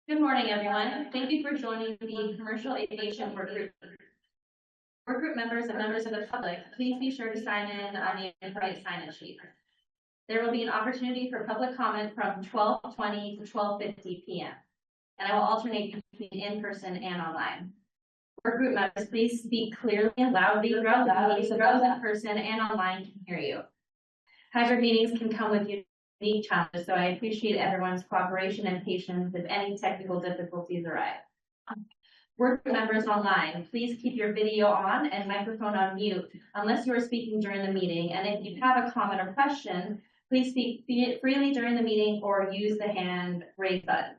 Good morning, everyone. Thank you for joining the Commercial Aviation Work Group. Work group members and members of the public, please be sure to sign in on the invite sign-in sheet. There will be an opportunity for public comment from 12:20 to 12:50 p.m. and I will alternate between in-person and online. Work group members, please speak clearly and loudly throughout the meeting so those in person and online can hear you. Hybrid meetings can come with unique challenges, so I appreciate everyone's cooperation and patience if any technical difficulties arise. Work group members online, please keep your video on and microphone on mute unless you are speaking during the meeting. And if you have a comment or question, please speak freely during the meeting or use the hand raise button.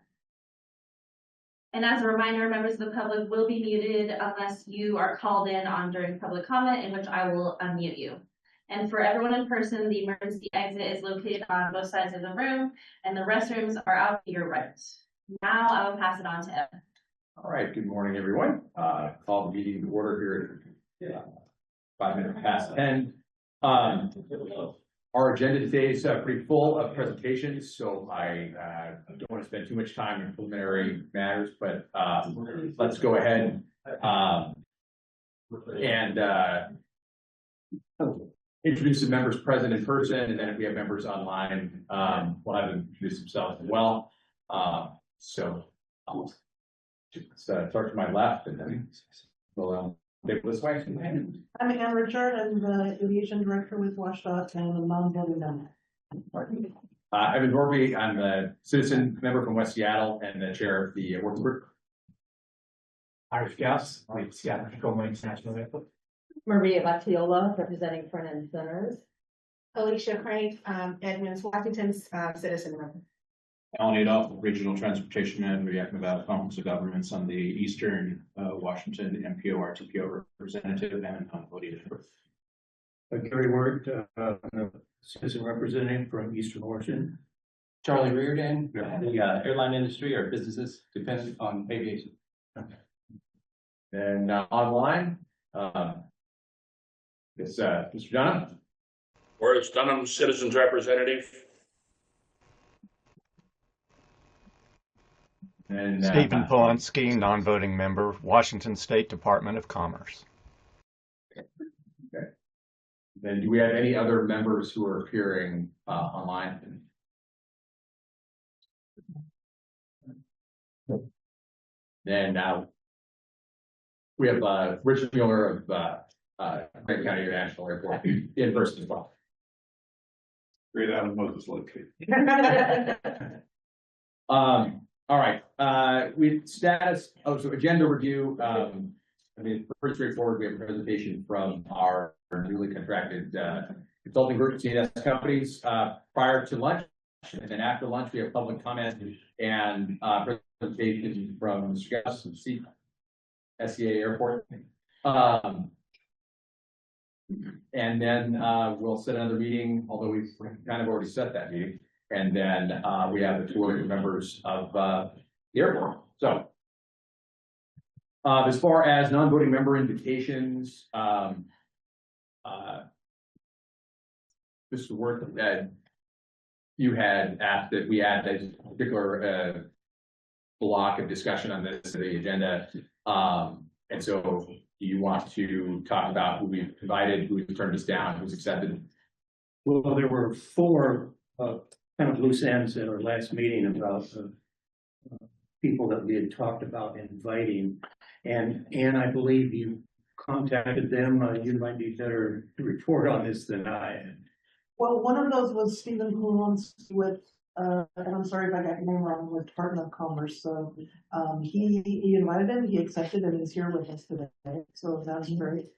And as a reminder, members of the public will be muted unless you are called in on during public comment, in which I will unmute you. And for everyone in person, the emergency exit is located on both sides of the room and the restrooms are out to your right. Now I will pass it on to Evan. All right, good morning, everyone. Call the meeting to order here at 5 minutes past 10. Our agenda today is pretty full of presentations, so I don't want to spend too much time in preliminary matters, but let's go ahead and introduce the members present in person, and then if we have members online, we'll have them introduce themselves as well. So I'll start to my left, and then we'll take this way. I'm Ann Richard. I'm the Aviation Director with WashDOT and a non-voting member. Evan Dorby, I'm the citizen member from West Seattle and the chair of the working group. Irish Gas, like Seattle Tacoma International Airport. Maria Batiola, representing Front End Centers. Alicia Crank, Edmonds, Washington's citizen member. Alan Adolph, Regional Transportation Manager, Yakima Valley Conference of Governments. On the Eastern Washington MPO RTPO representative and voting member. Gary Word, citizen representative from Eastern Washington. Charlie Reardon, the airline industry or businesses dependent on aviation. And online, it's Mr. Dunham. Whereas Dunham, citizens representative. And Stephen Polonsky, non-voting member, Washington State Department of Commerce. Okay. Then do we have any other members who are appearing online? Then we have Richard Mueller of Grant County International Airport in person as well. Great Island Moses located. All right, we status, so agenda review. I mean, pretty straightforward. We have a presentation from our newly contracted consulting group, CNS companies, prior to lunch. And then after lunch, we have public comment and presentation from Mr. Gus from SEA Airport. And then we'll set another meeting, although we've kind of already set that meeting. And then we have the 2 other members of the airport. So as far as non-voting member invitations, Mr. Worth, you had asked that we add a particular block of discussion on this to the agenda. And so do you want to talk about who we've invited, who's turned us down, who's accepted? Well, there were 4 kind of loose ends at our last meeting about people that we had talked about inviting, and I believe you contacted them. You might be better to report on this than I am. Well, one of those was Stephen Polonsky with, and I'm sorry if I got your name wrong, with Department of Commerce. So he invited him, he accepted, and he's here with us today. So that's great.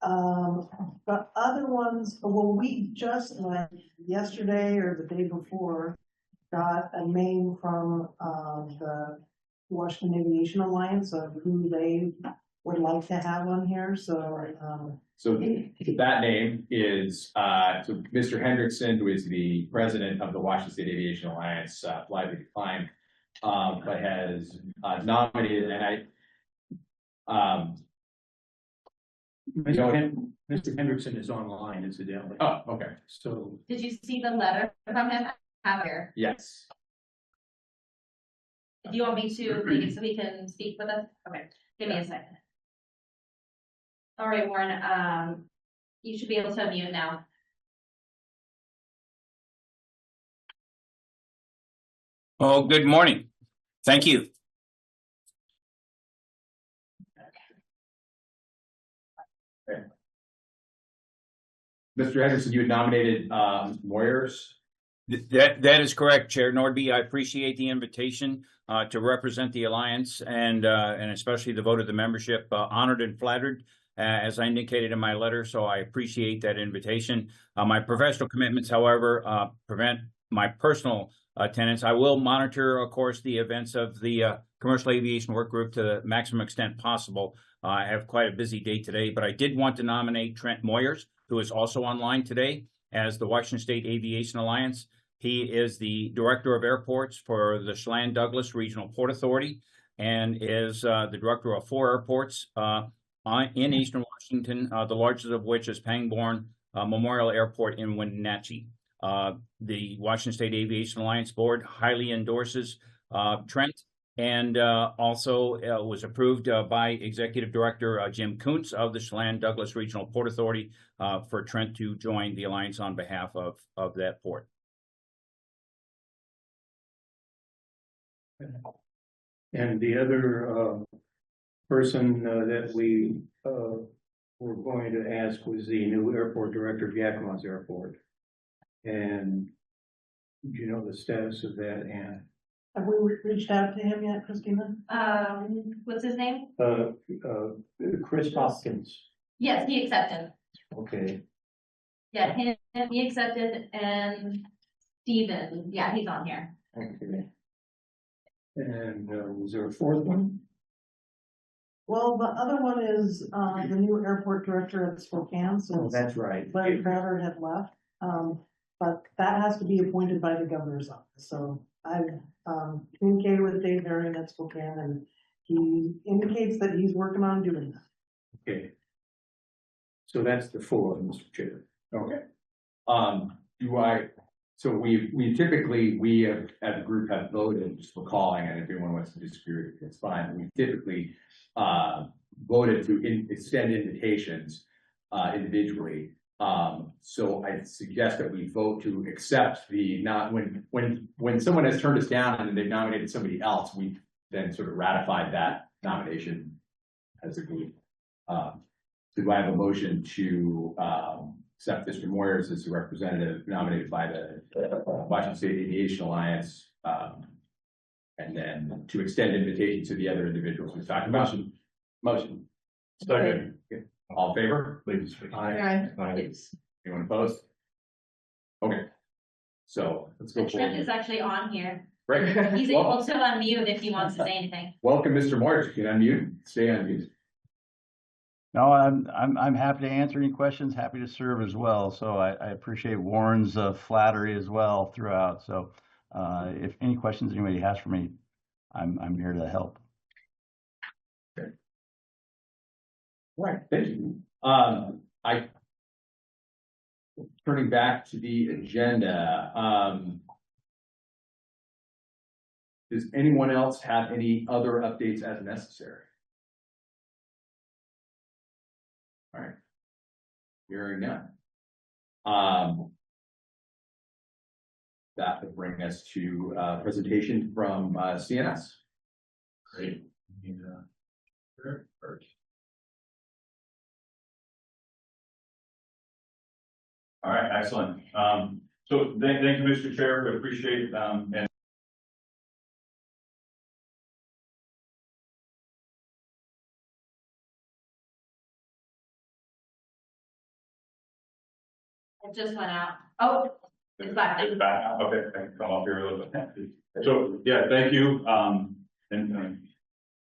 The other ones, well, we just yesterday or the day before got a name from the Washington Aviation Alliance of who they would like to have on here. So that name is so Mr. Hendrickson, who is the president of the Washington State Aviation Alliance, politely declined, but has nominated, and Mr. Hendrickson is online, incidentally. Oh, okay. So Did you see the letter from him? Have here. Yes. Do you want me to, leave it so we can speak with us? Okay, give me a second. All right, Warren, you should be able to unmute now. Oh, good morning. Thank you. Mr. Henderson, you had nominated, Moyers. That is correct, Chair Nordby. I appreciate the invitation to represent the Alliance and especially the vote of the membership. Honored and flattered, as I indicated in my letter, so I appreciate that invitation. My professional commitments, however, prevent my personal attendance. I will monitor, of course, the events of the Commercial Aviation Work Group to the maximum extent possible. I have quite a busy day today, but I did want to nominate Trent Moyers, who is also online today, as the Washington State Aviation Alliance. He is the Director of Airports for the Chelan Douglas Regional Port Authority and is the Director of 4 airports in Eastern Washington, the largest of which is Pangborn Memorial Airport in Wenatchee. The Washington State Aviation Alliance Board highly endorses Trent and also was approved by Executive Director Jim Kuntz of the Chelan Douglas Regional Port Authority for Trent to join the Alliance on behalf of that port. And the other person that we were going to ask was the new airport director of Yakima's Airport. And do you know the status of that, Ann? Have we reached out to him yet, Christina? What's his name? Chris Hopkins. Yes, he accepted. Okay. Yeah, he accepted, and Steven, yeah, he's on here. Okay. And was there a fourth one? Well, the other one is, the new airport director at Spokane, so. Oh, that's right. Larry Crowder had left, but that has to be appointed by the governor's office, so I've, communicated with Dave Herring at Spokane, and he indicates that he's working on doing that. Okay. So that's the 4, Mr. Chair. Okay. So we typically, have, as a group, have voted, just for calling, and if anyone wants to disagree, it's fine. We typically, voted to extend invitations, individually. So I suggest that we vote to accept when someone has turned us down and they've nominated somebody else, we then sort of ratified that nomination as a group. Do I have a motion to accept Mr. Moyers as the representative nominated by the Washington State Aviation Alliance, and then to extend invitation to the other individuals we talked about? Motion. Second. All in favor? Please. Aye. Anyone opposed? Okay. So let's go And Trent forward. is actually on here. Great. He's Well, able to unmute if he wants to say anything. welcome, Mr. Moyers. You can unmute. Stay unmuted. No, I'm happy to answer any questions, happy to serve as well. So I appreciate Warren's flattery as well throughout. So if any questions anybody has for me, I'm here to help. Okay. All right, thank you. Turning back to the agenda, does anyone else have any other updates as necessary? All right. Hearing none. That would bring us to presentation from CNS. Great. All right, excellent. So thank you, Mr. Chair. We appreciate and It just went out. Oh, it's back. it's back now. Okay, I can come up here a little bit. So yeah, thank you. And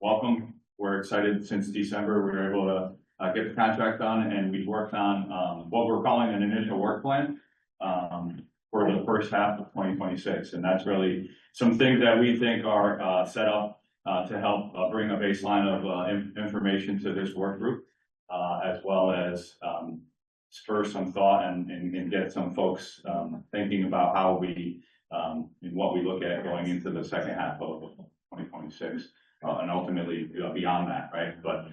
welcome. We're excited. Since December, we were able to get the contract done, and we worked on what we're calling an initial work plan for the first half of 2026. And that's really some things that we think are set up to help bring a baseline of information to this work group, as well as spur some thought and get some folks thinking about how we and what we look at going into the second half of 2026, and ultimately beyond that, right? But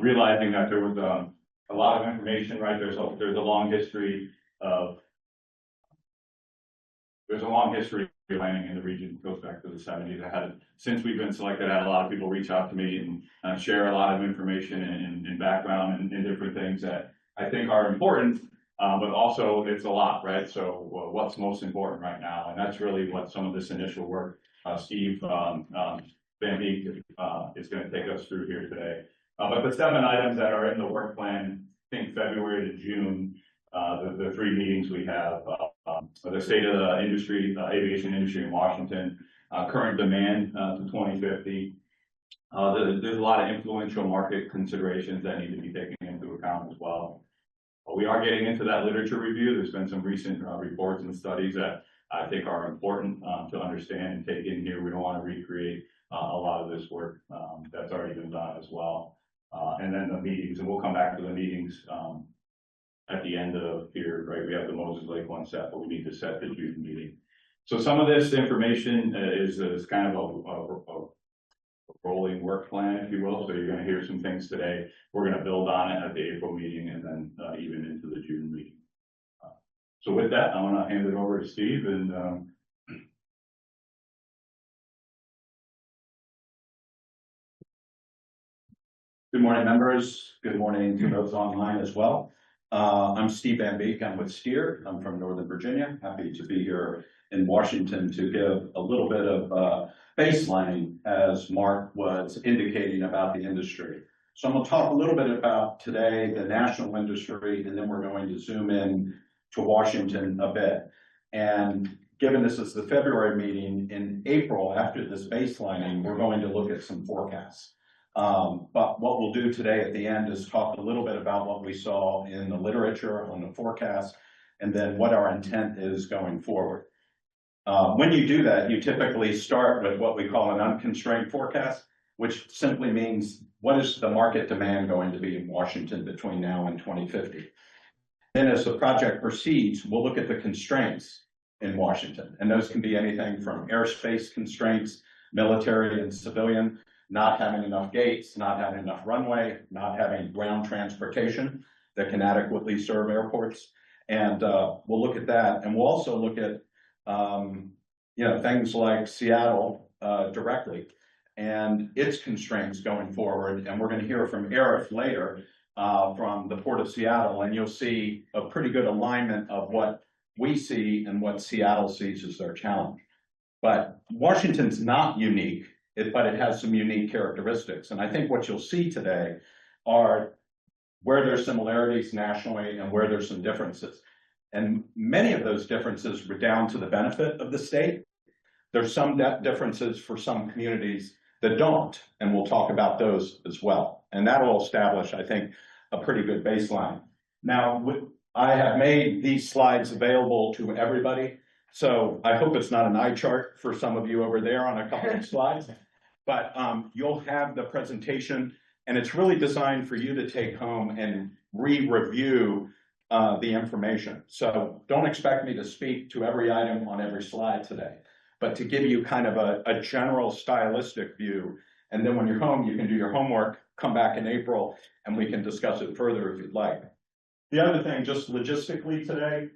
realizing that there was a lot of information, right? There's a long history of planning in the region. Goes back to the 70s. Since we've been selected, I had a lot of people reach out to me and share a lot of information and background and different things that I think are important, but also it's a lot, right? So what's most important right now? And that's really what some of this initial work, Steve Van Beek is going to take us through here today. But the 7 items that are in the work plan, I think February to June, the 3 meetings we have, the state of the industry, aviation industry in Washington, current demand to 2050. There's a lot of influential market considerations that need to be taken into account as well. We are getting into that literature review. There's been some recent reports and studies that I think are important to understand and take in here. We don't want to recreate a lot of this work that's already been done as well. And then the meetings, and we'll come back to the meetings at the end of here, right? We have the Moses Lake one set, but we need to set the June meeting. So some of this information is kind of a rolling work plan, if you will. So you're going to hear some things today. We're going to build on it at the April meeting and then even into the June meeting. So with that, I want to hand it over to Steve and good morning, members. Good morning to those online as well. I'm Steve Van Beek. I'm with Steer. I'm from Northern Virginia. Happy to be here in Washington to give a little bit of baseline, as Mark was indicating, about the industry. So I'm going to talk a little bit about today the national industry, and then we're going to zoom in to Washington a bit. And given this is the February meeting, in April, after this baselining, we're going to look at some forecasts. But what we'll do today at the end is talk a little bit about what we saw in the literature on the forecast, and then what our intent is going forward. When you do that, you typically start with what we call an unconstrained forecast, which simply means what is the market demand going to be in Washington between now and 2050. Then as the project proceeds, we'll look at the constraints in Washington, and those can be anything from airspace constraints, military and civilian, not having enough gates, not having enough runway, not having ground transportation that can adequately serve airports. And we'll look at that. And we'll also look at, things like Seattle directly and its constraints going forward. And we're going to hear from Eric later from the Port of Seattle, and you'll see a pretty good alignment of what we see and what Seattle sees as their challenge. But Washington's not unique, but it has some unique characteristics. And I think what you'll see today are where there's similarities nationally and where there's some differences. And many of those differences redound to the benefit of the state. There's some differences for some communities that don't, and we'll talk about those as well. And that will establish, I think, a pretty good baseline. Now, I have made these slides available to everybody, so I hope it's not an eye chart for some of you over there on a couple of slides, but you'll have the presentation, and it's really designed for you to take home and re-review the information. So don't expect me to speak to every item on every slide today, but to give you kind of a general stylistic view. And then when you're home, you can do your homework, come back in April, and we can discuss it further if you'd like. The other thing, just logistically today,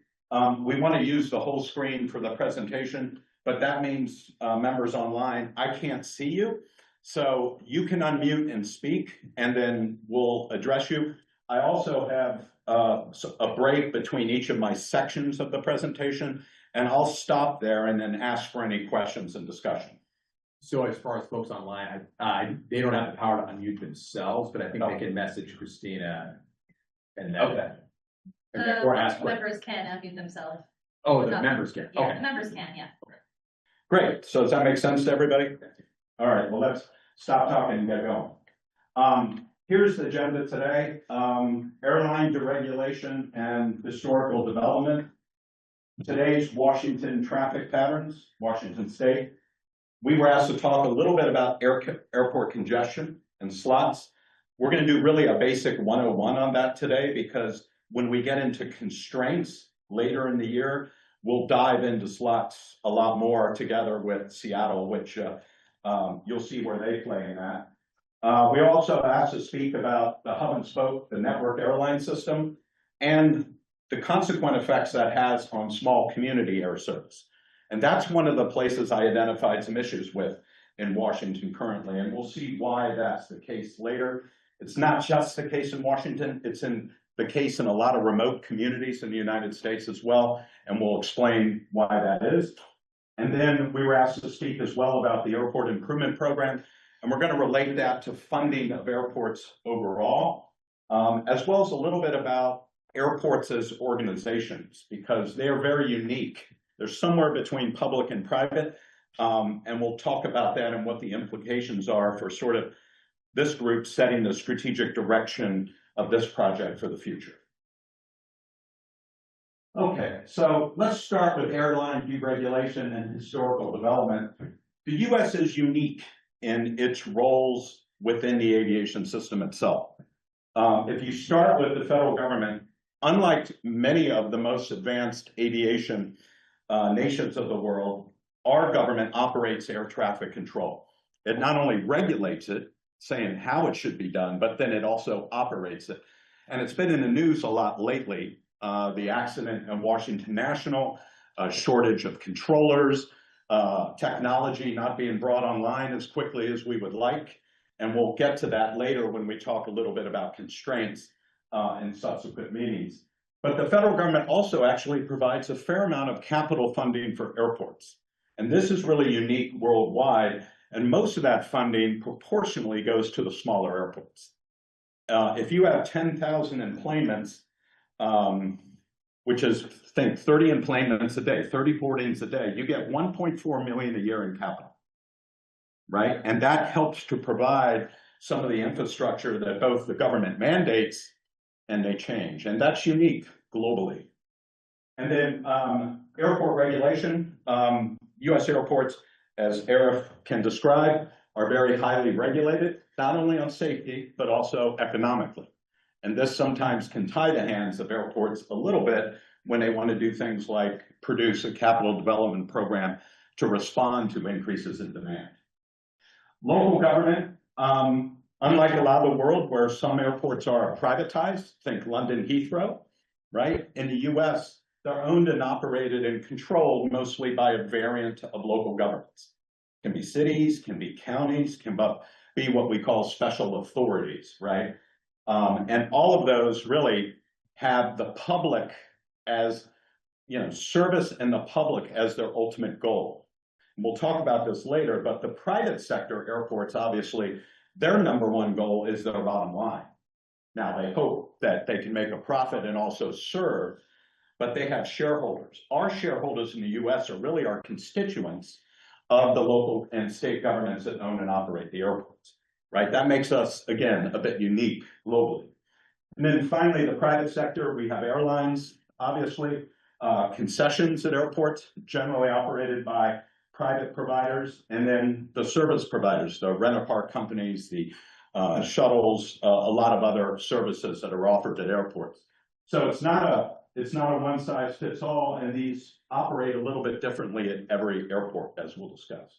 we want to use the whole screen for the presentation, but that means members online, I can't see you. So you can unmute and speak, and then we'll address you. I also have a break between each of my sections of the presentation, and I'll stop there and then ask for any questions and discussion. So as far as folks online, they don't have the power to unmute themselves, but I think they can message Christina and then, or ask members can unmute themselves. Oh, the members can. Yeah, Okay. members can, yeah. Great. So does that make sense to everybody? All right. Well, let's stop talking and get going. Here's the agenda today. Airline deregulation and historical development. Today's Washington traffic patterns, Washington State. We were asked to talk a little bit about airport congestion and slots. We're going to do really a basic 101 on that today, because when we get into constraints later in the year, we'll dive into slots a lot more together with Seattle, which You'll see where they play in that. We also asked to speak about the hub and spoke, the network airline system, and the consequent effects that has on small community air service. And that's one of the places I identified some issues with in Washington currently, and we'll see why that's the case later. It's not just the case in Washington, it's in the case in a lot of remote communities in the United States as well, and we'll explain why that is. And then we were asked to speak as well about the airport improvement program, and we're going to relate that to funding of airports overall, as well as a little bit about airports as organizations, because they are very unique. They're somewhere between public and private, and we'll talk about that and what the implications are for sort of this group setting the strategic direction of this project for the future. Okay, so let's start with airline deregulation and historical development. The U.S. is unique in its roles within the aviation system itself. If you start with the federal government, unlike many of the most advanced aviation nations of the world, our government operates air traffic control. It not only regulates it, saying how it should be done, but then it also operates it. And it's been in the news a lot lately. The accident in Washington National, a shortage of controllers, technology not being brought online as quickly as we would like. And we'll get to that later when we talk a little bit about constraints in subsequent meetings. But the federal government also actually provides a fair amount of capital funding for airports. And this is really unique worldwide. And most of that funding proportionally goes to the smaller airports. If you have 10,000 enplanements, which is, think 30 enplanements a day, 30 boardings a day, you get 1.4 million a year in capital, right? And that helps to provide some of the infrastructure that both the government mandates and they change. And that's unique globally. And then airport regulation, U.S. airports, as Arif can describe, are very highly regulated, not only on safety, but also economically. And this sometimes can tie the hands of airports a little bit when they want to do things like produce a capital development program to respond to increases in demand. Local government, unlike a lot of the world where some airports are privatized, think London Heathrow, right? In the US, they're owned and operated and controlled mostly by a variant of local governments. Can be cities, can be counties, can be what we call special authorities, right? And all of those really have the public as, service and the public as their ultimate goal. And we'll talk about this later, but the private sector airports, obviously, their number one goal is their bottom line. Now, they hope that they can make a profit and also serve, but they have shareholders. Our shareholders in the US are really our constituents of the local and state governments that own and operate the airports, right? That makes us, again, a bit unique globally. And then finally, the private sector, we have airlines, obviously, concessions at airports, generally operated by private providers, and then the service providers, the rent-a-car companies, the shuttles, a lot of other services that are offered at airports. So it's not a one-size-fits-all, and these operate a little bit differently at every airport, as we'll discuss.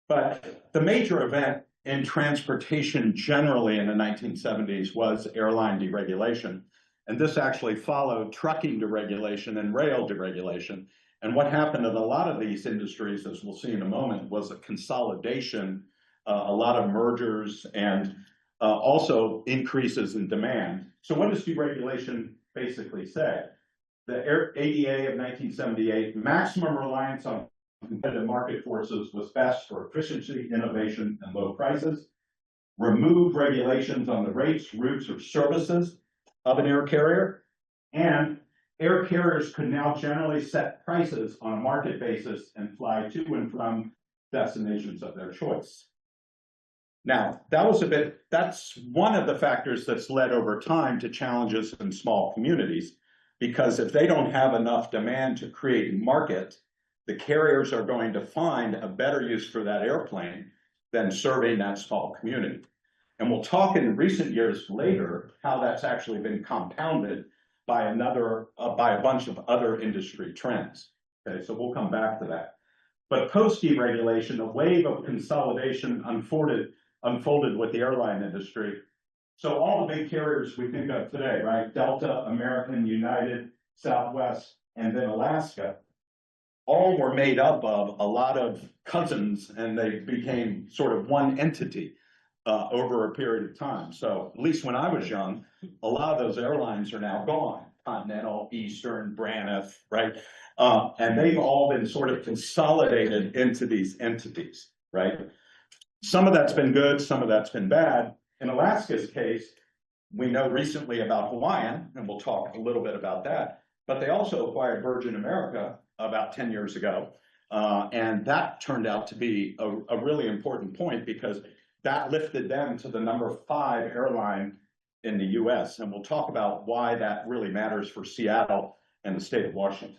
But the major event in transportation generally in the 1970s was airline deregulation. And this actually followed trucking deregulation and rail deregulation. And what happened in a lot of these industries, as we'll see in a moment, was a consolidation, a lot of mergers, and also increases in demand. So what does deregulation basically say? The ADA of 1978, maximum reliance on competitive market forces was best for efficiency, innovation, and low prices. Remove regulations on the rates, routes, or services of an air carrier. And air carriers could now generally set prices on a market basis and fly to and from destinations of their choice. Now, that's one of the factors that's led over time to challenges in small communities, because if they don't have enough demand to create market, the carriers are going to find a better use for that airplane than serving that small community. And we'll talk in recent years later how that's actually been compounded by a bunch of other industry trends. Okay, so we'll come back to that. But post deregulation, a wave of consolidation unfolded with the airline industry. So all the big carriers we think of today, right? Delta, American, United, Southwest, and then Alaska, all were made up of a lot of cousins, and they became sort of one entity over a period of time. So at least when I was young, a lot of those airlines are now gone. Continental, Eastern, Braniff, right? And they've all been sort of consolidated into these entities, right? Some of that's been good, some of that's been bad. In Alaska's case, we know recently about Hawaiian, and we'll talk a little bit about that, but they also acquired Virgin America about 10 years ago. And that turned out to be a really important point because that lifted them to the number 5 airline in the US. And we'll talk about why that really matters for Seattle and the state of Washington.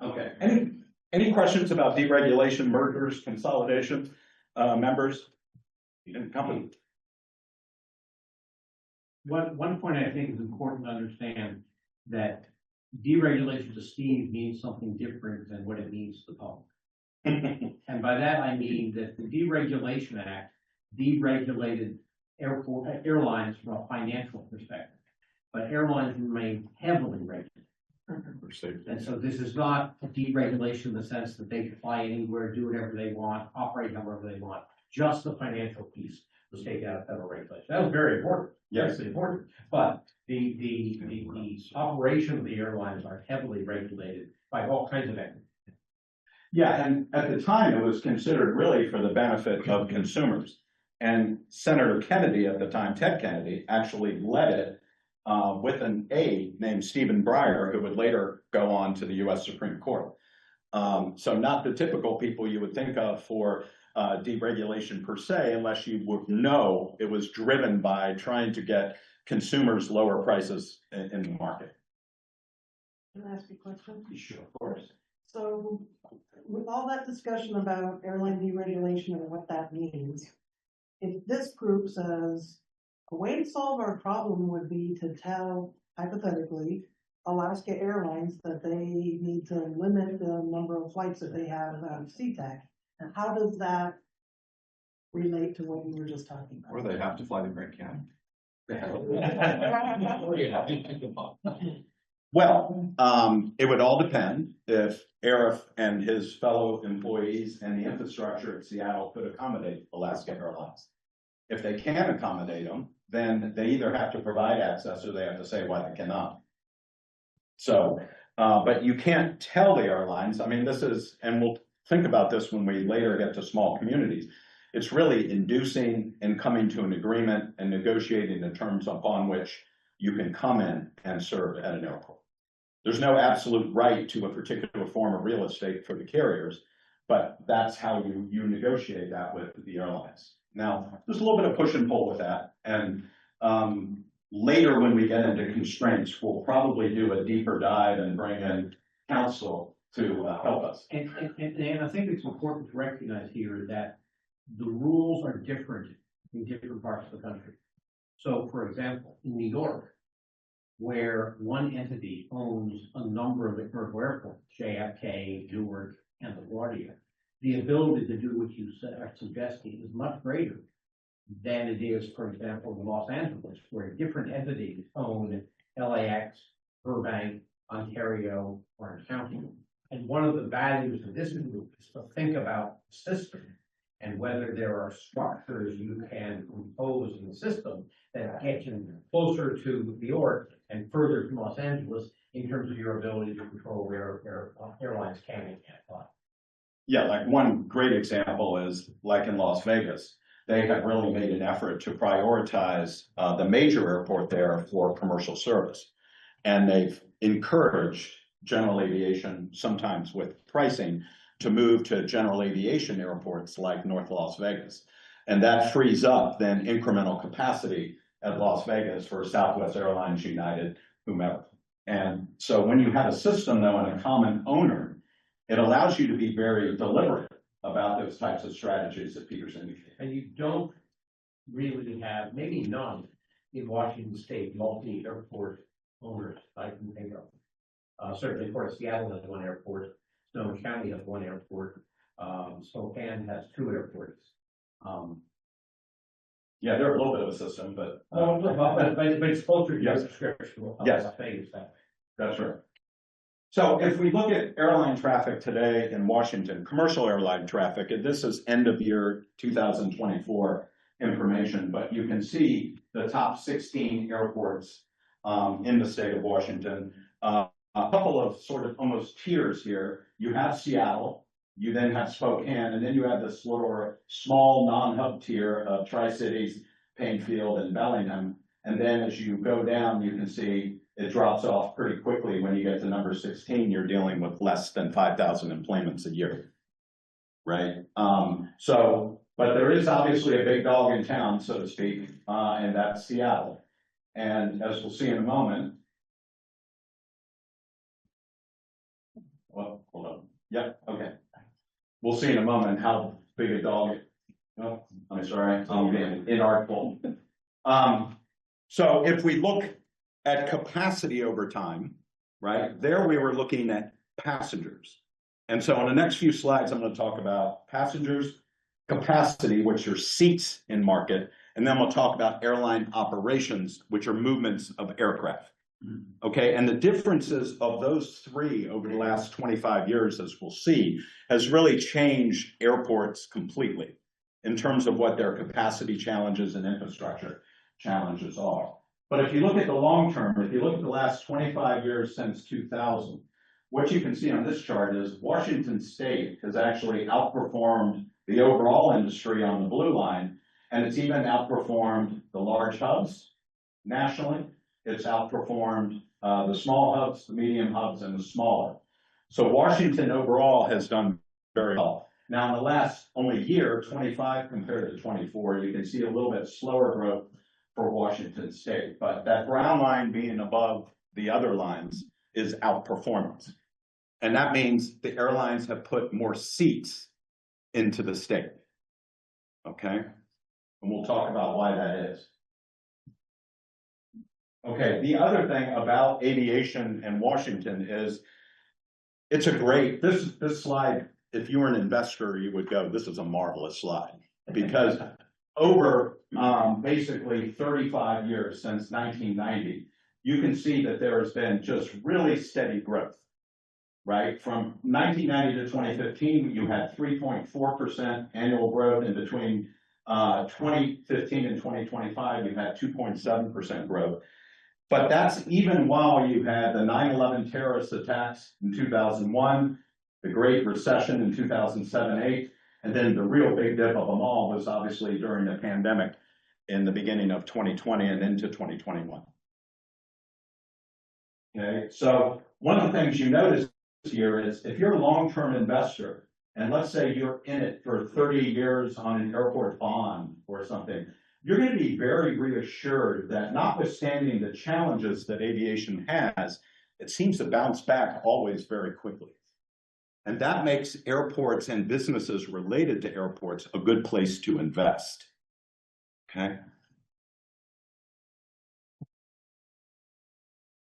Okay, any questions about deregulation, mergers, consolidation, members? And company. One point I think is important to understand that deregulation to Steve means something different than what it means to the public. And by that, I mean that the Deregulation Act deregulated airlines from a financial perspective, but airlines remain heavily regulated. And so this is not a deregulation in the sense that they can fly anywhere, do whatever they want, operate however they want. Just the financial piece was taken out of federal regulation. That was very important. Yes. Very important. But the operation of the airlines are heavily regulated by all kinds of entities. Yeah, and at the time, it was considered really for the benefit of consumers. And Senator Kennedy at the time, Ted Kennedy, actually led it with an aide named Stephen Breyer, who would later go on to the US Supreme Court. So not the typical people you would think of for deregulation per se, unless you would know it was driven by trying to get consumers lower prices in the market. Can I ask you a question? Sure, of course. So with all that discussion about airline deregulation and what that means, if this group says a way to solve our problem would be to tell, hypothetically, Alaska Airlines that they need to limit the number of flights that they have out of SeaTac, and how does that relate to what we were just talking about? Or they have to fly to Grand Canyon. Well, it would all depend if Arif and his fellow employees and the infrastructure at Seattle could accommodate Alaska Airlines. If they can't accommodate them, then they either have to provide access or they have to say why they cannot. So, but you can't tell the airlines, I mean, this is, and we'll think about this when we later get to small communities. It's really inducing and coming to an agreement and negotiating the terms upon which you can come in and serve at an airport. There's no absolute right to a particular form of real estate for the carriers, but that's how you negotiate that with the airlines. Now, there's a little bit of push and pull with that. And later when we get into constraints, we'll probably do a deeper dive and bring in counsel to help us. And I think it's important to recognize here that the rules are different in different parts of the country. So, for example, in New York, where one entity owns a number of the commercial airports, JFK, Newark, and LaGuardia, the ability to do what you are suggesting is much greater than it is, for example, in Los Angeles, where different entities own LAX, Burbank, Ontario, Orange County. And one of the values of this group is to think about the system and whether there are structures you can impose in the system that get you closer to New York and further from Los Angeles in terms of your ability to control where airlines can and can't fly. Yeah, like one great example is like in Las Vegas, they have really made an effort to prioritize the major airport there for commercial service. And they've encouraged general aviation, sometimes with pricing, to move to general aviation airports like North Las Vegas. And that frees up then incremental capacity at Las Vegas for Southwest Airlines, United, whomever. And so when you have a system though and a common owner, it allows you to be very deliberate about those types of strategies that Peter's indicated. And you don't really have, maybe none, in Washington State, multi-airport owners I can think of. Certainly Port of Seattle has one airport, Snohomish County has one airport, Spokane has two airports. Yeah, they're a little bit of a system, but. But it's closer to your Yes. description of Yes. a phase that way. That's right. So if we look at airline traffic today in Washington, commercial airline traffic, and this is end of year 2024 information, but you can see the top 16 airports in the state of Washington. A couple of sort of almost tiers here. You have Seattle, you then have Spokane, and then you have this little small non-hub tier of Tri-Cities, Painfield, and Bellingham. And then as you go down, you can see it drops off pretty quickly. When you get to number 16, you're dealing with less than 5,000 employments a year. Right? But there is obviously a big dog in town, so to speak, and that's Seattle. And as we'll see in a moment. Well, hold on. Yep, okay. We'll see in a moment how big a dog. Oh, I'm sorry, I'm being inartful. So if we look at capacity over time, right, there we were looking at passengers. And so on the next few slides, I'm going to talk about passengers, capacity, which are seats in market, and then we'll talk about airline operations, which are movements of aircraft. Okay, and the differences of those three over the last 25 years, as we'll see, has really changed airports completely in terms of what their capacity challenges and infrastructure challenges are. But if you look at the long term, if you look at the last 25 years since 2000, what you can see on this chart is Washington State has actually outperformed the overall industry on the blue line, and it's even outperformed the large hubs nationally. It's outperformed the small hubs, the medium hubs, and the smaller. So Washington overall has done very well. Now, in the last only year, 25 compared to 24, you can see a little bit slower growth for Washington State. But that brown line being above the other lines is outperformance. And that means the airlines have put more seats into the state. Okay? And we'll talk about why that is. Okay, the other thing about aviation in Washington is it's a great, this slide, if you were an investor, you would go, this is a marvelous slide. Because over basically 35 years since 1990, you can see that there has been just really steady growth, right? From 1990 to 2015, you had 3.4% annual growth. In between 2015 and 2025, you had 2.7% growth. But that's even while you had the 9/11 terrorist attacks in 2001, the Great Recession in 2007-8, and then the real big dip of them all was obviously during the pandemic in the beginning of 2020 and into 2021. Okay, so one of the things you notice here is if you're a long-term investor, and let's say you're in it for 30 years on an airport bond or something, you're going to be very reassured that notwithstanding the challenges that aviation has, it seems to bounce back always very quickly. And that makes airports and businesses related to airports a good place to invest. Okay.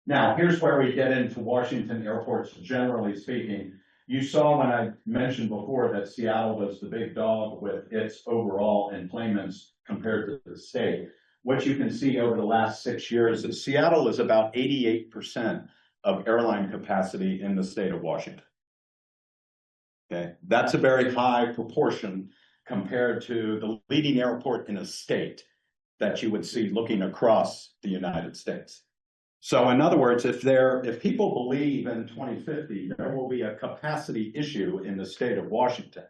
Now, here's where we get into Washington airports, generally speaking. You saw when I mentioned before that Seattle was the big dog with its overall enplanements compared to the state. What you can see over the last 6 years is Seattle is about 88% of airline capacity in the state of Washington. Okay, that's a very high proportion compared to the leading airport in a state that you would see looking across the United States. So in other words, if people believe in 2050, there will be a capacity issue in the state of Washington,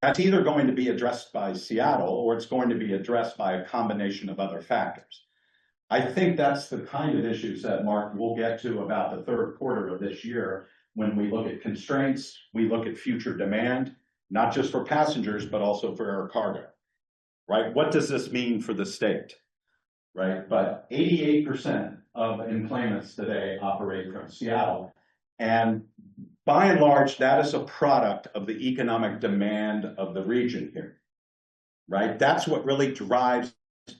that's either going to be addressed by Seattle or it's going to be addressed by a combination of other factors. I think that's the kind of issues that, Mark, we'll get to about the third quarter of this year when we look at constraints, we look at future demand, not just for passengers, but also for air cargo, right? What does this mean for the state, right? But 88% of enplanements today operate from Seattle. And by and large, that is a product of the economic demand of the region here, right? That's what really drives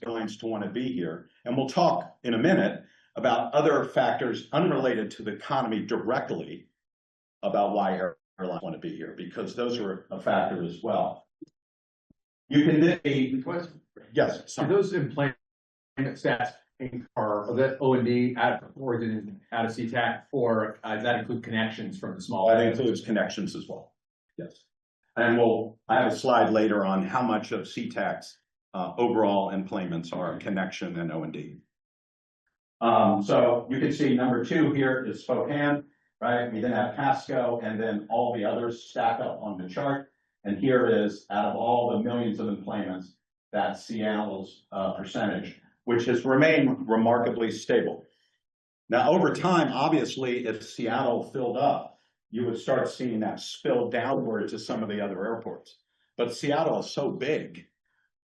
airlines to want to be here. And we'll talk in a minute about other factors unrelated to the economy directly about why airlines want to be here, because those are a factor as well. You can then yes, So sorry. those employment stats are that O and D out of SeaTac, or does that include connections from the small? That includes connections as well. Yes. And I have a slide later on how much of SeaTac's overall employments are connection and O and D. So you can see number 2 here is Spokane, right? We then have Pasco, and then all the others stack up on the chart. And here is, out of all the millions of employments, that's Seattle's percentage, which has remained remarkably stable. Now, over time, obviously, if Seattle filled up, you would start seeing that spill downward to some of the other airports. But Seattle is so big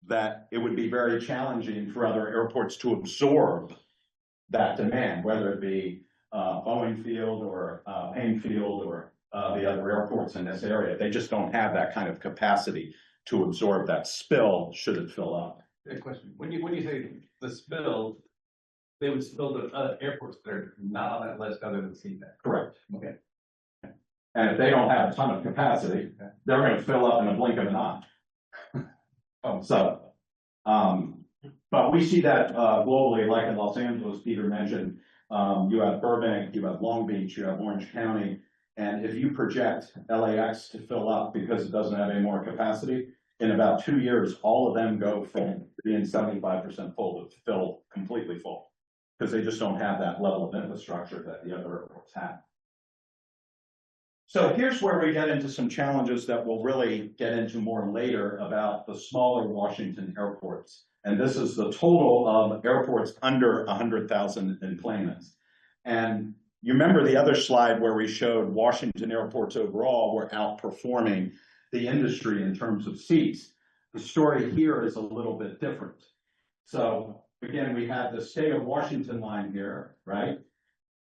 that it would be very challenging for other airports to absorb that demand, whether it be Boeing Field or Payne Field or the other airports in this area. They just don't have that kind of capacity to absorb that spill should it fill up. Good question. When you say the spill, they would spill to other airports that are not on that list other than SeaTac. Correct. Okay. And if they don't have a ton of capacity, they're going to fill up in a blink of an eye. But we see that globally, like in Los Angeles, Peter mentioned, you have Burbank, you have Long Beach, you have Orange County. And if you project LAX to fill up because it doesn't have any more capacity, in about 2 years, all of them go from being 75% full to completely full, because they just don't have that level of infrastructure that the other airports have. So here's where we get into some challenges that we'll really get into more later about the smaller Washington airports. And this is the total of airports under 100,000 employments. And you remember the other slide where we showed Washington airports overall were outperforming the industry in terms of seats. The story here is a little bit different. So again, we have the state of Washington line here, right?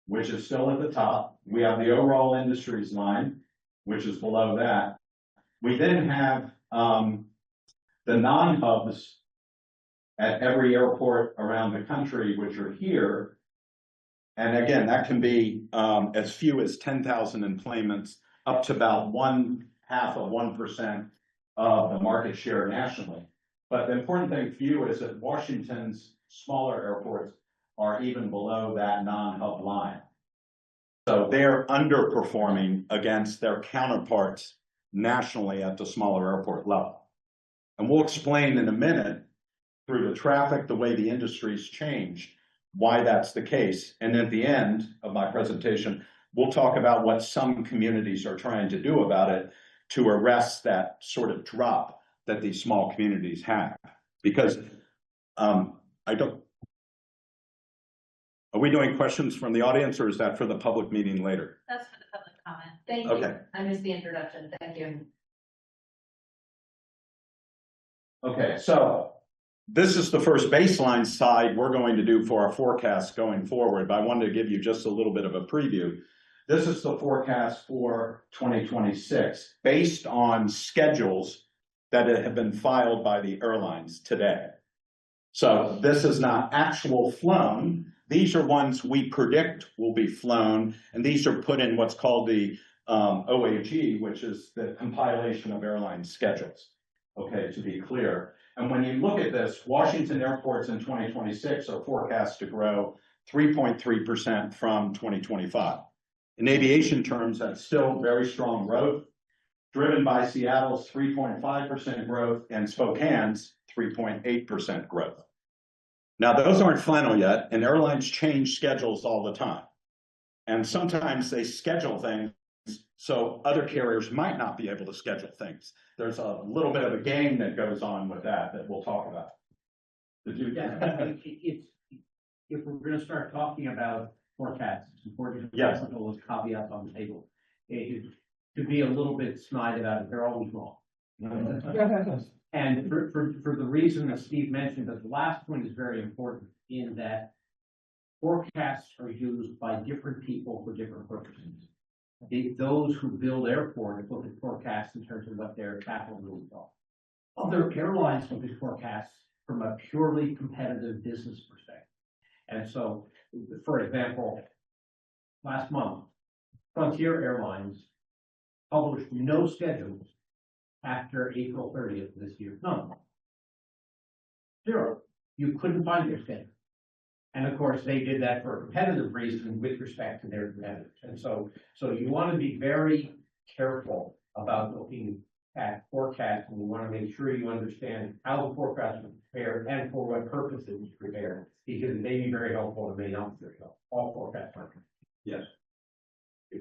Which is still at the top. We have the overall industries line, which is below that. We then have the non-hubs at every airport around the country, which are here. And again, that can be as few as 10,000 employments up to about 0.5% of the market share nationally. But the important thing for you is that Washington's smaller airports are even below that non-hub line. So they're underperforming against their counterparts nationally at the smaller airport level. And we'll explain in a minute through the traffic, the way the industry's changed, why that's the case. And at the end of my presentation, we'll talk about what some communities are trying to do about it to arrest that sort of drop that these small communities have. Because are we doing questions from the audience, or is that for the public meeting later? That's for the public comment. Thank Okay. you. I missed the introduction. Thank you. Okay, so this is the first baseline slide we're going to do for our forecast going forward, but I wanted to give you just a little bit of a preview. This is the forecast for 2026 based on schedules that have been filed by the airlines today. So this is not actual flown. These are ones we predict will be flown, and these are put in what's called the OAG, which is the compilation of airline schedules. Okay, to be clear. And when you look at this, Washington airports in 2026 are forecast to grow 3.3% from 2025. In aviation terms, that's still very strong growth, driven by Seattle's 3.5% growth and Spokane's 3.8% growth. Now, those aren't final yet, and airlines change schedules all the time. And sometimes they schedule things so other carriers might not be able to schedule things. There's a little bit of a game that goes on with that we'll talk about. If we're gonna start talking about forecasts, it's important to Yes. put all those caveats on the table. To be a little bit snide about it, they're always wrong. And for the reason that Steve mentioned, that the last point is very important in that forecasts are used by different people for different purposes. Those who build airports look at forecasts in terms of what their capital needs are. Other airlines look at forecasts from a purely competitive business perspective. And so for example, last month, Frontier Airlines published no schedules after April 30th this year, none. Zero. You couldn't find their schedule. And of course, they did that for a competitive reason with respect to their competitors. And so you want to be very careful about looking at forecasts, and you want to make sure you understand how the forecast was prepared and for what purpose it was prepared, because it may be very helpful and may not be very helpful. All forecasts are. Yes.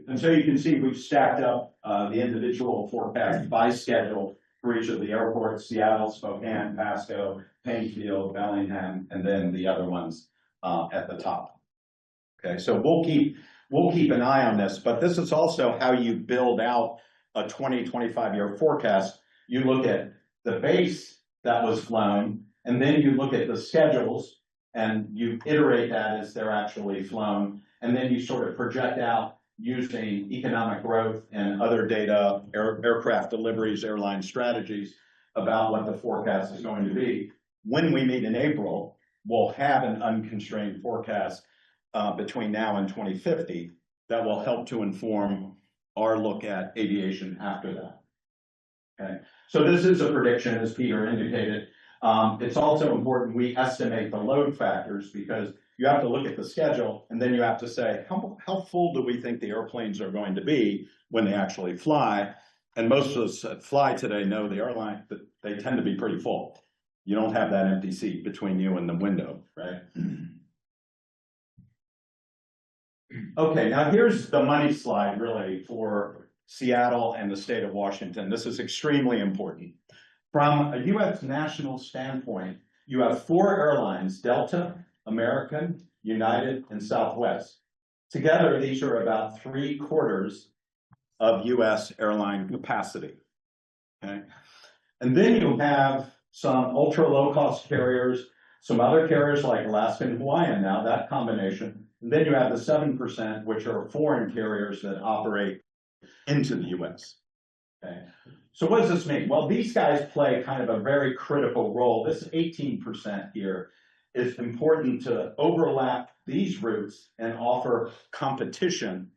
And so you can see we've stacked up the individual forecasts by schedule for each of the airports: Seattle, Spokane, Pasco, Painfield, Bellingham, and then the other ones at the top. Okay, so we'll keep an eye on this, but this is also how you build out a 20-25 year forecast. You look at the base that was flown, and then you look at the schedules, and you iterate that as they're actually flown, and then you sort of project out using economic growth and other data, aircraft deliveries, airline strategies about what the forecast is going to be. When we meet in April, we'll have an unconstrained forecast between now and 2050 that will help to inform our look at aviation after that. Okay, so this is a prediction, as Peter indicated. It's also important we estimate the load factors, because you have to look at the schedule, and then you have to say, how full do we think the airplanes are going to be when they actually fly? And most of us that fly today know the airline, that they tend to be pretty full. You don't have that empty seat between you and the window, right? Okay, now here's the money slide really for Seattle and the state of Washington. This is extremely important. From a US national standpoint, you have 4 airlines: Delta, American, United, and Southwest. Together, these are about 3/4 of US airline capacity. Okay, and then you have some ultra low cost carriers, some other carriers like Alaska and Hawaiian, now that combination. And then you have the 7%, which are foreign carriers that operate into the US. Okay, so what does this mean? Well, these guys play kind of a very critical role. This 18% here is important to overlap these routes and offer competition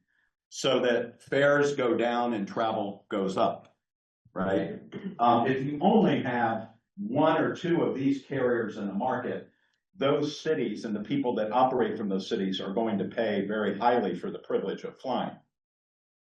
so that fares go down and travel goes up, right? If you only have 1 or 2 of these carriers in the market, those cities and the people that operate from those cities are going to pay very highly for the privilege of flying.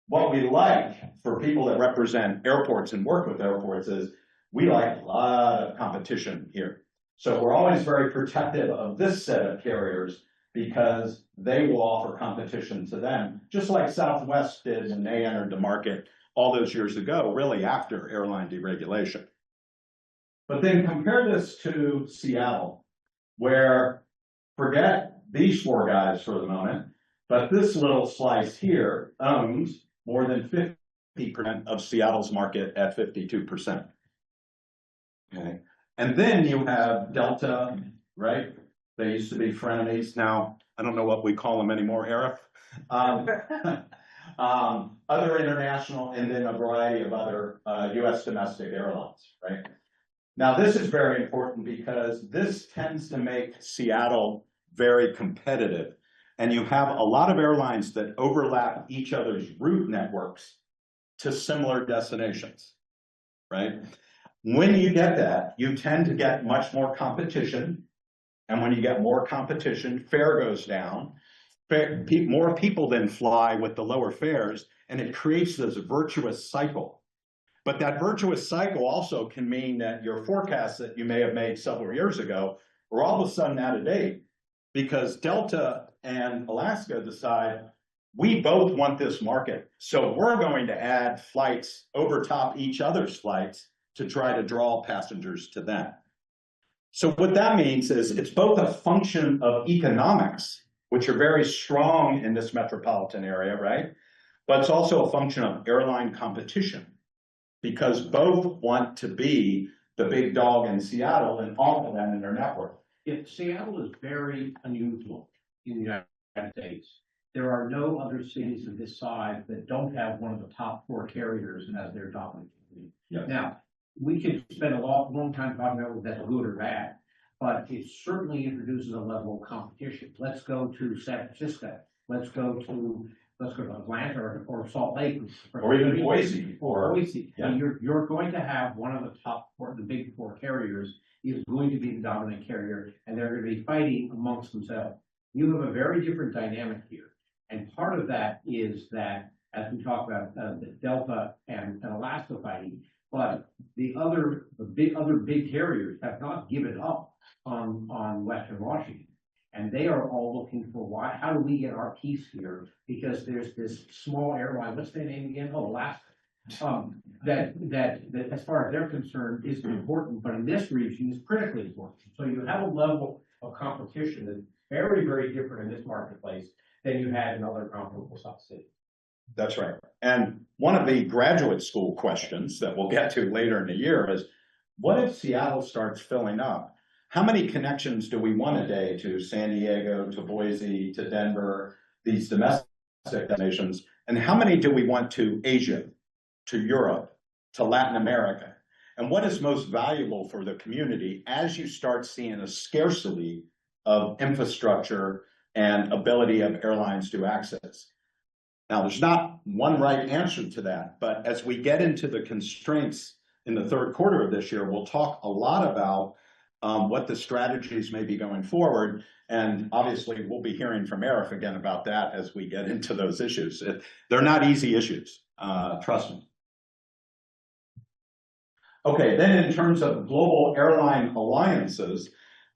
What we like for people that represent airports and work with airports is we like a lot of competition here. So we're always very protective of this set of carriers because they will offer competition to them, just like Southwest did when they entered the market all those years ago, really after airline deregulation. But then compare this to Seattle, where, forget these 4 guys for the moment, but this little slice here owns more than 50% of Seattle's market at 52%. Okay, and then you have Delta, right? They used to be frenemies. Now, I don't know what we call them anymore, Eric. Other international, and then a variety of other US domestic airlines, right? Now, this is very important because this tends to make Seattle very competitive. And you have a lot of airlines that overlap each other's route networks to similar destinations, right? When you get that, you tend to get much more competition. And when you get more competition, fare goes down. More people then fly with the lower fares, and it creates this virtuous cycle. But that virtuous cycle also can mean that your forecasts that you may have made several years ago are all of a sudden out of date, because Delta and Alaska decide we both want this market. So we're going to add flights over top each other's flights to try to draw passengers to them. So what that means is it's both a function of economics, which are very strong in this metropolitan area, right? But it's also a function of airline competition, because both want to be the big dog in Seattle and offer them in their network. Seattle is very unusual in the United States. There are no other cities of this size that don't have one of the top 4 carriers as their dominant. Yes. Now, we could spend a long time talking about whether that's good or bad. but it certainly introduces a level of competition. Let's go to San Francisco, let's go to Atlanta or Salt Lake. Or even Boise, Or Boise. yeah. And you're going to have one of the top four, the big four carriers is going to be the dominant carrier, and they're going to be fighting amongst themselves. You have a very different dynamic here. And part of that is that, as we talk about the Delta and Alaska fighting, but the other big carriers have not given up on Western Washington. And they are all looking for how do we get our piece here? Because there's this small airline, what's their name again? Oh, Alaska. That as far as they're concerned is important, but in this region is critically important. So you have a level of competition that's very, very different in this marketplace than you had in other comparable South cities. That's right. And one of the graduate school questions that we'll get to later in the year is, what if Seattle starts filling up? How many connections do we want a day to San Diego, to Boise, to Denver, these domestic destinations? And how many do we want to Asia, to Europe, to Latin America? And what is most valuable for the community as you start seeing a scarcity of infrastructure and ability of airlines to access? Now, there's not one right answer to that, but as we get into the constraints in the third quarter of this year, we'll talk a lot about what the strategies may be going forward. And obviously, we'll be hearing from Eric again about that as we get into those issues. They're not easy issues, trust me. Okay, then in terms of global airline alliances,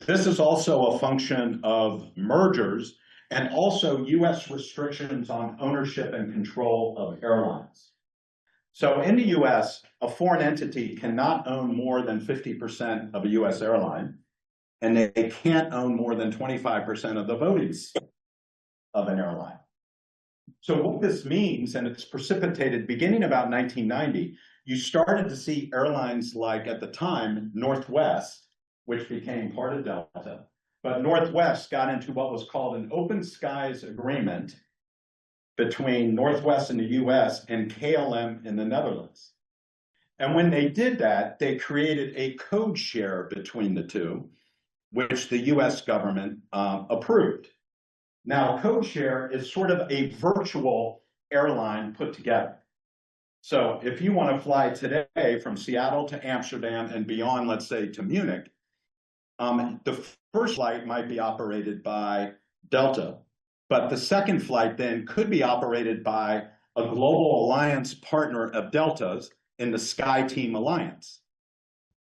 this is also a function of mergers and also US restrictions on ownership and control of airlines. So in the US, a foreign entity cannot own more than 50% of a US airline, and they can't own more than 25% of the voting of an airline. So what this means, and it's precipitated beginning about 1990, you started to see airlines like, at the time, Northwest, which became part of Delta, but Northwest got into what was called an open skies agreement between Northwest in the US and KLM in the Netherlands. And when they did that, they created a code share between the two, which the US government approved. Now, code share is sort of a virtual airline put together. So if you want to fly today from Seattle to Amsterdam and beyond, let's say to Munich, the first flight might be operated by Delta, but the second flight then could be operated by a global alliance partner of Delta's in the SkyTeam Alliance.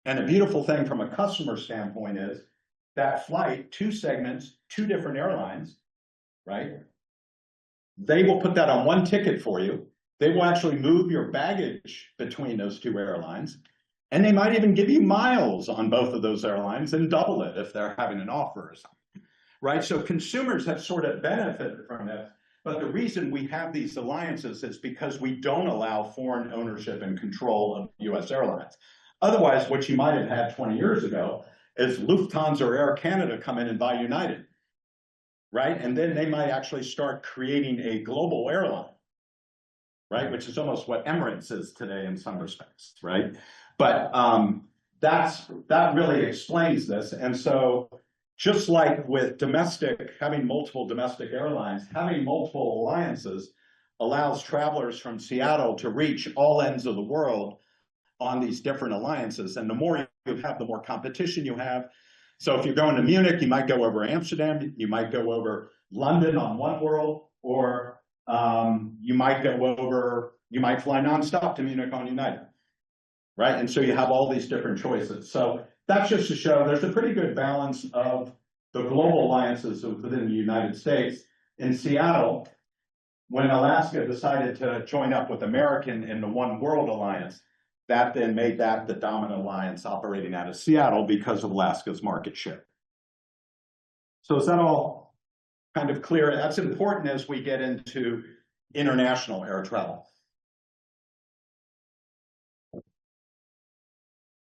And the beautiful thing from a customer standpoint is that flight, two segments, two different airlines, right? They will put that on one ticket for you. They will actually move your baggage between those two airlines. And they might even give you miles on both of those airlines and double it if they're having an offer or something, right? So consumers have sort of benefited from this. But the reason we have these alliances is because we don't allow foreign ownership and control of US airlines. Otherwise, what you might have had 20 years ago is Lufthansa or Air Canada come in and buy United, right? And then they might actually start creating a global airline, right? Which is almost what Emirates is today in some respects, right? But that really explains this. And so just like with having multiple domestic airlines, having multiple alliances allows travelers from Seattle to reach all ends of the world on these different alliances. And the more you have, the more competition you have. So if you're going to Munich, you might go over Amsterdam, you might go over London on One World, or you might fly nonstop to Munich on United, right? And so you have all these different choices. So that's just to show there's a pretty good balance of the global alliances within the United States. In Seattle, when Alaska decided to join up with American in the One World Alliance, that then made that the dominant alliance operating out of Seattle because of Alaska's market share. So is that all kind of clear? That's important as we get into international air travel.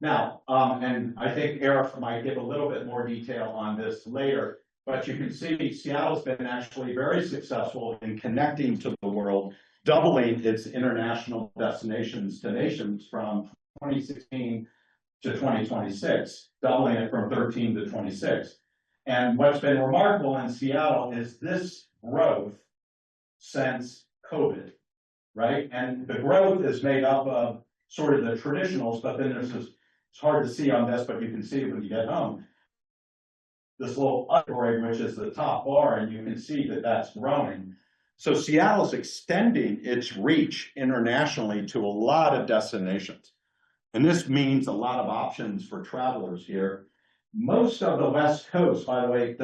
Now, and I think Eric might give a little bit more detail on this later, but you can see Seattle's been actually very successful in connecting to the world, doubling its international destinations to nations from 2016 to 2026, doubling it from 13 to 26. And what's been remarkable in Seattle is this growth since COVID, right? And the growth is made up of sort of the traditionals, but then there's this, it's hard to see on this, but you can see it when you get home. This little category, which is the top bar, and you can see that that's growing. So Seattle's extending its reach internationally to a lot of destinations. And this means a lot of options for travelers here. Most of the West Coast, by the way,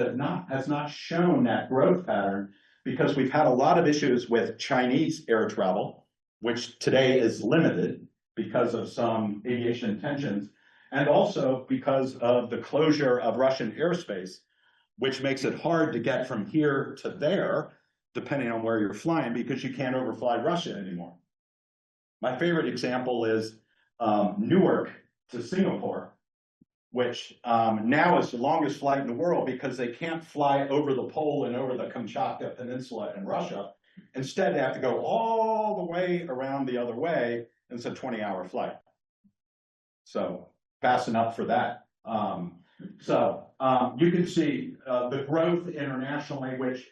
has not shown that growth pattern because we've had a lot of issues with Chinese air travel, which today is limited because of some aviation tensions, and also because of the closure of Russian airspace, which makes it hard to get from here to there, depending on where you're flying, because you can't overfly Russia anymore. My favorite example is Newark to Singapore, which now is the longest flight in the world because they can't fly over the pole and over the Kamchatka Peninsula in Russia. Instead, they have to go all the way around the other way, and it's a 20-hour flight. So fast enough for that. You can see the growth internationally, which,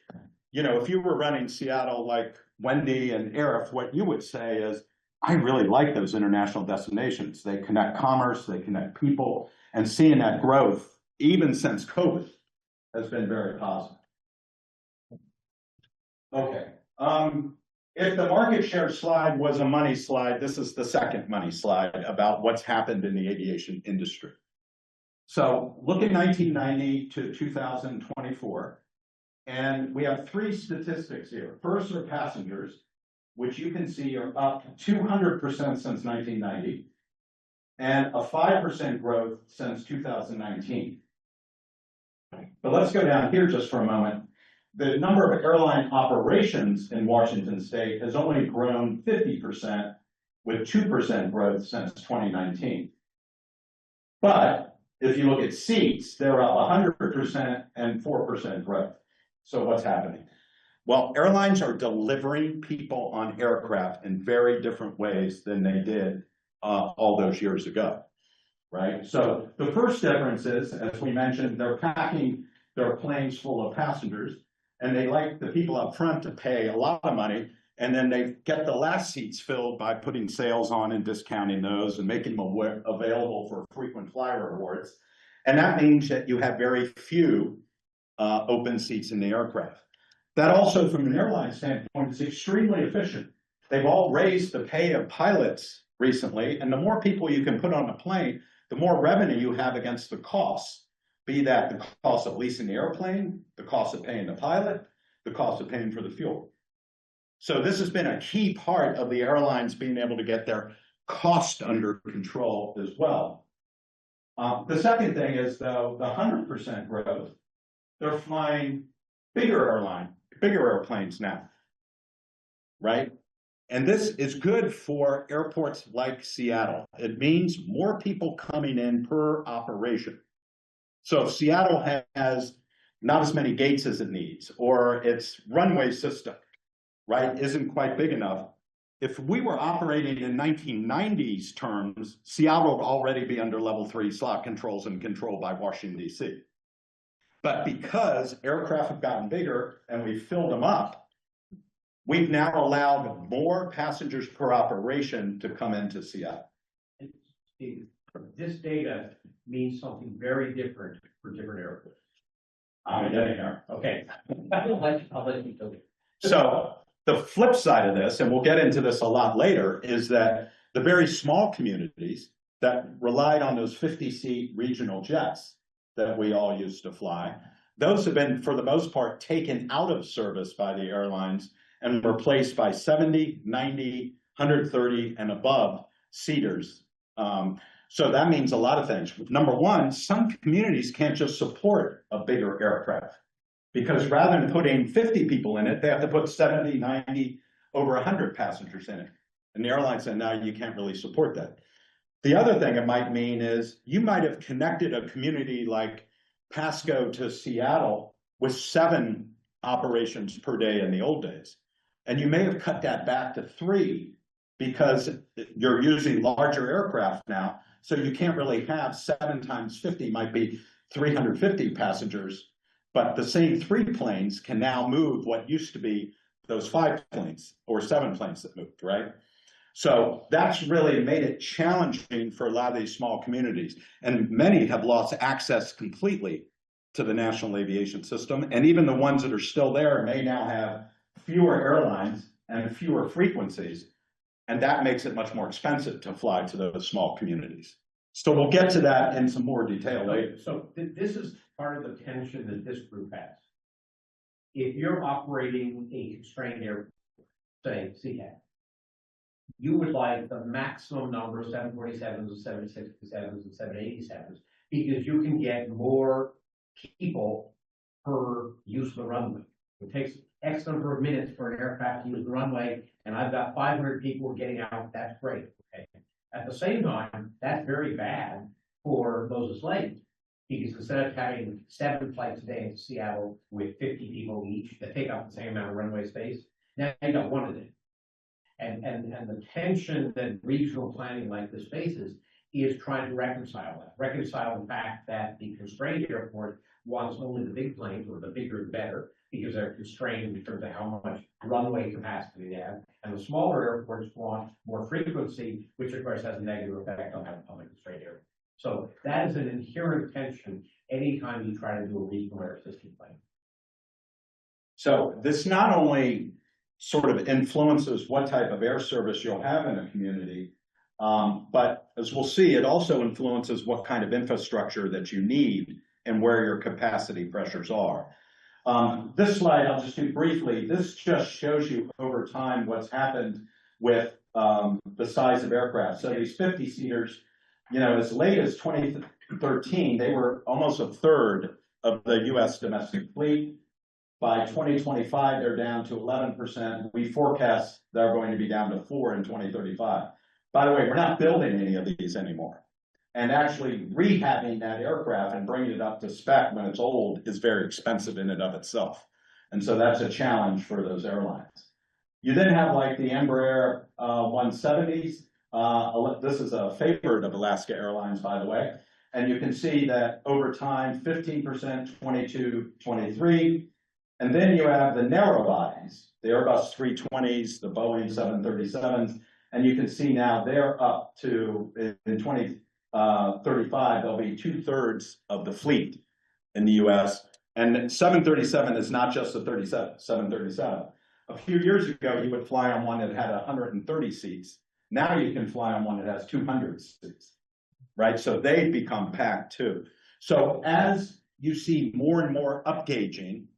you know, if you were running Seattle like Wendy and Arif, what you would say is, I really like those international destinations. They connect commerce, they connect people, and seeing that growth, even since COVID, has been very positive. Okay. If the market share slide was a money slide, this is the second money slide about what's happened in the aviation industry. So look at 1990 to 2024, and we have three statistics here. First are passengers, which you can see are up 200% since 1990, and a 5% growth since 2019. But let's go down here just for a moment. The number of airline operations in Washington state has only grown 50%, with 2% growth since 2019. But if you look at seats, they're up 100% and 4% growth. So what's happening? Well, airlines are delivering people on aircraft in very different ways than they did all those years ago, right? So the first difference is, as we mentioned, they're packing their planes full of passengers, and they like the people up front to pay a lot of money, and then they get the last seats filled by putting sales on and discounting those and making them available for frequent flyer rewards. And that means that you have very few open seats in the aircraft. That also, from an airline standpoint, is extremely efficient. They've all raised the pay of pilots recently, and the more people you can put on a plane, the more revenue you have against the costs, be that the cost of leasing the airplane, the cost of paying the pilot, the cost of paying for the fuel. So this has been a key part of the airlines being able to get their cost under control as well. The second thing is, though, the 100% growth. They're flying bigger airplanes now, right? And this is good for airports like Seattle. It means more people coming in per operation. So if Seattle has not as many gates as it needs, or its runway system, right, isn't quite big enough, if we were operating in 1990s terms, Seattle would already be under level 3 slot controls and controlled by Washington, D.C. But because aircraft have gotten bigger and we've filled them up, we've now allowed more passengers per operation to come into Seattle. This data means something very different for different airports. I'm getting there. Okay. I'll let you tell you. So the flip side of this, and we'll get into this a lot later, is that the very small communities that relied on those 50-seat regional jets that we all used to fly, those have been, for the most part, taken out of service by the airlines and replaced by 70, 90, 130, and above seaters. So that means a lot of things. Number one, some communities can't just support a bigger aircraft, because rather than putting 50 people in it, they have to put 70, 90, over 100 passengers in it. And the airline said, no, you can't really support that. The other thing it might mean is you might have connected a community like Pasco to Seattle with 7 operations per day in the old days. And you may have cut that back to 3 because you're using larger aircraft now. So you can't really have 7 times 50 might be 350 passengers, but the same 3 planes can now move what used to be those 5 planes or 7 planes that moved, right? So that's really made it challenging for a lot of these small communities. And many have lost access completely to the national aviation system. And even the ones that are still there may now have fewer airlines and fewer frequencies. And that makes it much more expensive to fly to those small communities. So we'll get to that in some more detail later. So this is part of the tension that this group has. If you're operating a constrained airport, say SeaTac, you would like the maximum number of 747s and 767s and 787s because you can get more people per use of the runway. It takes X number of minutes for an aircraft to use the runway, and I've got 500 people getting out. That's great. Okay. At the same time, that's very bad for those enslaved because instead of having 7 flights a day into Seattle with 50 people each that take up the same amount of runway space, now you got 1 a day. And the tension that regional planning like this faces is trying to reconcile the fact that the constrained airport wants only the big planes, or the bigger the better, because they're constrained in terms of how much runway capacity they have, and the smaller airports want more frequency, which of course has a negative effect on having public constrained airport. So that is an inherent tension anytime you try to do a regional air system plan. So this not only sort of influences what type of air service you'll have in a community, but as we'll see, it also influences what kind of infrastructure that you need and where your capacity pressures are. This slide, I'll just do briefly, this just shows you over time what's happened with the size of aircraft. So these 50-seaters, you know, as late as 2013, they were almost a third of the US domestic fleet. By 2025, they're down to 11%. We forecast they're going to be down to 4% in 2035. By the way, we're not building any of these anymore. And actually rehabbing that aircraft and bringing it up to spec when it's old is very expensive in and of itself. And so that's a challenge for those airlines. You then have like the Embraer 170s. This is a favorite of Alaska Airlines, by the way. And you can see that over time, 15%, 22, 23. And then you have the narrow bodies, the Airbus 320s, the Boeing 737s, and you can see now they're up to, in 2035, they'll be 2/3 of the fleet in the US. And 737 is not just the 737. A few years ago, you would fly on one that had 130 seats. Now you can fly on one that has 200 seats, right? So they've become packed too. So as you see more and more upgauging,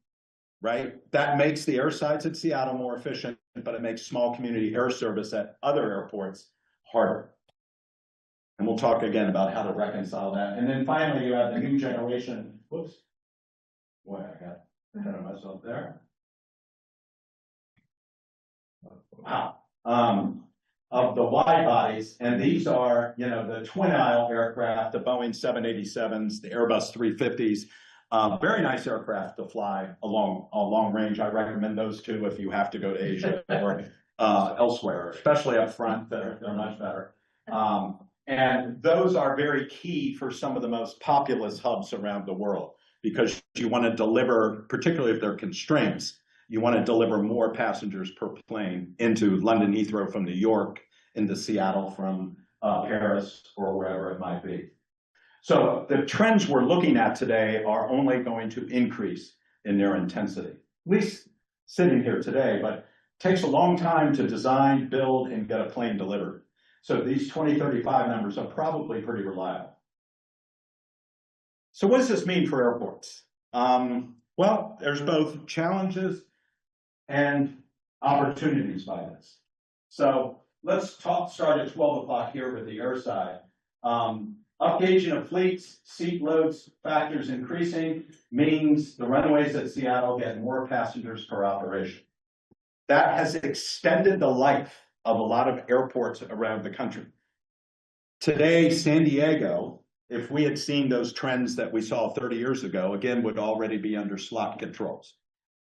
right? That makes the air sites at Seattle more efficient, but it makes small community air service at other airports harder. And we'll talk again about how to reconcile that. And then finally, you have the new generation. Whoops. Boy, I got ahead of myself there. Wow. Of the wide bodies, and these are, you know, the twin aisle aircraft, the Boeing 787s, the Airbus 350s. Very nice aircraft to fly a long range. I recommend those two if you have to go to Asia or elsewhere, especially up front. They're much better. And those are very key for some of the most populous hubs around the world because you want to deliver, particularly if there are constraints, you want to deliver more passengers per plane into London Heathrow from New York, into Seattle from Paris or wherever it might be. So the trends we're looking at today are only going to increase in their intensity, at least sitting here today, but it takes a long time to design, build, and get a plane delivered. So these 2035 numbers are probably pretty reliable. So what does this mean for airports? Well, there's both challenges and opportunities by this. So let's start at 12 o'clock here with the air side. Upgauging of fleets, seat loads factors increasing means the runways at Seattle get more passengers per operation. That has extended the life of a lot of airports around the country. Today, San Diego, if we had seen those trends that we saw 30 years ago, again, would already be under slot controls.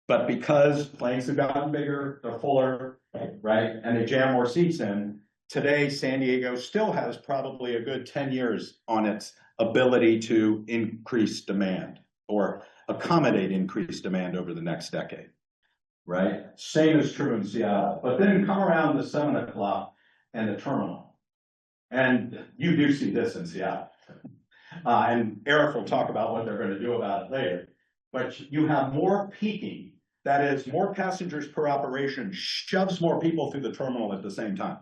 But because planes have gotten bigger, they're fuller, right, and they jam more seats in, today San Diego still has probably a good 10 years on its ability to increase demand or accommodate increased demand over the next decade, right? Same is true in Seattle, but then come around to 7 o'clock and the terminal. And you do see this in Seattle. And Eric will talk about what they're going to do about it later. But you have more peaking, that is more passengers per operation shoves more people through the terminal at the same time.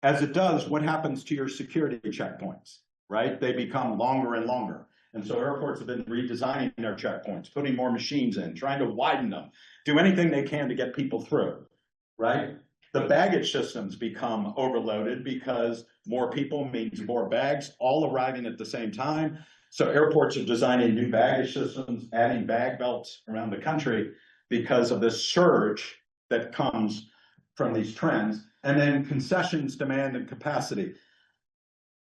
As it does, what happens to your security checkpoints, right? They become longer and longer. And so airports have been redesigning their checkpoints, putting more machines in, trying to widen them, do anything they can to get people through, right? The baggage systems become overloaded because more people means more bags all arriving at the same time. So airports are designing new baggage systems, adding bag belts around the country because of this surge that comes from these trends. And then concessions, demand, and capacity.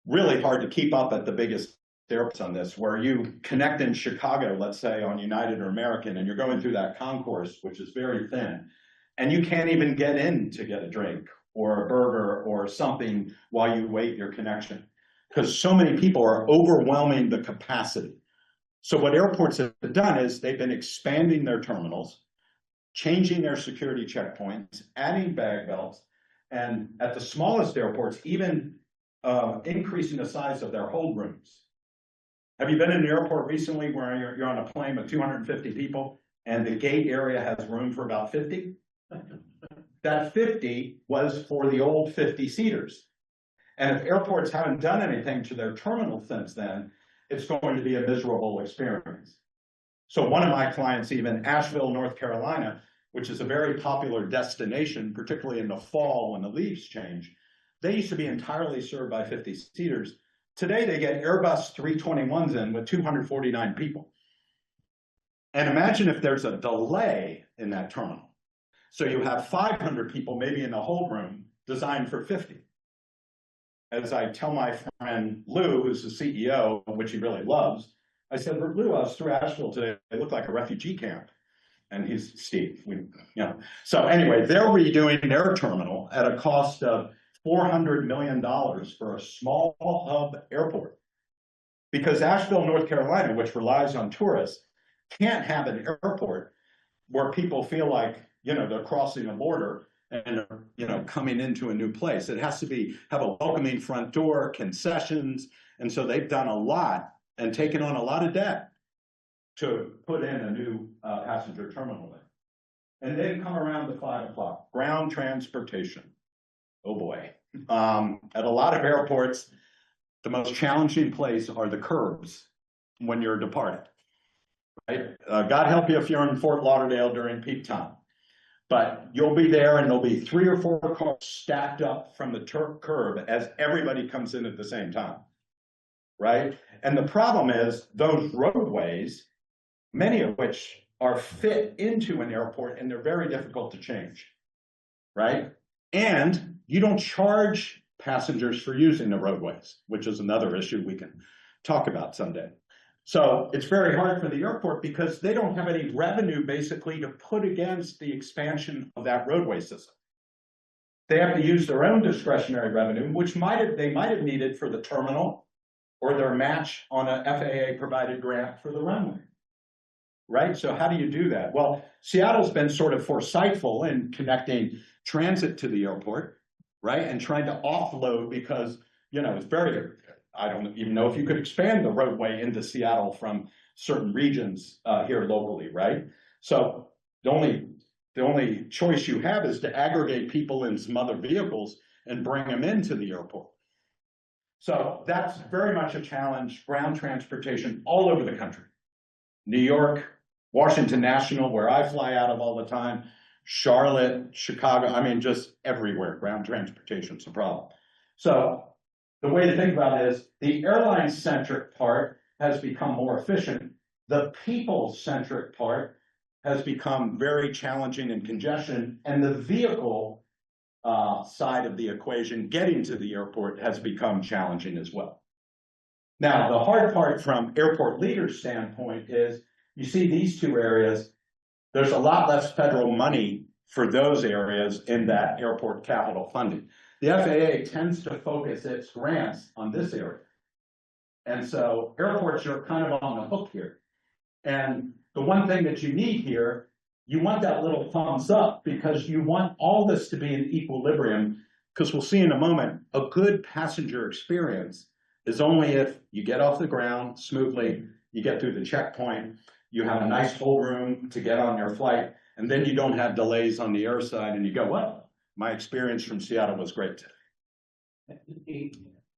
Really hard to keep up at the biggest airports on this, where you connect in Chicago, let's say on United or American, and you're going through that concourse, which is very thin, and you can't even get in to get a drink or a burger or something while you wait your connection, because so many people are overwhelming the capacity. So what airports have done is they've been expanding their terminals, changing their security checkpoints, adding bag belts, and at the smallest airports, even increasing the size of their hold rooms. Have you been in an airport recently where you're on a plane with 250 people and the gate area has room for about 50? That 50 was for the old 50-seaters. And if airports haven't done anything to their terminal since then, it's going to be a miserable experience. So one of my clients, even Asheville, North Carolina, which is a very popular destination, particularly in the fall when the leaves change, they used to be entirely served by 50-seaters. Today, they get Airbus 321s in with 249 people. And imagine if there's a delay in that terminal. So you have 500 people maybe in the hold room designed for 50. As I tell my friend Lou, who's the CEO, which he really loves, I said, Lou, I was through Asheville today. It looked like a refugee camp. And he's Steve. So anyway, they're redoing their terminal at a cost of $400 million for a small hub airport. Because Asheville, North Carolina, which relies on tourists, can't have an airport where people feel like, they're crossing a border and, coming into a new place. It has to have a welcoming front door, concessions. And so they've done a lot and taken on a lot of debt to put in a new passenger terminal there. And then come around to 5 o'clock, ground transportation. Oh boy. At a lot of airports, the most challenging place are the curbs when you're departing, right? God help you if you're in Fort Lauderdale during peak time. But you'll be there and there'll be 3 or 4 cars stacked up from the curb as everybody comes in at the same time, right? And the problem is those roadways, many of which are fit into an airport and they're very difficult to change, right? And you don't charge passengers for using the roadways, which is another issue we can talk about someday. So it's very hard for the airport because they don't have any revenue basically to put against the expansion of that roadway system. They have to use their own discretionary revenue, which they might have needed for the terminal or their match on a FAA provided grant for the runway. Right? So how do you do that? Well, Seattle's been sort of foresightful in connecting transit to the airport, right? And trying to offload because, it's very, I don't even know if you could expand the roadway into Seattle from certain regions here locally, right? So the only choice you have is to aggregate people in some other vehicles and bring them into the airport. So that's very much a challenge, ground transportation all over the country. New York, Washington National, where I fly out of all the time, Charlotte, Chicago, just everywhere, ground transportation's a problem. So the way to think about it is the airline-centric part has become more efficient. The people-centric part has become very challenging and congestion, and the vehicle side of the equation, getting to the airport, has become challenging as well. Now, the hard part from airport leaders' standpoint is, you see these 2 areas, there's a lot less federal money for those areas in that airport capital funding. the FAA tends to focus its grants on this area. And so airports are kind of on the hook here. And the one thing that you need here, you want that little thumbs up because you want all this to be in equilibrium. Because we'll see in a moment, a good passenger experience is only if you get off the ground smoothly, you get through the checkpoint, you have a nice whole room to get on your flight, and then you don't have delays on the air side and you go, well, my experience from Seattle was great today.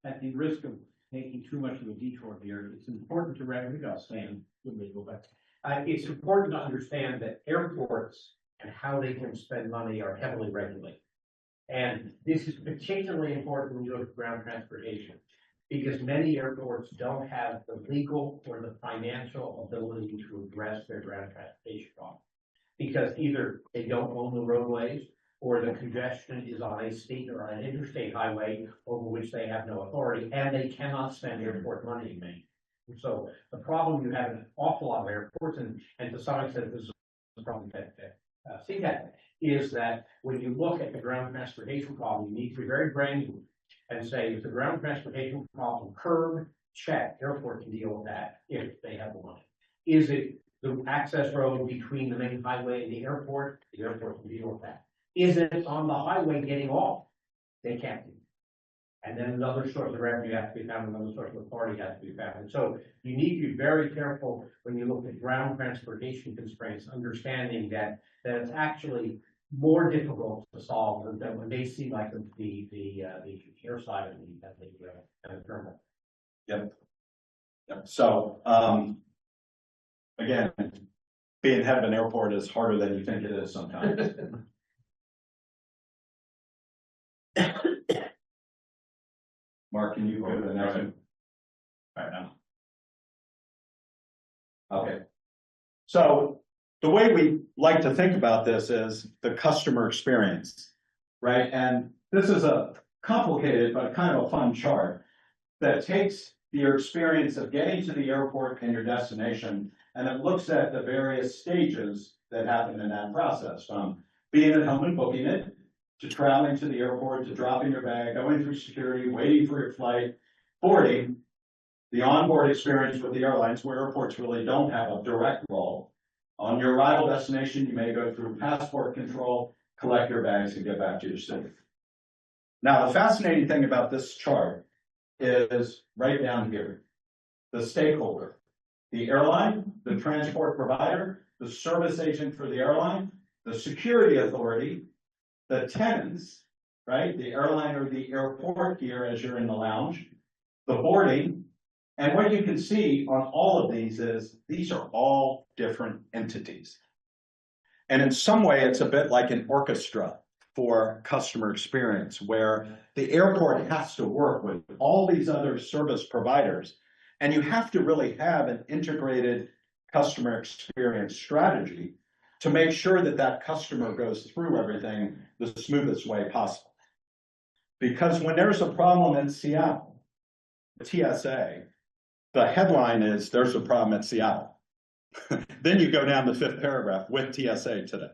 At the risk of taking too much of a detour here, it's important to understand, it's important to understand that airports and how they can spend money are heavily regulated. And this is particularly important when you look at ground transportation, because many airports don't have the legal or the financial ability to address their ground transportation costs. Because either they don't own the roadways, or the congestion is on a state or an interstate highway over which they have no authority, and they cannot spend airport money in Maine. So the problem you have in an awful lot of airports, and to some extent this is a problem that SeaTac, is that when you look at the ground transportation problem, you need to be very granular and say, if the ground transportation problem curb, check, airport can deal with that if they have the money. Is it the access road between the main highway and the airport can deal with that. Is it on the highway getting off? They can't do it. And then another source of revenue has to be found, another source of authority has to be found. And so you need to be very careful when you look at ground transportation constraints, understanding that it's actually more difficult to solve than when they seem like the air side of the terminal. Yep. So, again, being head of an airport is harder than you think it is sometimes. Mark, can you go to the next one? Right now. Okay. So the way we like to think about this is the customer experience, right? And this is a complicated but kind of a fun chart that takes your experience of getting to the airport and your destination, and it looks at the various stages that happen in that process, from being at home and booking it, to traveling to the airport, to dropping your bag, going through security, waiting for your flight, boarding, the onboard experience with the airlines, where airports really don't have a direct role. On your arrival destination, you may go through passport control, collect your bags, and get back to your city. Now, the fascinating thing about this chart is right down here, the stakeholder, the airline, the transport provider, the service agent for the airline, the security authority, the tenants, right? The airline or the airport here as you're in the lounge, the boarding. And what you can see on all of these is these are all different entities. And in some way, it's a bit like an orchestra for customer experience, where the airport has to work with all these other service providers. And you have to really have an integrated customer experience strategy to make sure that that customer goes through everything the smoothest way possible. Because when there's a problem in Seattle, TSA, the headline is, there's a problem at Seattle. Then you go down the 5th paragraph with TSA today.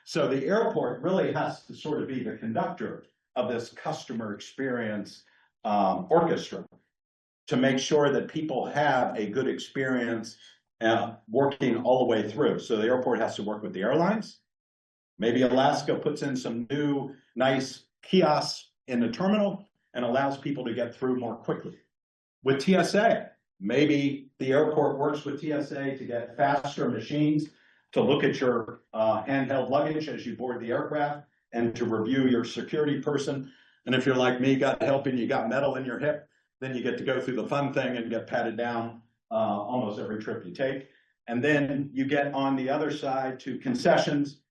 So the airport really has to sort of be the conductor of this customer experience orchestra to make sure that people have a good experience working all the way through. So the airport has to work with the airlines. Maybe Alaska puts in some new nice kiosks in the terminal and allows people to get through more quickly. With TSA, maybe the airport works with TSA to get faster machines to look at your handheld luggage as you board the aircraft and to review your security person. And if you're like me, got help and you got metal in your hip, then you get to go through the fun thing and get patted down almost every trip you take. And then you get on the other side to concessions.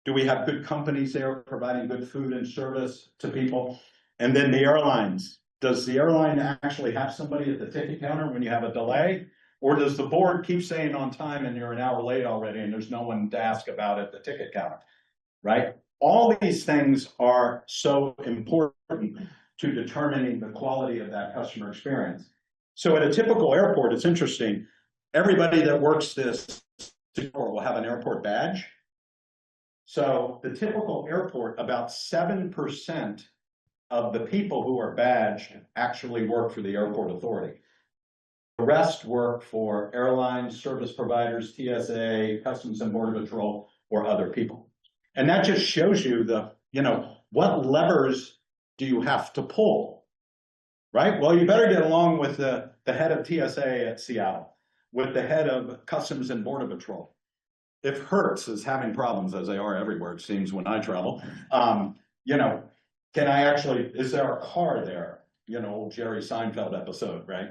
Do we have good companies there providing good food and service to people? And then the airlines. Does the airline actually have somebody at the ticket counter when you have a delay? Or does the board keep saying on time and you're an hour late already and there's no one to ask about at the ticket counter, right? All these things are so important to determining the quality of that customer experience. So at a typical airport, it's interesting. Everybody that works this will have an airport badge. So the typical airport, about 7% of the people who are badged actually work for the airport authority. The rest work for airlines, service providers, TSA, Customs and Border Patrol, or other people. And that just shows you what levers do you have to pull, right? Well, you better get along with the head of TSA at Seattle, with the head of Customs and Border Patrol. If Hertz is having problems, as they are everywhere, it seems, when I travel, can I actually, is there a car there? Old Jerry Seinfeld episode, right?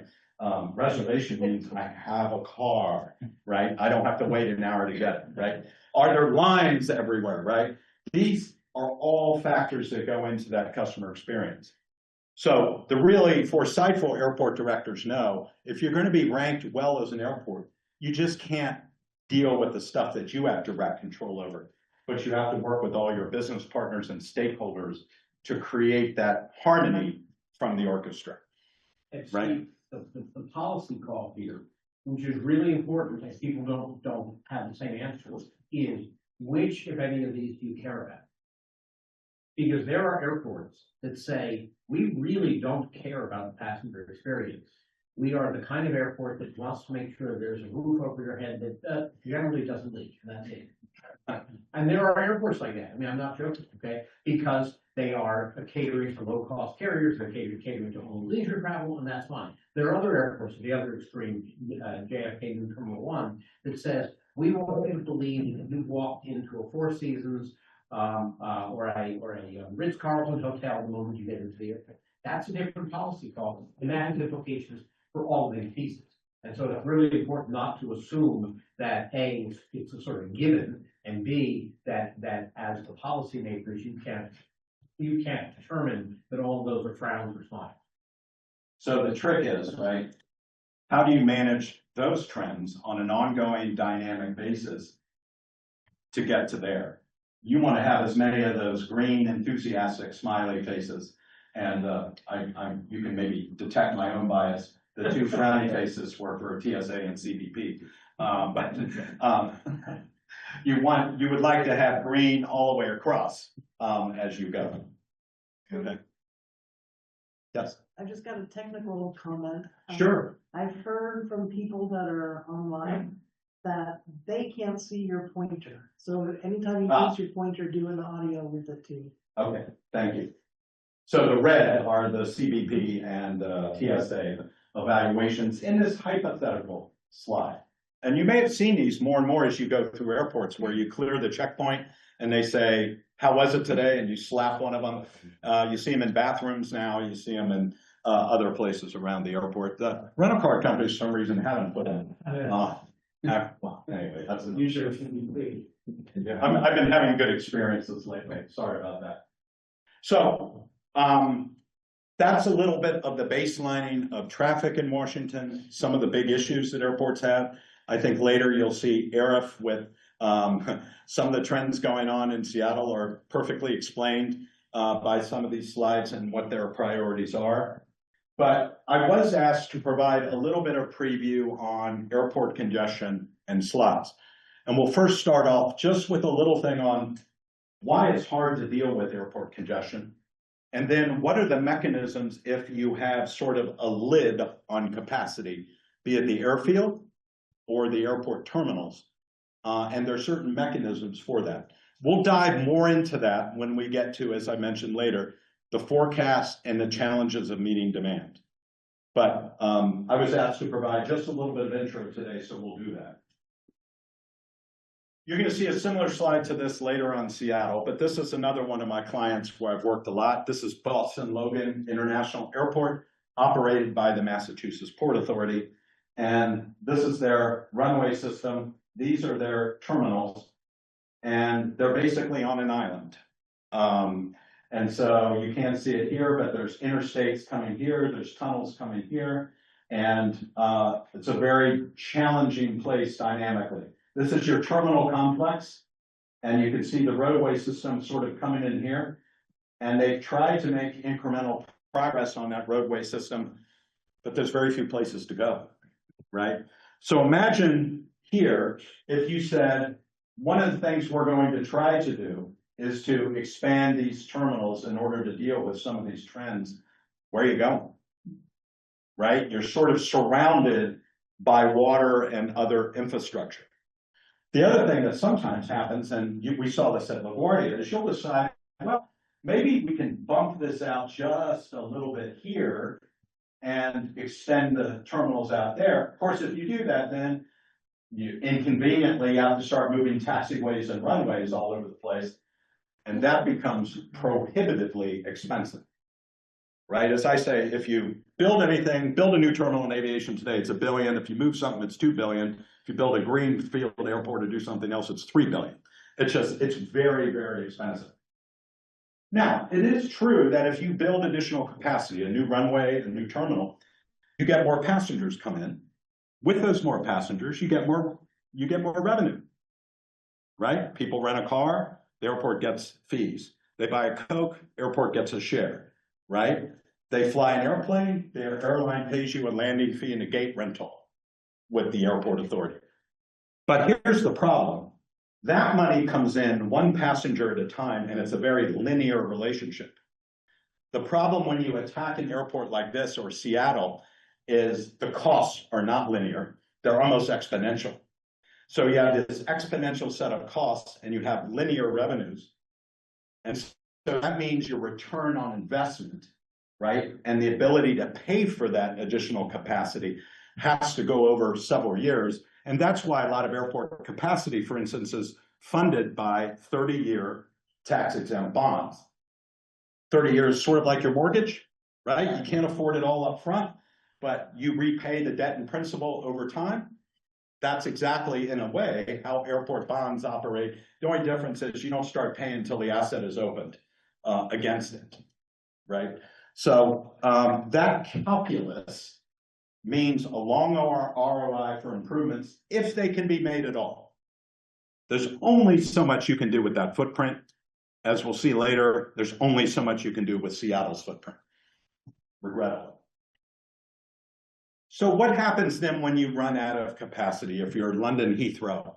Reservation means I have a car, right? I don't have to wait an hour to get it, right? Are there lines everywhere, right? These are all factors that go into that customer experience. So the really foresightful airport directors know, if you're going to be ranked well as an airport, you just can't deal with the stuff that you have direct control over, but you have to work with all your business partners and stakeholders to create that harmony from the orchestra. And Right. Steve, the policy call here, which is really important, as people don't have the same answers, is which, if any of these, do you care about? Because there are airports that say, we really don't care about the passenger experience. We are the kind of airport that wants to make sure there's a roof over your head that generally doesn't leak, and that's it. And there are airports like that. I mean, I'm not joking, okay? Because they are catering to low-cost carriers, they're catering to only leisure travel, and that's fine. There are other airports, the other extreme, JFK New Terminal 1, that says, we want you to believe that you walked into a Four Seasons or a Ritz-Carlton hotel the moment you get into the airport. That's a different policy call, and that has implications for all of these pieces. And so it's really important not to assume that A, it's a sort of given, and B, that as the policymakers, you can't determine that all of those are frowns or smiles. So the trick is, right, how do you manage those trends on an ongoing dynamic basis to get to there? You want to have as many of those green, enthusiastic, smiley faces. And you can maybe detect my own bias. The two frowny faces were for TSA and CBP. You would like to have green all the way across as you go. Okay. Yes. I just got a technical comment. Sure. I've heard from people that are online that they can't see your pointer. So anytime you use your pointer, do an audio with it too. Okay, thank you. So the red are the CBP and TSA evaluations in this hypothetical slide. And you may have seen these more and more as you go through airports where you clear the checkpoint and they say, how was it today? And you slap one of them. You see them in bathrooms now. You see them in other places around the airport. The rental car companies, for some reason, haven't put in. Well, anyway, that's an issue. I've been having good experiences lately. Sorry about that. So that's a little bit of the baselining of traffic in Washington, some of the big issues that airports have. I think later you'll see ARIF with some of the trends going on in Seattle are perfectly explained by some of these slides and what their priorities are. But I was asked to provide a little bit of preview on airport congestion and slots. And we'll first start off just with a little thing on why it's hard to deal with airport congestion. And then what are the mechanisms if you have sort of a lid on capacity, be it the airfield or the airport terminals. And there are certain mechanisms for that. We'll dive more into that when we get to, as I mentioned later, the forecast and the challenges of meeting demand. But I was asked to provide just a little bit of intro today, so we'll do that. You're going to see a similar slide to this later on Seattle, but this is another one of my clients where I've worked a lot. This is Boston Logan International Airport, operated by the Massachusetts Port Authority. And this is their runway system. These are their terminals, and they're basically on an island. And so you can't see it here, but there's interstates coming here, there's tunnels coming here, and it's a very challenging place dynamically. This is your terminal complex, and you can see the roadway system sort of coming in here, and they've tried to make incremental progress on that roadway system, but there's very few places to go, right? So imagine here, if you said, one of the things we're going to try to do is to expand these terminals in order to deal with some of these trends, where are you going? Right? You're sort of surrounded by water and other infrastructure. The other thing that sometimes happens, and we saw this at LaGuardia, is you'll decide, well, maybe we can bump this out just a little bit here and extend the terminals out there. Of course, if you do that, then you inconveniently have to start moving taxiways and runways all over the place. And that becomes prohibitively expensive. Right? As I say, if you build anything, build a new terminal in aviation today, it's $1 billion. If you move something, it's $2 billion. If you build a greenfield airport or do something else, it's $3 billion. It's very, very expensive. Now, it is true that if you build additional capacity, a new runway, a new terminal, you get more passengers come in. With those more passengers, you get more revenue. Right? People rent a car, the airport gets fees. They buy a Coke, airport gets a share. Right? They fly an airplane, the airline pays you a landing fee and a gate rental with the airport authority. But here's the problem. That money comes in one passenger at a time, and it's a very linear relationship. The problem when you attack an airport like this or Seattle is the costs are not linear. They're almost exponential. So you have this exponential set of costs and you have linear revenues. And so that means your return on investment, right, and the ability to pay for that additional capacity has to go over several years. And that's why a lot of airport capacity, for instance, is funded by 30-year tax-exempt bonds. 30 years, sort of like your mortgage, right? You can't afford it all up front, but you repay the debt and principal over time. That's exactly, in a way, how airport bonds operate. The only difference is you don't start paying until the asset is opened against it, right? So that calculus means a long ROI for improvements if they can be made at all. There's only so much you can do with that footprint. As we'll see later, there's only so much you can do with Seattle's footprint, regrettably. So what happens then when you run out of capacity if you're London Heathrow?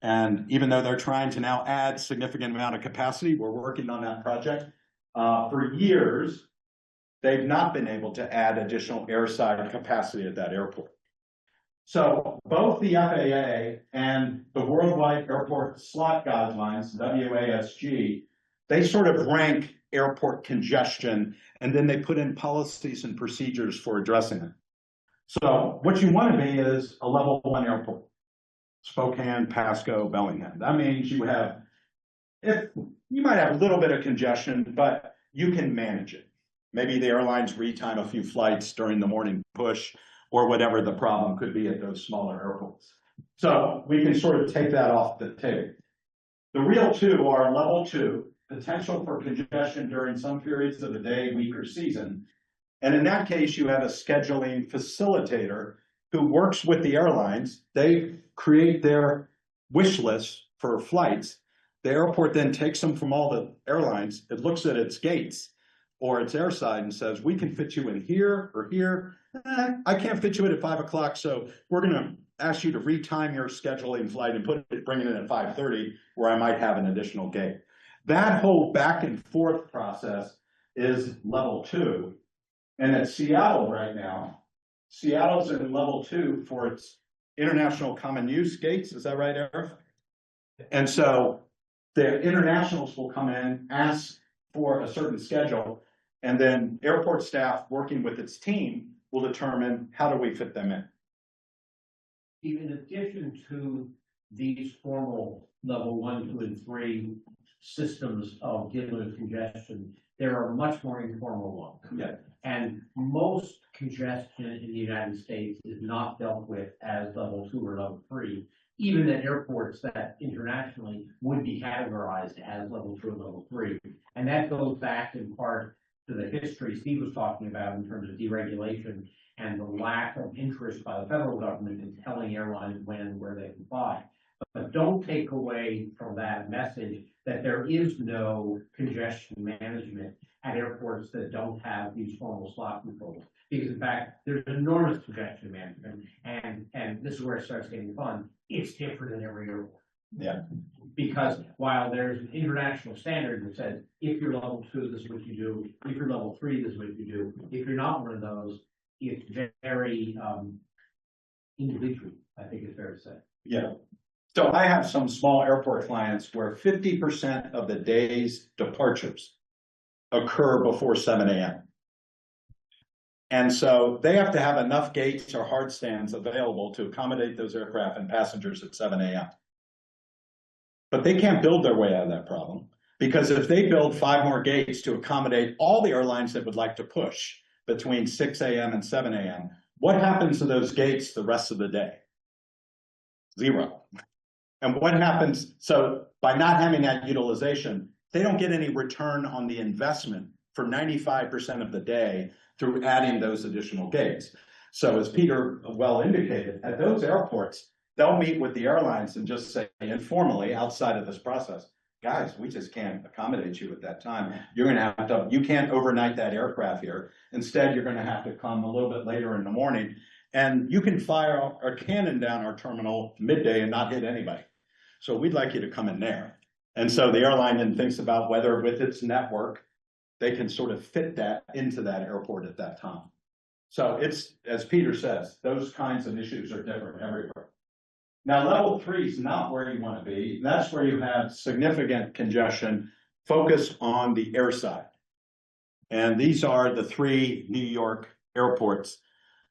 And even though they're trying to now add significant amount of capacity, we're working on that project. For years, they've not been able to add additional airside capacity at that airport. So both the FAA and the Worldwide Airport Slot Guidelines, WASG, they sort of rank airport congestion, and then they put in policies and procedures for addressing it. So what you want to be is a level 1 airport. Spokane, Pasco, Bellingham. That means you might have a little bit of congestion, but you can manage it. Maybe the airlines retime a few flights during the morning push or whatever the problem could be at those smaller airports. So we can sort of take that off the table. The real two are level 2, potential for congestion during some periods of the day, week, or season. And in that case, you have a scheduling facilitator who works with the airlines. They create their wish list for flights. The airport then takes them from all the airlines. It looks at its gates or its airside and says, we can fit you in here or here. I can't fit you in at 5 o'clock, so we're going to ask you to retime your scheduling flight and bring it in at 5:30, where I might have an additional gate. That whole back and forth process is level 2. And at Seattle right now, Seattle's in level 2 for its international common use gates. Is that right, Eric? And so the internationals will come in, ask for a certain schedule, and then airport staff working with its team will determine how do we fit them in. In addition to these formal level 1, 2, and 3 systems of dealing with congestion, there are much more informal ones. Yeah. And most congestion in the United States is not dealt with as level 2 or level 3, even at airports that internationally would be categorized as level 2 or level 3. And that goes back in part to the history Steve was talking about in terms of deregulation and the lack of interest by the federal government in telling airlines when and where they can fly. But don't take away from that message that there is no congestion management at airports that don't have these formal slot controls. Because in fact, there's enormous congestion management, and this is where it starts getting fun. It's different in every airport. Yeah. Because while there's an international standard that says, if you're level 2, this is what you do, if you're level 3, this is what you do, if you're not one of those, it's very, individual, I think it's fair to say. Yeah. So I have some small airport clients where 50% of the day's departures occur before 7 a.m. And so they have to have enough gates or hard stands available to accommodate those aircraft and passengers at 7 a.m. But they can't build their way out of that problem, because if they build 5 more gates to accommodate all the airlines that would like to push between 6 a.m. and 7 a.m., what happens to those gates the rest of the day? 0. And what happens? So by not having that utilization, they don't get any return on the investment for 95% of the day through adding those additional gates. So as Peter well indicated, at those airports, they'll meet with the airlines and just say informally outside of this process, guys, we just can't accommodate you at that time. You're going to have to, you can't overnight that aircraft here. Instead, you're going to have to come a little bit later in the morning, and you can fire a cannon down our terminal midday and not hit anybody. So we'd like you to come in there. And so the airline then thinks about whether with its network, they can sort of fit that into that airport at that time. So it's, as Peter says, those kinds of issues are different everywhere. Now, level 3 is not where you want to be. That's where you have significant congestion. Focus on the air side. And these are the 3 New York airports.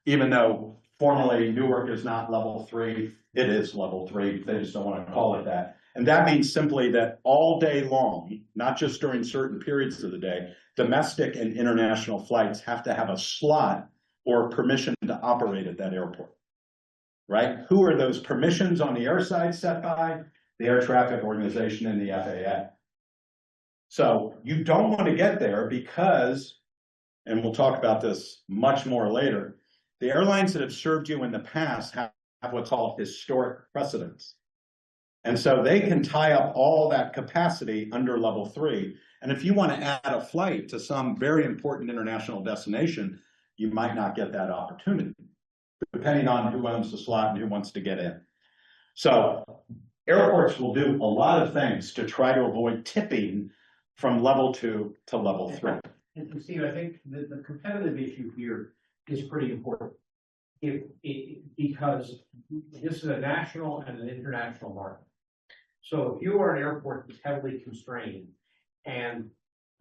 Even though formally Newark is not level 3, it is level 3. They just don't want to call it that. And that means simply that all day long, not just during certain periods of the day, domestic and international flights have to have a slot or permission to operate at that airport. Right? Who are those permissions on the air side set by? The Air Traffic Organization and the FAA. So you don't want to get there because, and we'll talk about this much more later, the airlines that have served you in the past have what's called historic precedence. And so they can tie up all that capacity under level 3. And if you want to add a flight to some very important international destination, you might not get that opportunity, depending on who owns the slot and who wants to get in. So airports will do a lot of things to try to avoid tipping from level 2 to level 3. And Steve, I think the competitive issue here is pretty important. Because this is a national and an international market. So if you are an airport that's heavily constrained and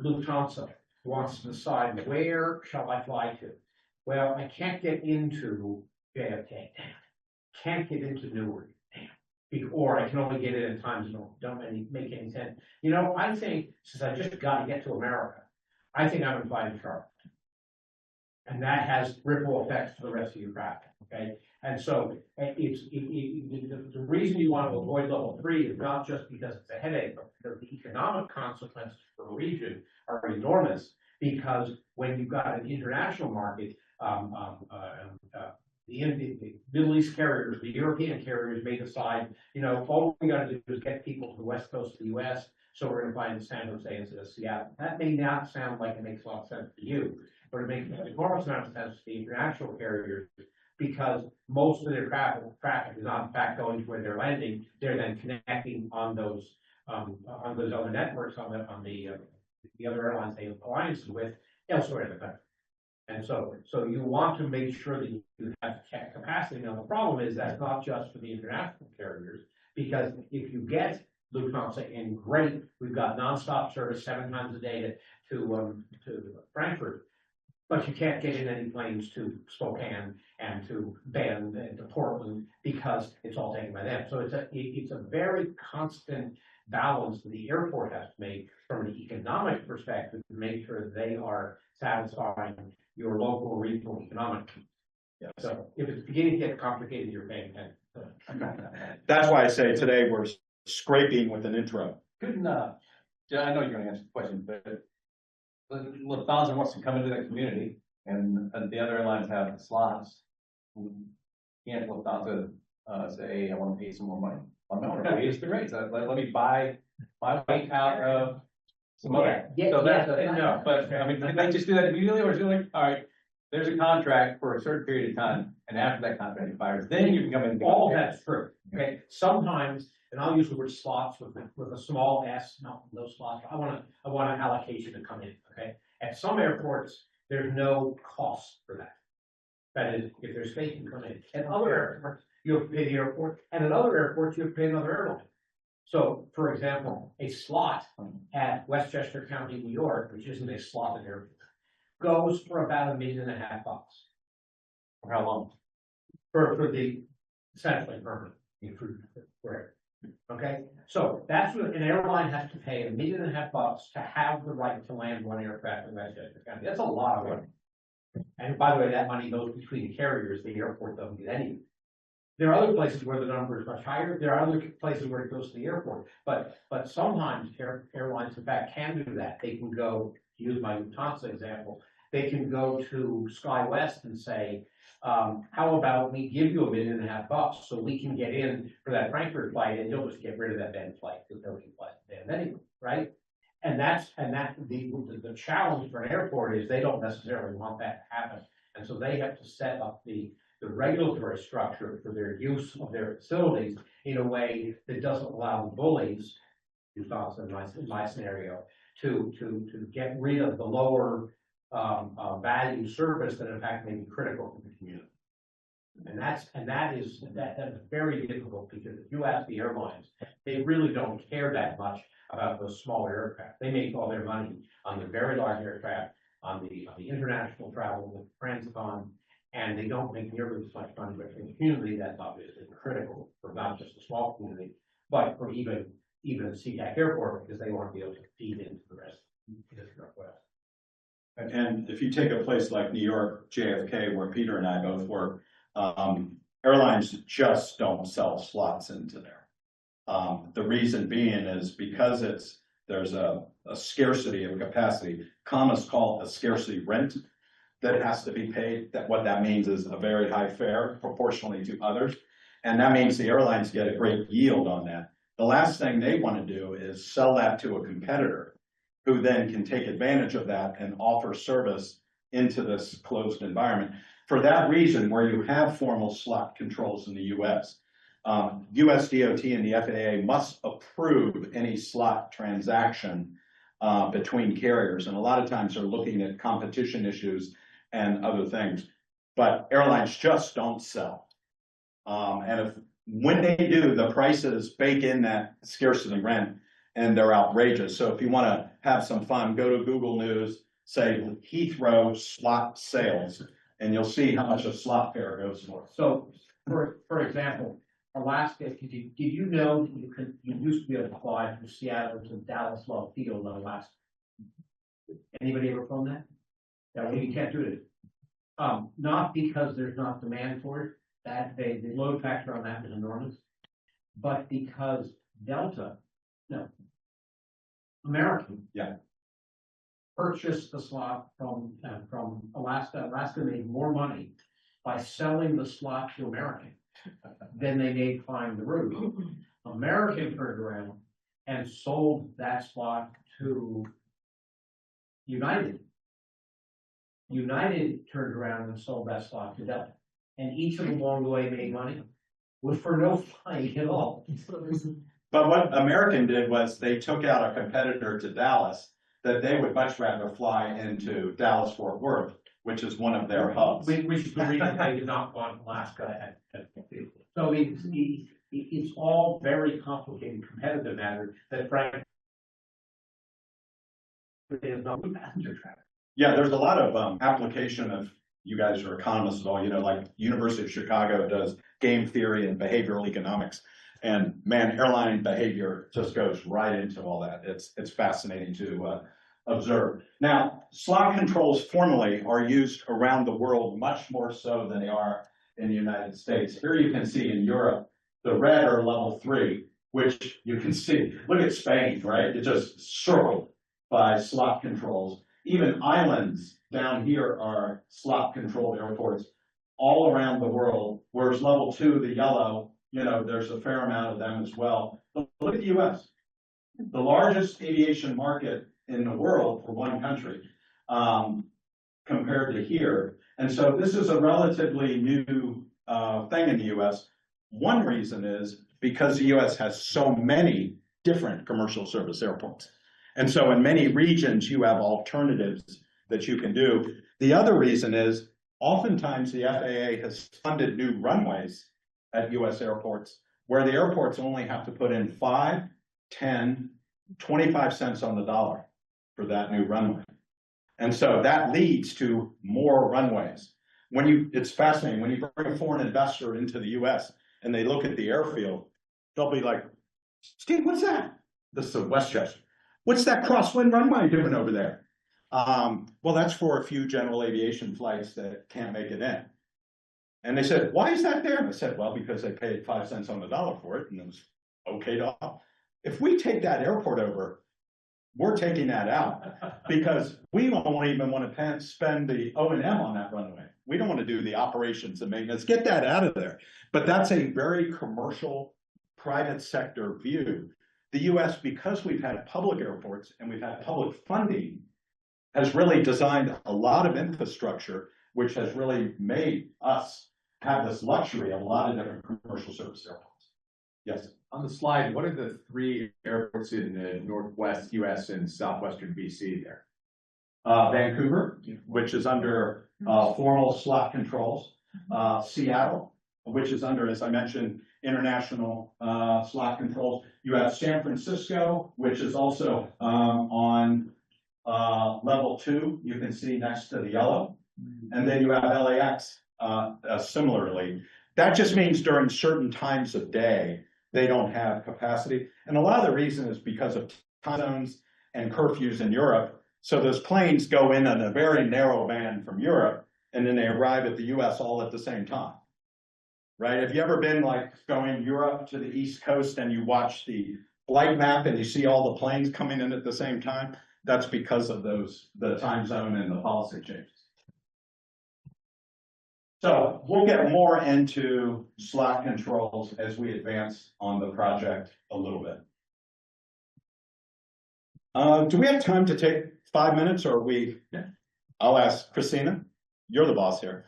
Lufthansa wants to decide where shall I fly to? Well, I can't get into JFK, can't get into Newark, or I can only get in at times that don't make any sense. You know, I think since I just got to get to America, I think I'm going to fly to Charlotte. And that has ripple effects for the rest of your traffic, okay? And so the reason you want to avoid level 3 is not just because it's a headache, but because the economic consequences for the region are enormous. Because when you've got an international market, the Middle East carriers, the European carriers may decide, you know, all we got to do is get people to the west coast of the U.S., so we're going to fly in San Jose instead of Seattle. That may not sound like it makes a lot of sense to you, but it makes an enormous amount of sense to the international carriers, because most of their traffic is not in fact going to where they're landing. They're then connecting on those other networks on the other airlines they have alliances with elsewhere in the country. And so you want to make sure that you have capacity. Now the problem is that's not just for the international carriers, because if you get Lufthansa in, great, we've got nonstop service 7 times a day to Frankfurt. But you can't get in any planes to Spokane and to Bend and to Portland because it's all taken by them. So it's a very constant balance that the airport has to make from an economic perspective to make sure they are satisfying your local regional economic. Yes. So if it's beginning to get complicated, you're paying attention. That's why I say today we're scraping with an intro. Good enough. Yeah, I know you're gonna answer the question, but Lufthansa wants to come into that community and the other airlines have slots. Can't Lufthansa say, hey, I want to pay some more money? Well, no, raise the rates. Let me buy my way out of some other. So that's no, but I mean, can they just do that immediately, or is it like, all right, there's a contract for a certain period of time, and after that contract expires, then you can come in. All that's true. Okay, sometimes and I'll use the word slots with a small s, not no slots. I want an allocation to come in, okay? At some airports, there's no cost for that. That is, if there's space, you can come in. At other airports, you have to pay the airport, and at other airports, you have to pay another airline. So, for example, a slot at Westchester County, New York, which isn't a slotted airport, goes for about $1.5 million. For how long? For the essentially permanent. Right. Okay, so that's what an airline has to pay $1.5 million to have the right to land one aircraft in Westchester County. That's a lot of money. And by the way, that money goes between the carriers. The airport doesn't get any. There are other places where the number is much higher. There are other places where it goes to the airport. But sometimes airlines, in fact, can do that. They can go, to use my Lufthansa example, they can go to SkyWest and say, how about we give you $1.5 million so we can get in for that Frankfurt flight, and you'll just get rid of that bad flight because nobody flies bad anyway, right? And the challenge for an airport is they don't necessarily want that to happen, and so they have to set up the regulatory structure for their use of their facilities in a way that doesn't allow the bullies, in my scenario, to get rid of the lower value service that in fact may be critical to the community. And that is very difficult, because if you ask the airlines, they really don't care that much about those smaller aircraft. They make all their money on the very large aircraft, on the international travel with transcon, and they don't make nearly as much money with the community. That's obviously critical for not just a small community, but for even SeaTac Airport, because they want to be able to feed into the rest of the Northwest. And if you take a place like New York, JFK, where Peter and I both work, airlines just don't sell slots into there. The reason being is because there's a scarcity of capacity. Commas call it a scarcity rent that has to be paid. What that means is a very high fare proportionally to others. And that means the airlines get a great yield on that. The last thing they want to do is sell that to a competitor who then can take advantage of that and offer service into this closed environment. For that reason, where you have formal slot controls in the US, US DOT and the FAA must approve any slot transaction between carriers. And a lot of times they're looking at competition issues and other things, but airlines just don't sell. And when they do, the prices bake in that scarcity rent, and they're outrageous. So if you want to have some fun, go to Google News, say Heathrow slot sales, and you'll see how much a slot fare goes for. So, for example, Alaska, did you know that you used to be able to fly from Seattle to Dallas Love Field in Alaska? Anybody ever flown that? No, you can't do it. Not because there's not demand for it, the load factor on that is enormous, but because American, purchased the slot from Alaska. Alaska made more money by selling the slot to American than they made flying the route. American turned around and sold that slot to United. United turned around and sold that slot to Delta. And each of them along the way made money was for no flying at all. But what American did was they took out a competitor to Dallas that they would much rather fly into Dallas-Fort Worth, which is one of their hubs. Which is the reason they did not want Alaska. So it's all very complicated competitive matter that frankly is not passenger traffic. Yeah, there's a lot of application of, you guys are economists at all, like University of Chicago does game theory and behavioral economics. And man, airline behavior just goes right into all that. It's fascinating to observe. Now, slot controls formally are used around the world much more so than they are in the United States. Here you can see in Europe, the red are level 3, which you can see. Look at Spain, right? It's just circled by slot controls. Even islands down here are slot controlled airports all around the world, whereas level 2, the yellow, there's a fair amount of them as well. But look at the US, the largest aviation market in the world for one country compared to here. And so this is a relatively new thing in the US. One reason is because the US has so many different commercial service airports. And so in many regions, you have alternatives that you can do. The other reason is oftentimes the FAA has funded new runways at US airports where the airports only have to put in 5, 10, 25 cents on the dollar for that new runway. And so that leads to more runways. It's fascinating, when you bring a foreign investor into the US and they look at the airfield, they'll be like, Steve, what's that? This is Westchester. What's that crosswind runway doing over there? Well, that's for a few general aviation flights that can't make it in. And they said, why is that there? And I said, well, because they paid 5 cents on the dollar for it and it was okayed off. If we take that airport over, we're taking that out because we don't even want to spend the O&M on that runway. We don't want to do the operations and maintenance. Get that out of there. But that's a very commercial, private sector view. The US, because we've had public airports and we've had public funding, has really designed a lot of infrastructure, which has really made us have this luxury of a lot of different commercial service airports. Yes. On the slide, what are the 3 airports in the Northwest US and Southwestern BC there? Vancouver, which is under formal slot controls. Seattle, which is under, as I mentioned, international slot controls. You have San Francisco, which is also on level 2. You can see next to the yellow. And then you have LAX similarly. That just means during certain times of day, they don't have capacity. And a lot of the reason is because of time zones and curfews in Europe. So those planes go in a very narrow band from Europe, and then they arrive at the US all at the same time. Right? Have you ever been like going Europe to the East Coast and you watch the flight map and you see all the planes coming in at the same time? That's because of the time zone and the policy changes. So we'll get more into slot controls as we advance on the project a little bit. Do we have time to take 5 minutes or are we? Yeah. I'll ask Christina. You're the boss here.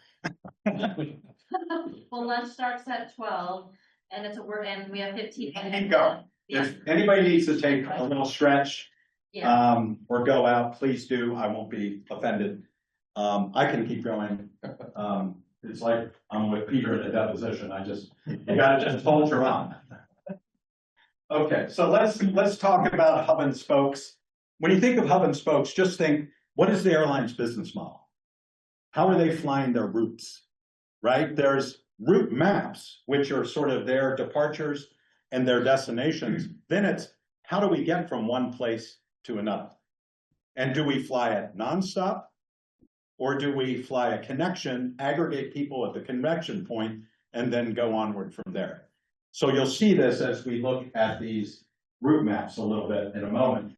Well, lunch starts at 12 and and we have 15 minutes. Keep going. If anybody needs to take a little stretch, or go out, please do. I won't be offended. I can keep going. It's like I'm with Peter in a deposition. You gotta just soldier on. Okay, so let's talk about hub and spokes. When you think of hub and spokes, just think, what is the airline's business model? How are they flying their routes, right? There's route maps, which are sort of their departures and their destinations. Then it's, how do we get from one place to another? And do we fly it nonstop? Or do we fly a connection, aggregate people at the connection point, and then go onward from there? So you'll see this as we look at these route maps a little bit in a moment.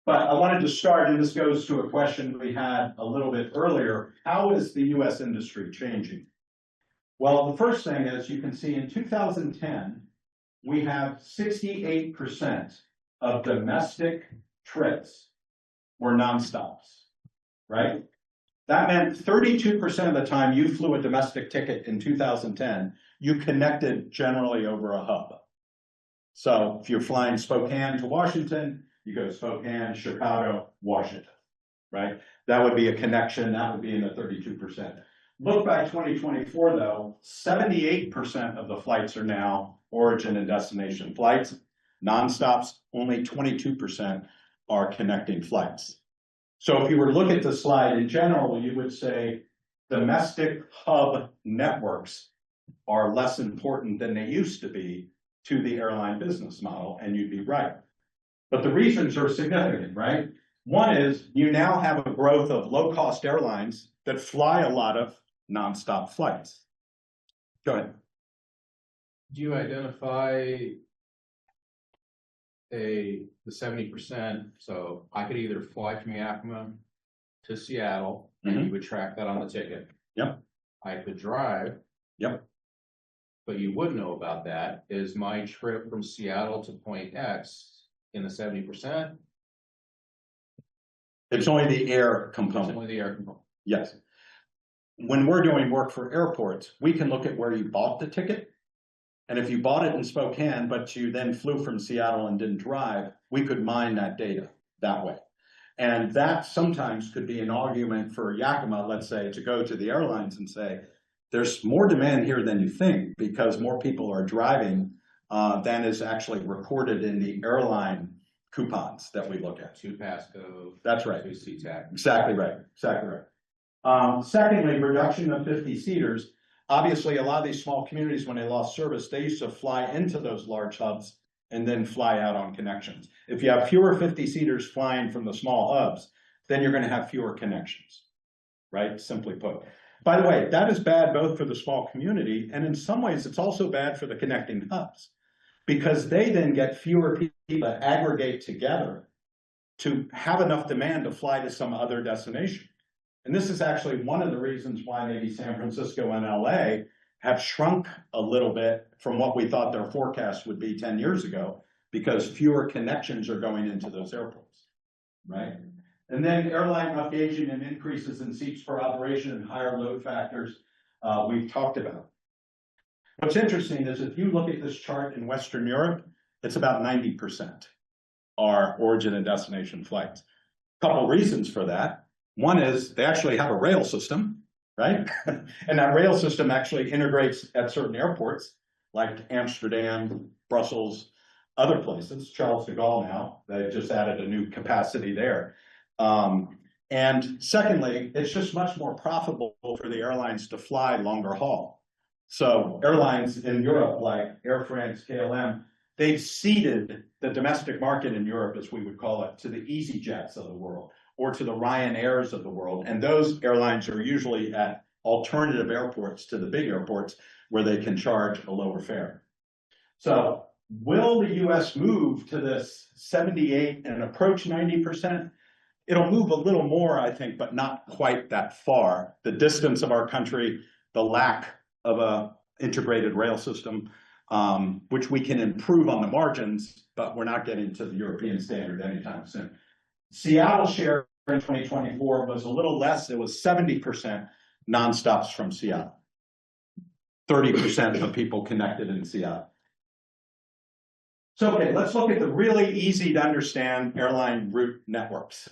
But I wanted to start, and this goes to a question we had a little bit earlier. How is the US industry changing? Well, the first thing is you can see in 2010, we have 68% of domestic trips were nonstops, right? That meant 32% of the time you flew a domestic ticket in 2010, you connected generally over a hub. So if you're flying Spokane to Washington, you go to Spokane, Chicago, Washington, right? That would be a connection, that would be in the 32%. Look by 2024 though, 78% of the flights are now origin and destination flights. Nonstops, only 22% are connecting flights. So if you were to look at the slide in general, you would say domestic hub networks are less important than they used to be to the airline business model, and you'd be right. But the reasons are significant, right? One is you now have a growth of low-cost airlines that fly a lot of nonstop flights. Go ahead. Do you identify the 70%? So I could either fly from Yakima to Seattle, and you would track that on the ticket. Yep. I could drive. Yep. But you would know about that. Is my trip from Seattle to point X in the 70%? It's only the air component. It's only the air component. Yes. When we're doing work for airports, we can look at where you bought the ticket And if you bought it in Spokane, but you then flew from Seattle and didn't drive, we could mine that data that way. And that sometimes could be an argument for Yakima, let's say, to go to the airlines and say, there's more demand here than you think because more people are driving than is actually recorded in the airline coupons that we look at. To Pasco. That's right. To SeaTac. Exactly right. Exactly right. Secondly, reduction of 50 seaters. Obviously, a lot of these small communities, when they lost service, they used to fly into those large hubs and then fly out on connections. If you have fewer 50 seaters flying from the small hubs, then you're going to have fewer connections, right? Simply put. By the way, that is bad both for the small community, and in some ways it's also bad for the connecting hubs because they then get fewer people that aggregate together to have enough demand to fly to some other destination. And this is actually one of the reasons why maybe San Francisco and LA have shrunk a little bit from what we thought their forecast would be 10 years ago, because fewer connections are going into those airports, right? And then airline upgauging and increases in seats per operation and higher load factors we've talked about. What's interesting is if you look at this chart in Western Europe, it's about 90% are origin and destination flights. A couple reasons for that. One is they actually have a rail system, right? And that rail system actually integrates at certain airports like Amsterdam, Brussels, other places, Charles de Gaulle now, they just added a new capacity there. And secondly, it's just much more profitable for the airlines to fly longer haul. So airlines in Europe like Air France, KLM, they've ceded the domestic market in Europe, as we would call it, to the EasyJets of the world or to the Ryanairs of the world. And those airlines are usually at alternative airports to the big airports where they can charge a lower fare. So will the US move to this 78 and approach 90%? It'll move a little more, I think, but not quite that far. The distance of our country, the lack of a integrated rail system, which we can improve on the margins, but we're not getting to the European standard anytime soon. Seattle share in 2024 was a little less. It was 70% nonstops from Seattle. 30% of people connected in Seattle. So, okay, let's look at the really easy to understand airline route networks.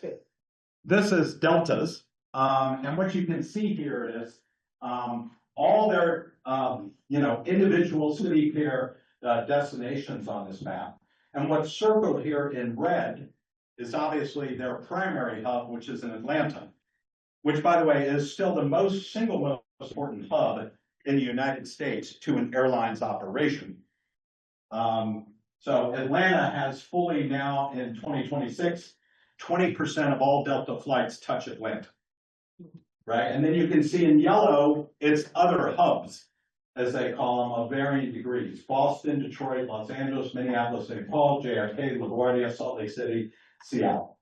This is Delta's, and what you can see here is all their individual city pair destinations on this map. And what's circled here in red is obviously their primary hub, which is in Atlanta, which, by the way, is still the single most important hub in the United States to an airline's operation. So Atlanta has fully now in 2026, 20% of all Delta flights touch Atlanta, right? And then you can see in yellow, it's other hubs, as they call them, of varying degrees. Boston, Detroit, Los Angeles, Minneapolis, St. Paul, JFK, LaGuardia, Salt Lake City, Seattle,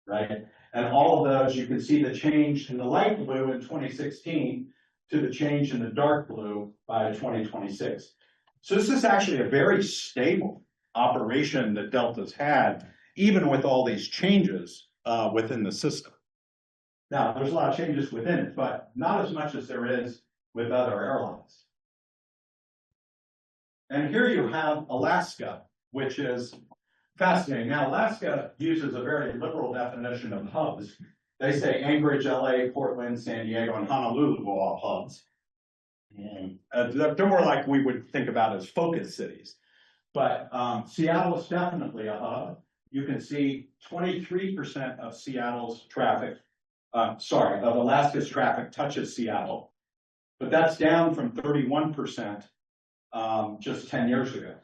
right? And all of those, you can see the change in the light blue in 2016 to the change in the dark blue by 2026. So this is actually a very stable operation that Delta's had, even with all these changes within the system. Now, there's a lot of changes within it, but not as much as there is with other airlines. And here you have Alaska, which is fascinating. Now, Alaska uses a very liberal definition of hubs. They say Anchorage, LA, Portland, San Diego, and Honolulu are all hubs. And they're more like we would think about as focus cities. But Seattle is definitely a hub. You can see 23% of Seattle's traffic, of Alaska's traffic touches Seattle. But that's down from 31% just 10 years ago.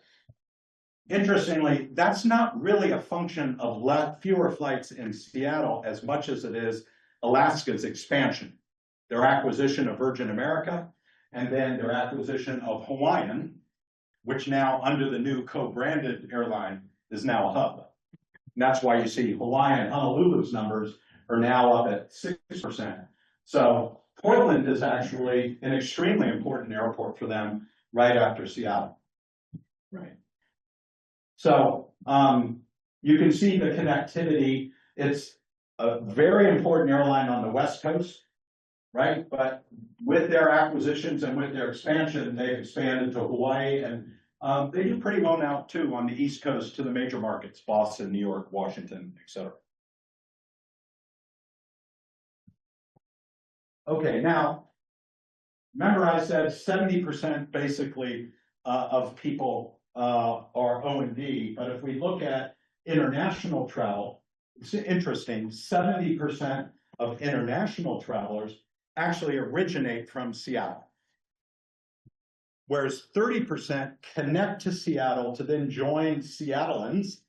Interestingly, that's not really a function of fewer flights in Seattle as much as it is Alaska's expansion, their acquisition of Virgin America, and then their acquisition of Hawaiian, which now under the new co-branded airline is now a hub. And that's why you see Hawaiian and Honolulu's numbers are now up at 6%. So Portland is actually an extremely important airport for them right after Seattle. Right. So you can see the connectivity. It's a very important airline on the West Coast, right? But with their acquisitions and with their expansion, they've expanded to Hawaii and They do pretty well now too on the East Coast to the major markets, Boston, New York, Washington, etc. Okay, now, remember I said 70% basically of people are O&D, but if we look at international travel, it's interesting, 70% of international travelers actually originate from Seattle. Whereas 30% connect to Seattle to then join Seattleans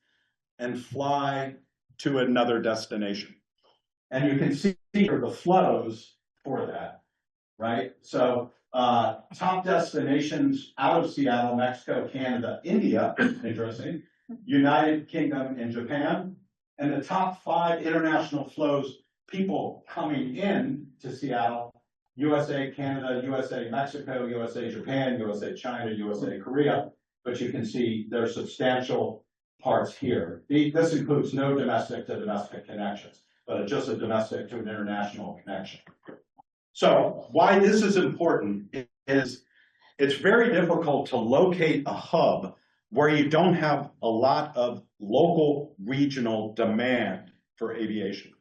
and fly to another destination. And you can see here the flows for that, right? So top destinations out of Seattle, Mexico, Canada, India, interesting, United Kingdom and Japan, and the top 5 international flows, people coming in to Seattle, USA, Canada, USA, Mexico, USA, Japan, USA, China, USA, Korea, but you can see there's substantial parts here. This includes no domestic to domestic connections, but just a domestic to an international connection. So why this is important is it's very difficult to locate a hub where you don't have a lot of local regional demand for aviation.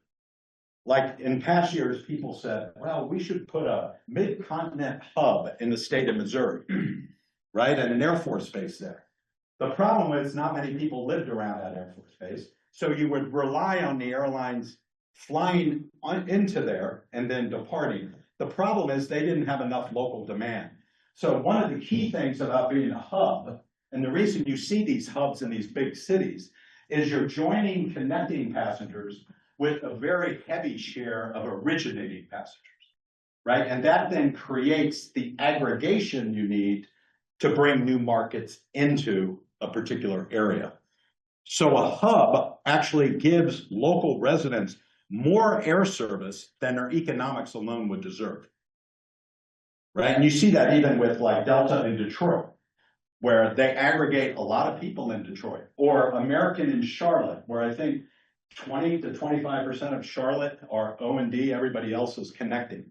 Like in past years, people said, well, we should put a mid-continent hub in the state of Missouri, right? And an Air Force base there. The problem is not many people lived around that Air Force base. So you would rely on the airlines flying into there and then departing. The problem is they didn't have enough local demand. So one of the key things about being a hub, and the reason you see these hubs in these big cities, is you're joining connecting passengers with a very heavy share of originating passengers, right? And that then creates the aggregation you need to bring new markets into a particular area. So a hub actually gives local residents more air service than their economics alone would deserve, right? And you see that even with like Delta in Detroit, where they aggregate a lot of people in Detroit, or American in Charlotte, where I think 20 to 25% of Charlotte are O&D, everybody else is connecting,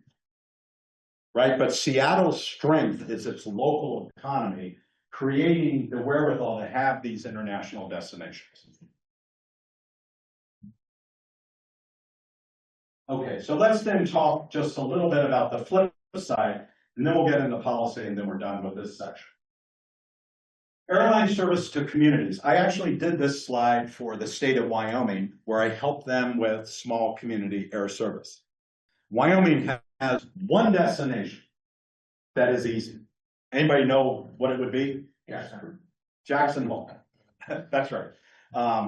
right? But Seattle's strength is its local economy, creating the wherewithal to have these international destinations. Okay, so let's then talk just a little bit about the flip side, and then we'll get into policy, and then we're done with this section. Airline service to communities. I actually did this slide for the state of Wyoming, where I helped them with small community air service. Wyoming has one destination that is easy. Anybody know what it would be? Jackson Hole. That's right.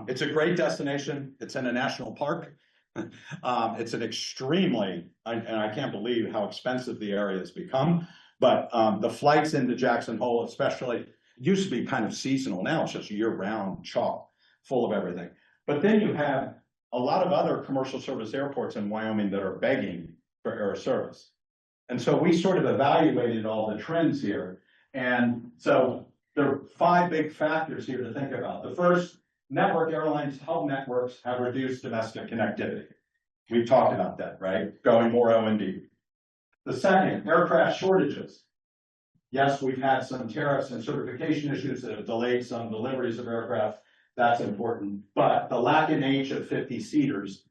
It's a great destination. It's in a national park. It's an extremely, and I can't believe how expensive the area has become, but the flights into Jackson Hole, especially, used to be kind of seasonal. Now it's just year-round chock full of everything. But then you have a lot of other commercial service airports in Wyoming that are begging for air service. And so we sort of evaluated all the trends here. And so there are 5 big factors here to think about. The first, network airlines, hub networks have reduced domestic connectivity. We've talked about that, right? Going more O&D. The second, aircraft shortages. Yes, we've had some tariffs and certification issues that have delayed some deliveries of aircraft. That's important. But the lack in age of 50 seaters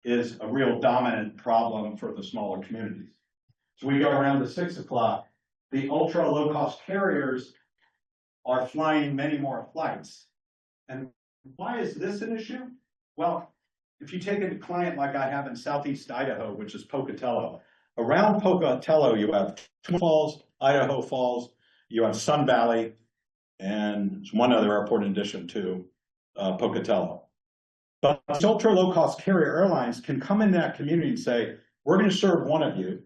is a real dominant problem for the smaller communities. So we go around to 6 o'clock. The ultra low cost carriers are flying many more flights. And why is this an issue? Well, if you take a client like I have in Southeast Idaho, which is Pocatello, around Pocatello, you have Twin Falls, Idaho Falls, you have Sun Valley, and one other airport in addition to Pocatello. But ultra low cost carrier airlines can come in that community and say, we're going to serve one of you.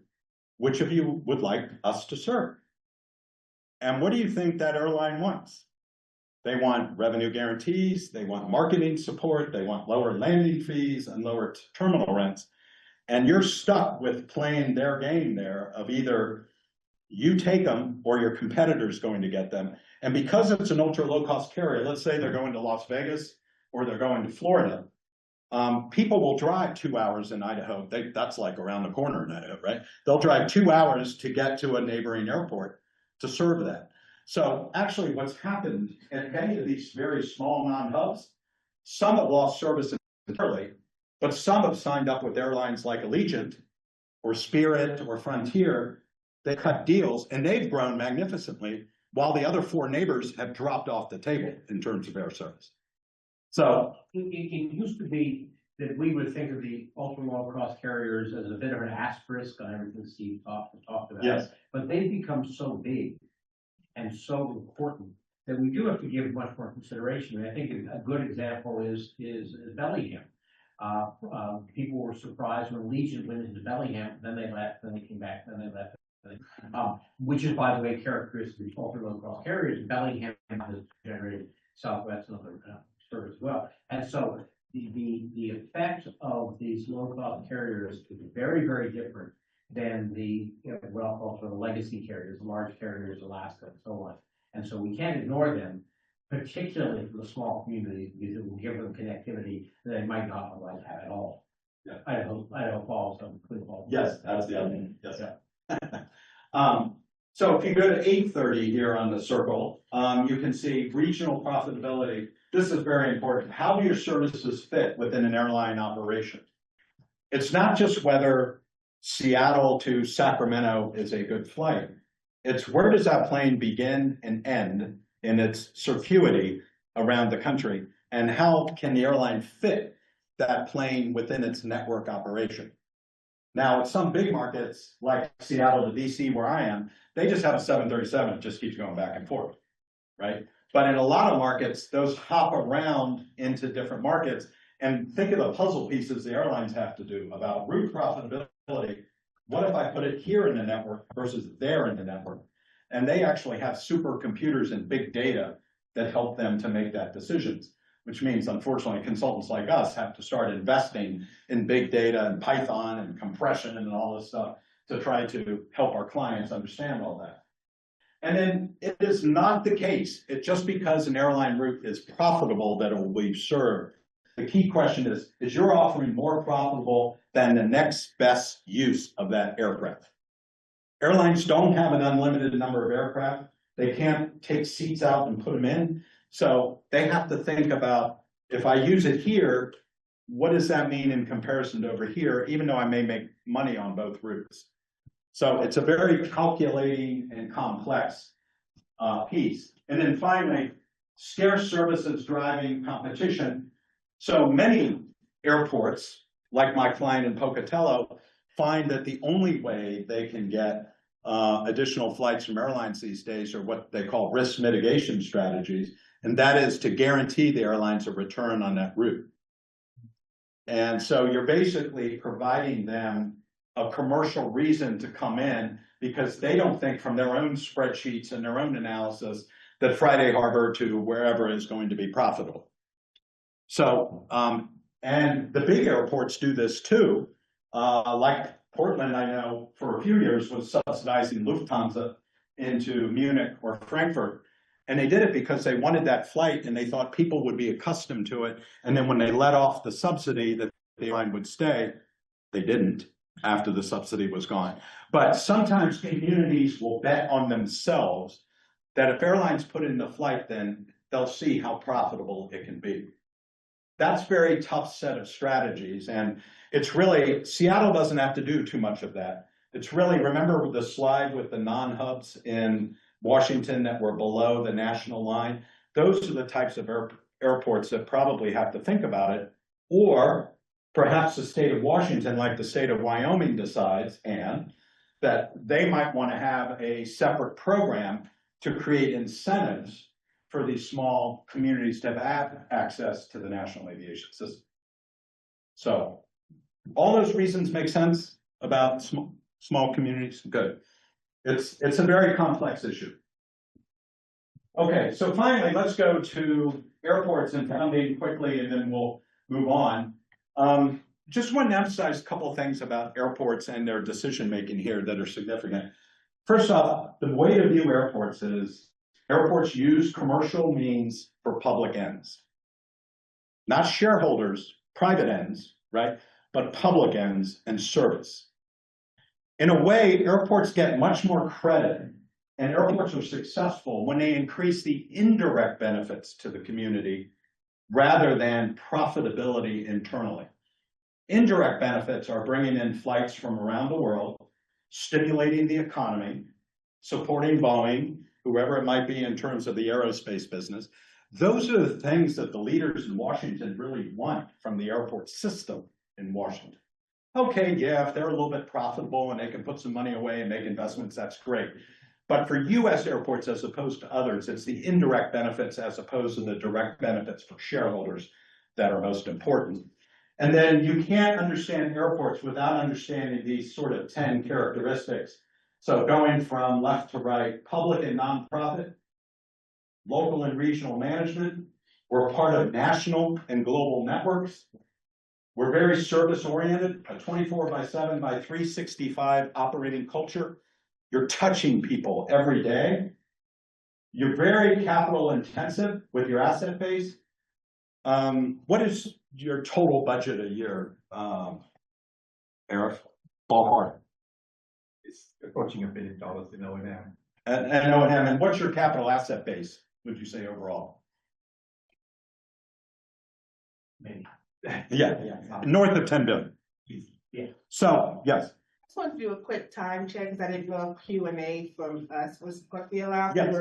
Which of you would like us to serve? And what do you think that airline wants? They want revenue guarantees, they want marketing support, they want lower landing fees and lower terminal rents. And you're stuck with playing their game there of either you take them or your competitor's going to get them. And because it's an ultra low cost carrier, let's say they're going to Las Vegas or they're going to Florida, people will drive 2 hours in Idaho. That's like around the corner in Idaho, right? They'll drive 2 hours to get to a neighboring airport to serve that. So actually what's happened in many of these very small non-hubs, some have lost service entirely, but some have signed up with airlines like Allegiant or Spirit or Frontier. They cut deals and they've grown magnificently while the other 4 neighbors have dropped off the table in terms of air service. So It used to be that we would think of the ultra low cost carriers as a bit of an asterisk on everything Steve talked about. yes, But they've become so big and so important that we do have to give much more consideration. And I think a good example is Bellingham. People were surprised when Legion went into Bellingham, then they left, then they came back, then they left. Which is, by the way, characteristic of ultra low cost carriers. Bellingham has generated Southwest and other service as well. And so the effect of these low cost carriers is very, very different than the what I'll call sort of legacy carriers, the large carriers, Alaska, and so on. And so we can't ignore them, particularly for the small communities, because it will give them connectivity that they might not otherwise have at all. Yeah. Idaho Falls, Clear Falls. yes, that's the other thing. Yes. Yeah. So if you go to 830 here on the circle, you can see regional profitability. This is very important. How do your services fit within an airline operation? It's not just whether Seattle to Sacramento is a good flight. It's where does that plane begin and end in its circuity around the country, and how can the airline fit that plane within its network operation? Now, some big markets like Seattle to DC, where I am, they just have a 737. It just keeps going back and forth, right? But in a lot of markets, those hop around into different markets. And think of the puzzle pieces the airlines have to do about route profitability. What if I put it here in the network versus there in the network? And they actually have supercomputers and big data that help them to make that decisions, which means, unfortunately, consultants like us have to start investing in big data and Python and compression and all this stuff to try to help our clients understand all that. And then it is not the case, just because an airline route is profitable that it will be served. The key question is your offering more profitable than the next best use of that aircraft? Airlines don't have an unlimited number of aircraft. They can't take seats out and put them in. So they have to think about, if I use it here, what does that mean in comparison to over here, even though I may make money on both routes? So it's a very calculating and complex piece. And then finally, scarce services driving competition. So many airports, like my client in Pocatello, find that the only way they can get additional flights from airlines these days are what they call risk mitigation strategies. And that is to guarantee the airlines a return on that route. And so you're basically providing them a commercial reason to come in, because they don't think from their own spreadsheets and their own analysis that Friday Harbor to wherever is going to be profitable. So, and the big airports do this too. Like Portland, I know for a few years was subsidizing Lufthansa into Munich or Frankfurt. And they did it because they wanted that flight and they thought people would be accustomed to it. And then when they let off the subsidy, that the airline would stay. They didn't after the subsidy was gone. But sometimes communities will bet on themselves that if airlines put in the flight, then they'll see how profitable it can be. That's a very tough set of strategies. And it's really, Seattle doesn't have to do too much of that. It's really, remember the slide with the non-hubs in Washington that were below the national line? Those are the types of airports that probably have to think about it. Or perhaps the state of Washington, like the state of Wyoming, decides, and that they might want to have a separate program to create incentives for these small communities to have access to the national aviation system. So all those reasons make sense about small communities. Good. It's a very complex issue. Okay, so finally, let's go to airports and funding quickly, and then we'll move on. Just want to emphasize a couple of things about airports and their decision-making here that are significant. First off, the way to view airports is airports use commercial means for public ends. Not shareholders, private ends, right? But public ends and service. In a way, airports get much more credit And airports are successful when they increase the indirect benefits to the community rather than profitability internally. Indirect benefits are bringing in flights from around the world, stimulating the economy, supporting Boeing, whoever it might be in terms of the aerospace business. Those are the things that the leaders in Washington really want from the airport system in Washington. Okay, yeah, if they're a little bit profitable and they can put some money away and make investments, that's great. But for US airports, as opposed to others, it's the indirect benefits as opposed to the direct benefits for shareholders that are most important. And then you can't understand airports without understanding these sort of 10 characteristics. So going from left to right, public and nonprofit, local and regional management, we're part of national and global networks. We're very service oriented, a 24/7 by 365 operating culture. You're touching people every day. You're very capital intensive with your asset base. What is your total budget a year, Eric? Ballpark. It's approaching $1 billion in O&M. And O&M, and what's your capital asset base, would you say overall? Maybe. Yeah, north of 10 billion. Yeah. So, yes. I just wanted to do a quick time check because I didn't know if Q&A from us was going to be allowed. Yes.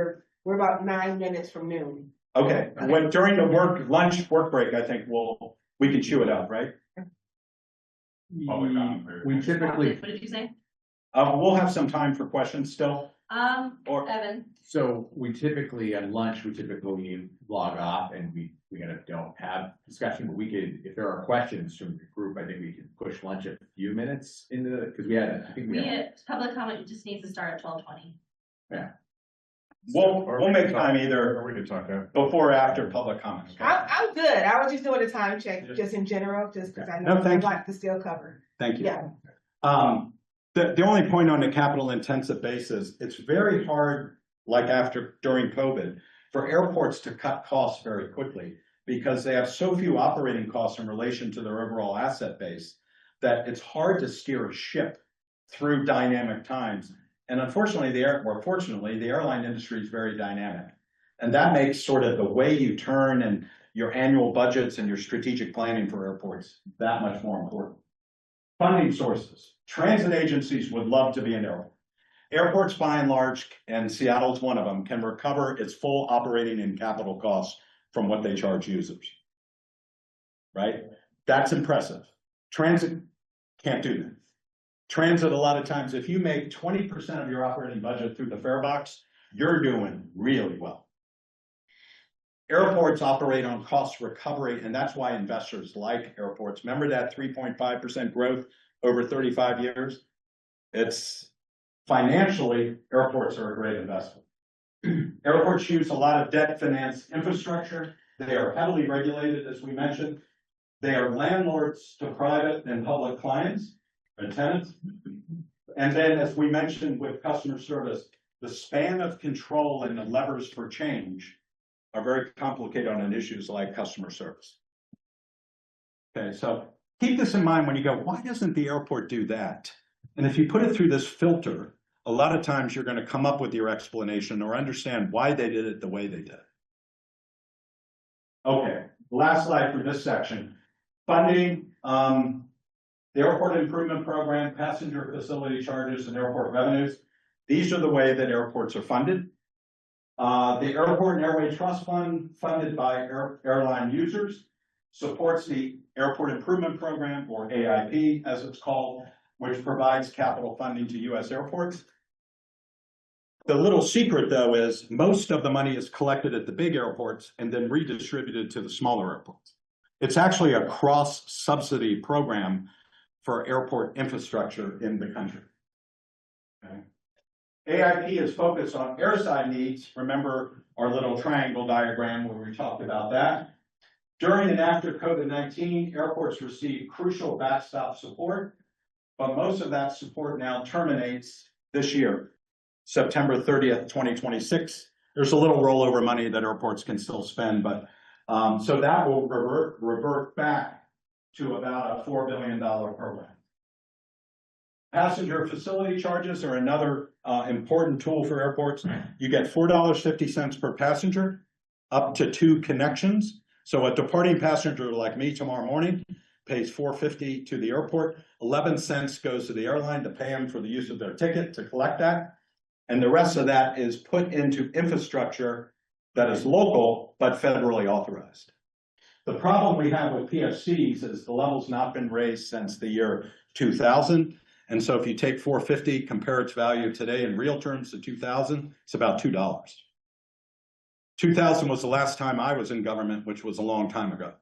We're about 9 minutes from noon. Okay, when during the work break, I think we can chew it out, right? Public comment period. We typically, What did you say? We'll have some time for questions still. Or- Evan, so we typically at lunch, we typically log off and we kind of don't have discussion, but we could, if there are questions from the group, I think we can push lunch a few minutes into the, because I think we had. public comment just needs to start at 12:20. Yeah. We'll make time either We could talk there. before or after public comments. okay? I'm good. I was just doing a time check just in general, just because I know No, thank I'd you. like to still cover. Thank you. Yeah. The only point on the capital intensive basis, it's very hard, like during COVID, for airports to cut costs very quickly because they have so few operating costs in relation to their overall asset base that it's hard to steer a ship through dynamic times. And unfortunately, fortunately, the airline industry is very dynamic. And that makes sort of the way you turn and your annual budgets and your strategic planning for airports that much more important. Funding sources. Transit agencies would love to be an airport. Airports, by and large, and Seattle's one of them, can recover its full operating and capital costs from what they charge users. Right? That's impressive. Transit can't do that. Transit, a lot of times, if you make 20% of your operating budget through the fare box, you're doing really well. Airports operate on cost recovery, and that's why investors like airports. Remember that 3.5% growth over 35 years? It's financially, airports are a great investment. Airports use a lot of debt finance infrastructure. They are heavily regulated, as we mentioned. They are landlords to private and public clients and tenants. And then, as we mentioned with customer service, the span of control and the levers for change are very complicated on issues like customer service. Okay, so keep this in mind when you go, why doesn't the airport do that? And if you put it through this filter, a lot of times you're going to come up with your explanation or understand why they did it the way they did. Okay, last slide for this section. Funding, the Airport Improvement Program, passenger facility charges, and airport revenues. These are the way that airports are funded. The Airport and Airway Trust Fund, funded by airline users, supports the Airport Improvement Program, or AIP, as it's called, which provides capital funding to US airports. The little secret, though, is most of the money is collected at the big airports and then redistributed to the smaller airports. It's actually a cross-subsidy program for airport infrastructure in the country. Okay. AIP is focused on airside needs. Remember our little triangle diagram where we talked about that. During and after COVID-19, airports received crucial backstop support, but most of that support now terminates this year, September 30th, 2026. There's a little rollover money that airports can still spend, but so that will revert back to about a $4 billion program. Passenger facility charges are another important tool for airports. You get $4.50 per passenger, up to 2 connections. So a departing passenger like me tomorrow morning pays $4.50 to the airport. 11 cents goes to the airline to pay them for the use of their ticket to collect that. And the rest of that is put into infrastructure that is local, but federally authorized. The problem we have with PFCs is the level's not been raised since the year 2000. And so if you take $4.50, compare its value today in real terms to 2000, it's about $2. 2000 was the last time I was in government, which was a long time ago.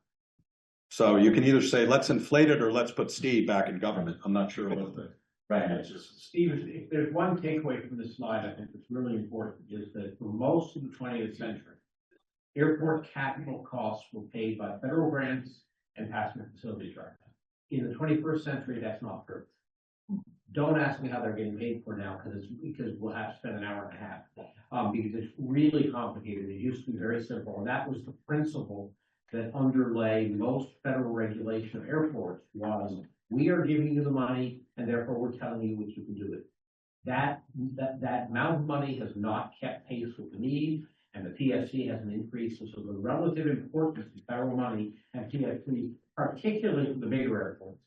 So you can either say, let's inflate it or let's put Steve back in government. I'm not sure what the right answer is. Steve, if there's one takeaway from this slide, I think that's really important, is that for most of the 20th century, airport capital costs were paid by federal grants and passenger facilities right now. In the 21st century, that's not true. Don't ask me how they're getting paid for now, because we'll have to spend an hour and a half. Because it's really complicated. It used to be very simple, and that was the principle that underlay most federal regulation of airports was, we are giving you the money, and therefore we're telling you what you can do with it. That amount of money has not kept pace with the need, and the PSC hasn't increased, so the relative importance of federal money and PSC, particularly for the bigger airports,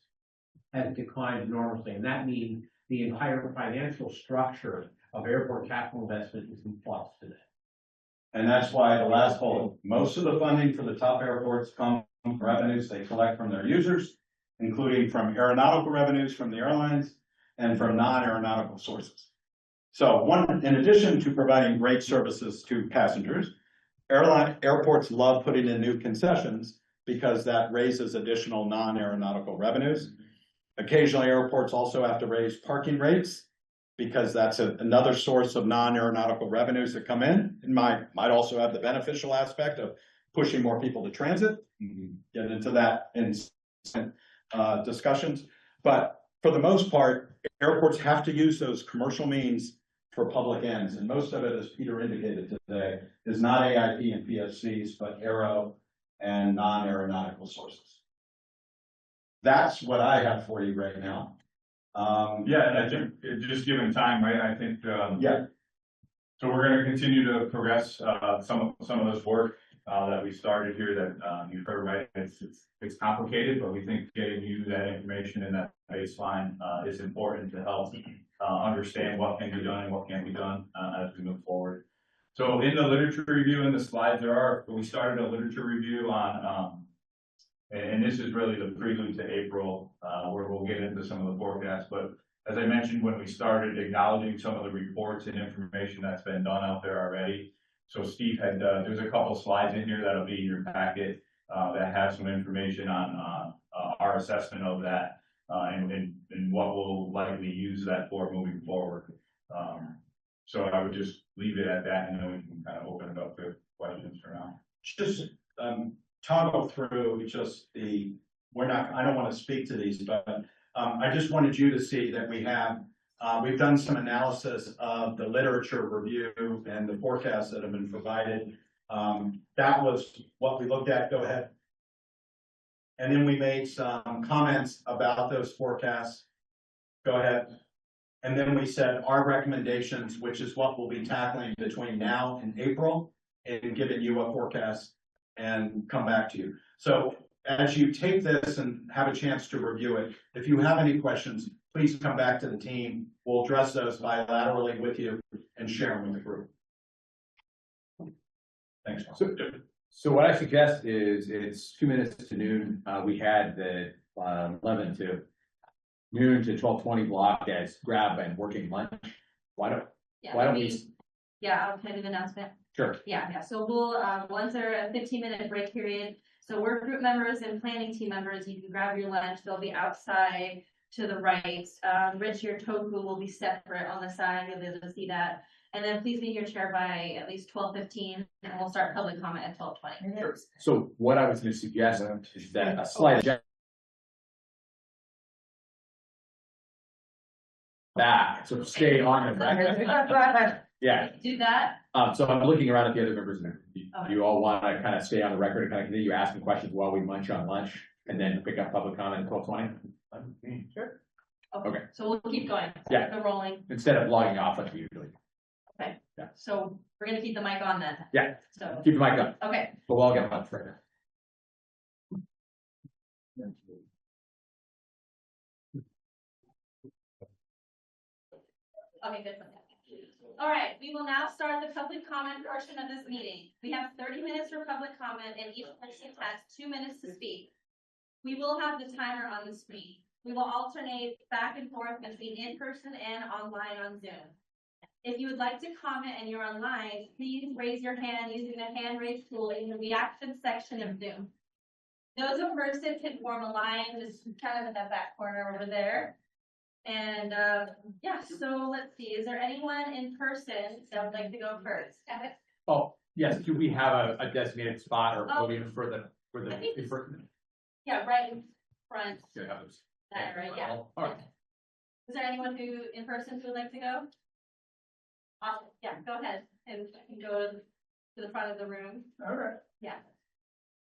has declined enormously, and that means the entire financial structure of airport capital investment is in flux today. And that's why the last bullet, most of the funding for the top airports come from revenues they collect from their users, including from aeronautical revenues from the airlines and from non-aeronautical sources. So in addition to providing great services to passengers, airports love putting in new concessions because that raises additional non-aeronautical revenues. Occasionally, airports also have to raise parking rates because that's another source of non-aeronautical revenues that come in. It might also have the beneficial aspect of pushing more people to transit. Get into that in discussions. But for the most part, airports have to use those commercial means for public ends. And most of it, as Peter indicated today, is not AIP and PFCs, but aero and non-aeronautical sources. That's what I have for you right now. Yeah, and I think just given time, right, I think, yeah. So we're gonna continue to progress, some of this work, that we started here that, you've heard, right? It's complicated, but we think getting you that information and that baseline, is important to help, understand what can be done and what can't be done, as we move forward. So in the literature review in the slides, we started a literature review on, and this is really the prelude to April, where we'll get into some of the forecasts. But as I mentioned, when we started acknowledging some of the reports and information that's been done out there already. So Steve had, there's a couple slides in here that'll be in your packet, that has some information on, our assessment of that, and what we'll likely use that for moving forward. So I would just leave it at that, and then we can kind of open it up to questions for now. Just toggle through just I don't want to speak to these, but I just wanted you to see that we've done some analysis of the literature review and the forecasts that have been provided. That was what we looked at. Go ahead. And then we made some comments about those forecasts. Go ahead. And then we said our recommendations, which is what we'll be tackling between now and April, and giving you a forecast and come back to you. So as you take this and have a chance to review it, if you have any questions, please come back to the team. We'll address those bilaterally with you and share them with the group. Thanks. So what I suggest is it's 2 minutes to noon. We had the 11 to noon to 12:20 block as grab and working lunch. Why don't we? Yeah, I'll do the announcement. Sure. Yeah, so we'll enter a 15-minute break period. So work group members and planning team members, you can grab your lunch. They'll be outside to the right. Rich, your tofu will be separate on the side. You'll be able to see that. And then please be in your chair by at least 12:15, and we'll start public comment at 12:20. Sure. So what I was going to suggest is that a slide back, so stay on the record. Yeah. Do that. So I'm looking around at the other members, and you all want to kind of stay on the record and kind of continue asking questions while we munch on lunch, and then pick up public comment at 12:20? Sure. Okay. So we'll keep going. Yeah. Keep it rolling. Instead of logging off like we usually. Okay. Yeah. So we're gonna keep the mic on then. Yeah. So, Keep the mic on, okay. but we'll all get much right now. Okay, good. All right, we will now start the public comment portion of this meeting. We have 30 minutes for public comment and each person has 2 minutes to speak. We will have the timer on the screen. We will alternate back and forth between in-person and online on Zoom. If you would like to comment and you're online, please raise your hand using the hand raise tool in the reaction section of Zoom. Those in person can form a line just kind of in that back corner over there. And yeah, so let's see, is there anyone in person that would like to go first? Oh, yes, do we have a designated spot or Oh. podium for the, I think- in-person? Yeah, right in front. Yeah, others. That, right, yeah. All right. Is there anyone who, in person, who would like to go? Awesome, yeah, go ahead, and you can go to the front of the room. All right. Yeah.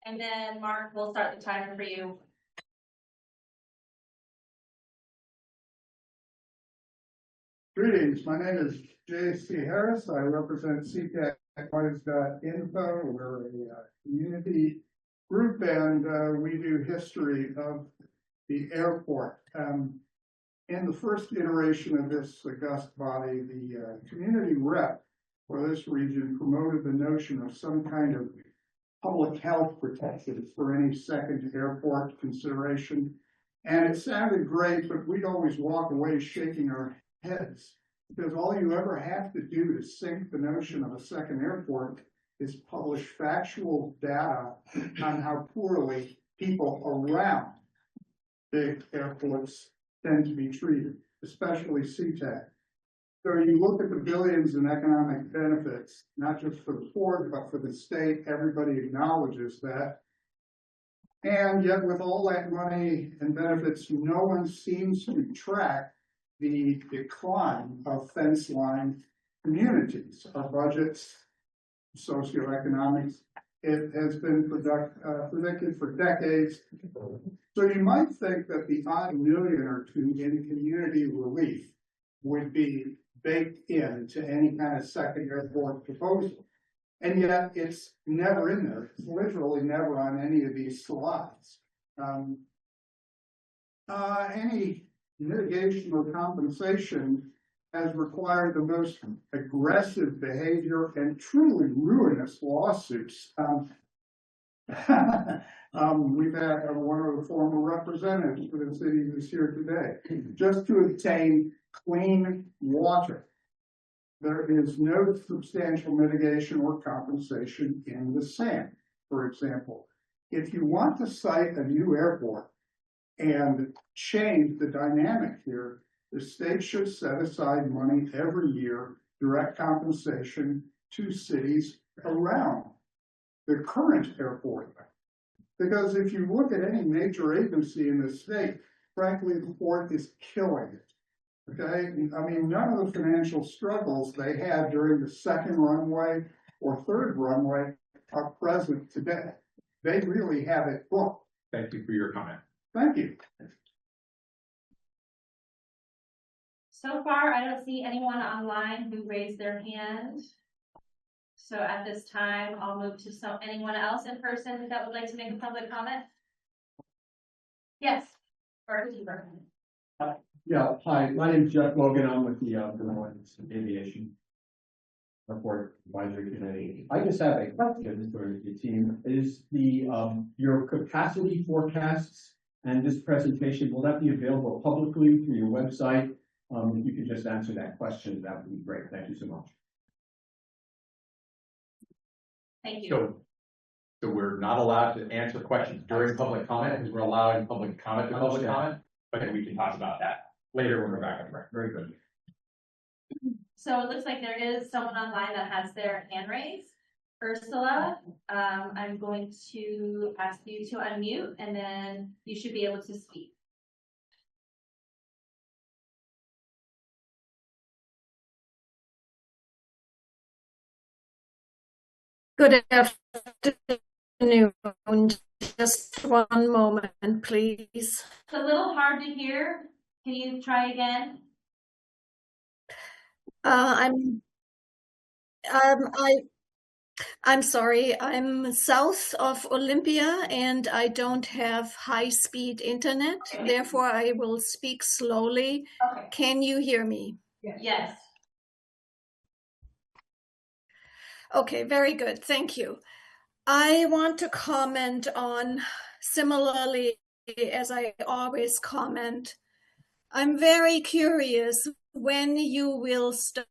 And then Mark, we'll start the timer for you. Greetings, my name is J.C. Harris. I represent SeaTac Info. We're a community group and we do history of the airport. In the first iteration of this august body, the community rep for this region promoted the notion of some kind of public health protection for any second airport consideration. And it sounded great, but we'd always walk away shaking our heads, because all you ever have to do to sink the notion of a second airport is publish factual data on how poorly people around big airports tend to be treated, especially SeaTac. So you look at the billions in economic benefits, not just for the port, but for the state, everybody acknowledges that. And yet with all that money and benefits, no one seems to track the decline of fence line communities, our budgets, socioeconomics. It has been predicted for decades. So you might think that the odd million or two in community relief would be baked into any kind of second airport proposal. And yet it's never in there. It's literally never on any of these slides. Any mitigation or compensation has required the most aggressive behavior and truly ruinous lawsuits. We've had one of the former representatives for the city who's here today, just to obtain clean water. There is no substantial mitigation or compensation in the sand. For example, if you want to site a new airport and change the dynamic here, the state should set aside money every year, direct compensation to cities around the current airport. Because if you look at any major agency in the state, frankly, the port is killing it. Okay, I mean, none of the financial struggles they had during the second runway or third runway are present today. They really have it booked. Thank you for your comment. Thank you. So far, I don't see anyone online who raised their hand. So at this time, I'll move to anyone else in person that would like to make a public comment. Yes. Yeah, hi, my name is Jeff Logan. I'm with the Aviation Report Advisory Committee. I just have a question for the team. Is the your capacity forecasts and this presentation, will that be available publicly through your website? If you could just answer that question, that would be great. Thank you so much. Thank you. So we're not allowed to answer questions during public comment because we're allowing public comment to public comment, but then we can talk about that later when we're back on the record. Very good. So it looks like there is someone online that has their hand raised. Ursula, I'm going to ask you to unmute and then you should be able to speak. Good afternoon. Just one moment, please. It's a little hard to hear. Can you try again? I'm, I'm sorry, I'm south of Olympia and I don't have high-speed internet. Therefore, I will speak slowly. Okay. Can you hear me? Yes. Okay, very good. Thank you. I want to comment on, similarly as I always comment, I'm very curious when you will start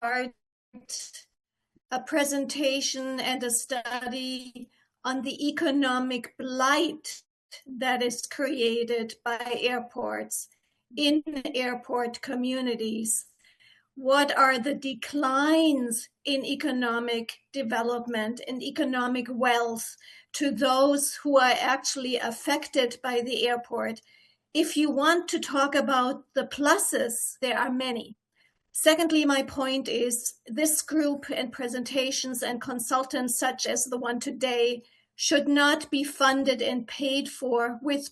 a presentation and a study on the economic blight that is created by airports in airport communities. What are the declines in economic development and economic wealth to those who are actually affected by the airport? If you want to talk about the pluses, there are many. Secondly, my point is this group and presentations and consultants such as the one today should not be funded and paid for with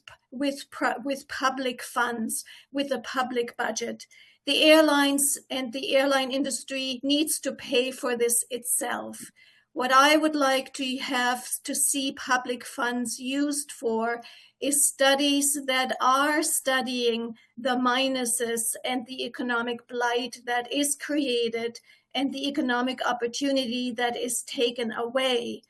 public funds, with a public budget. The airlines and the airline industry needs to pay for this itself. What I would like to have to see public funds used for is studies that are studying the minuses and the economic blight that is created and the economic opportunity that is taken away.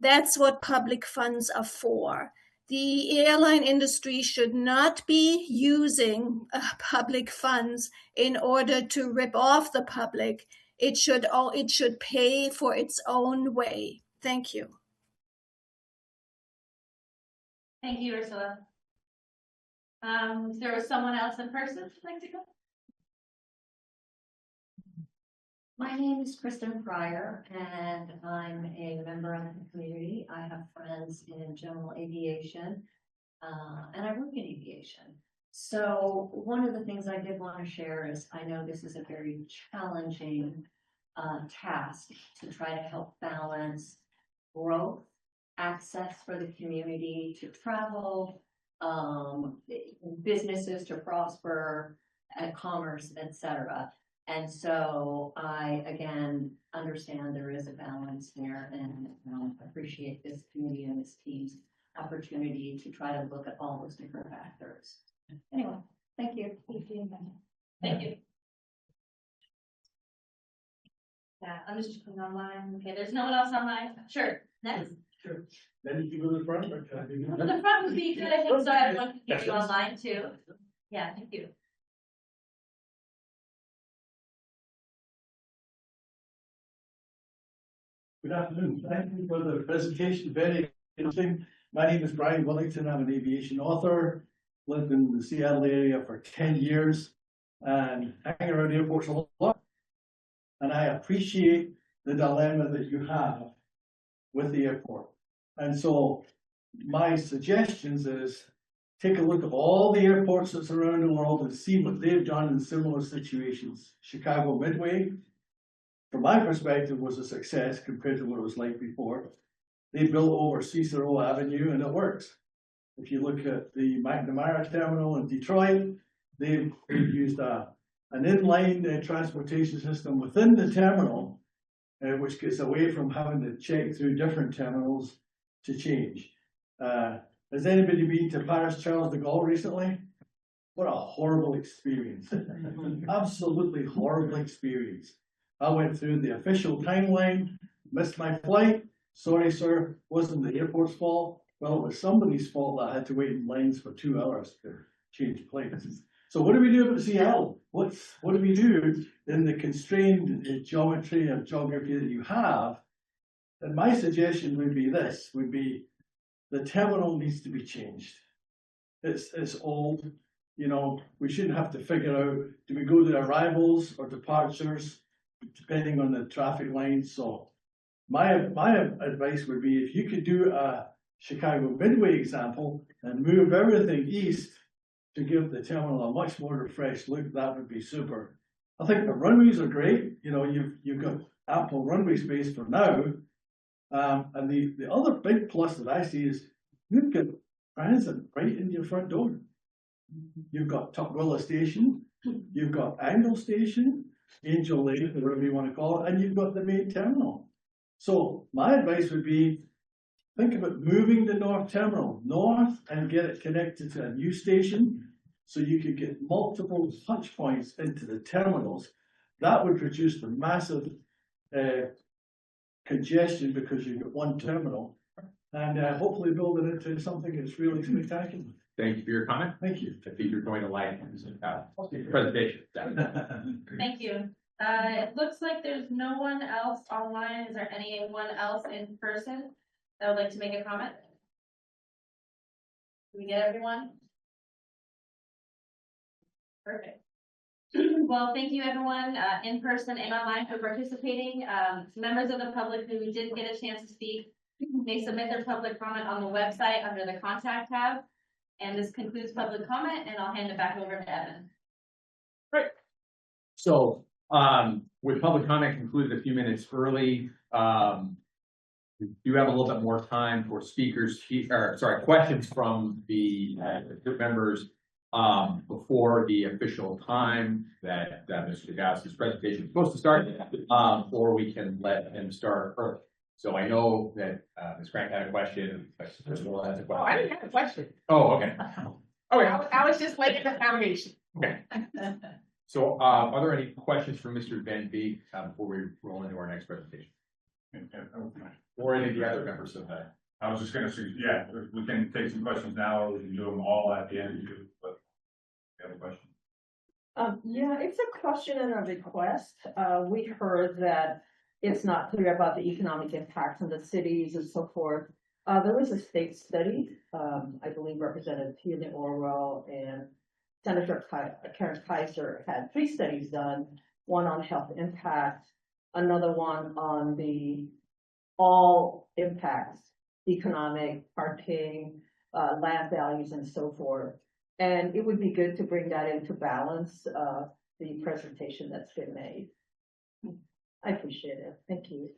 That's what public funds are for. The airline industry should not be using public funds in order to rip off the public. It should pay for its own way. Thank you. Thank you, Ursula. There was someone else in person who'd like to go? My name is Kristen Pryor, and I'm a member of the community. I have friends in general aviation, and I work in aviation. So one of the things I did want to share is I know this is a very challenging task to try to help balance growth, access for the community to travel, businesses to prosper, and commerce, etc. And so I, again, understand there is a balance there and appreciate this community and this team's opportunity to try to look at all those different factors. Anyway, thank you. Thank you. Yeah, I'm just putting online. Okay, there's no one else online. Sure, next. Sure. Then you can go to the front. Or can I do that? The front would be good, I think, so everyone can get you online too. Yeah, thank you. Good afternoon. Thank you for the presentation. Very interesting. My name is Brian Wellington. I'm an aviation author. Lived in the Seattle area for 10 years and hang around airports a lot. And I appreciate the dilemma that you have with the airport. And so my suggestions is take a look at all the airports that's around the world and see what they've done in similar situations. Chicago Midway, from my perspective, was a success compared to what it was like before. They built over Cicero Avenue and it works. If you look at the McNamara terminal in Detroit, they've used an inline transportation system within the terminal, which gets away from having to check through different terminals to change. Has anybody been to Paris Charles de Gaulle recently? What a horrible experience. Absolutely horrible experience. I went through the official timeline, missed my flight. Sorry, sir, wasn't the airport's fault. Well, it was somebody's fault that I had to wait in lines for 2 hours to change planes. So what do we do about Seattle? What do we do in the constrained geometry and geography that you have? And my suggestion would be this, would be the terminal needs to be changed. It's old, you know, we shouldn't have to figure out, do we go to arrivals or departures, depending on the traffic lines. So my advice would be if you could do a Chicago Midway example and move everything east to give the terminal a much more refreshed look, that would be super. I think the runways are great. You know, you've got ample runway space for now. And the other big plus that I see is you've got transit right in your front door. you've got Tukwila Station, you've got Angle Station, Angel Lake, or whatever you want to call it, and you've got the main terminal. So my advice would be, think about moving the North Terminal north and get it connected to a new station, so you could get multiple touch points into the terminals. That would reduce the massive congestion, because you've got one terminal, and hopefully build it into something that's really spectacular. Thank you for your comment. Thank you. I think you're going to like presentation. Thank you. It looks like there's no one else online. Is there anyone else in person that would like to make a comment? Did we get everyone? Perfect. Well, thank you everyone, in person and online, for participating. Members of the public who didn't get a chance to speak may submit their public comment on the website under the contact tab. And this concludes public comment, and I'll hand it back over to Evan. Great. So, with public comment concluded a few minutes early, we do have a little bit more time for speakers, questions from the members before the official time that Mr. Gauss's presentation is supposed to start, or we can let him start early. So I know that Ms. Crank had a question. Oh, I didn't have a question. Oh, okay. Okay. I was just laying the foundation. Okay. So are there any questions from Mr. Van Beek before we roll into our next presentation? Or any of the other members of that? I was just gonna say, yeah, we can take some questions now, or we can do them all at the end, but you have a question? Yeah, it's a question and a request. We heard that it's not clear about the economic impacts on the cities and so forth. There was a state study, I believe Representative Peter Orwell and Senator Karen Kaiser had 3 studies done, one on health impact, another one on the all impacts, economic, parking, land values, and so forth. And it would be good to bring that into balance, the presentation that's been made. I appreciate it. Thank you.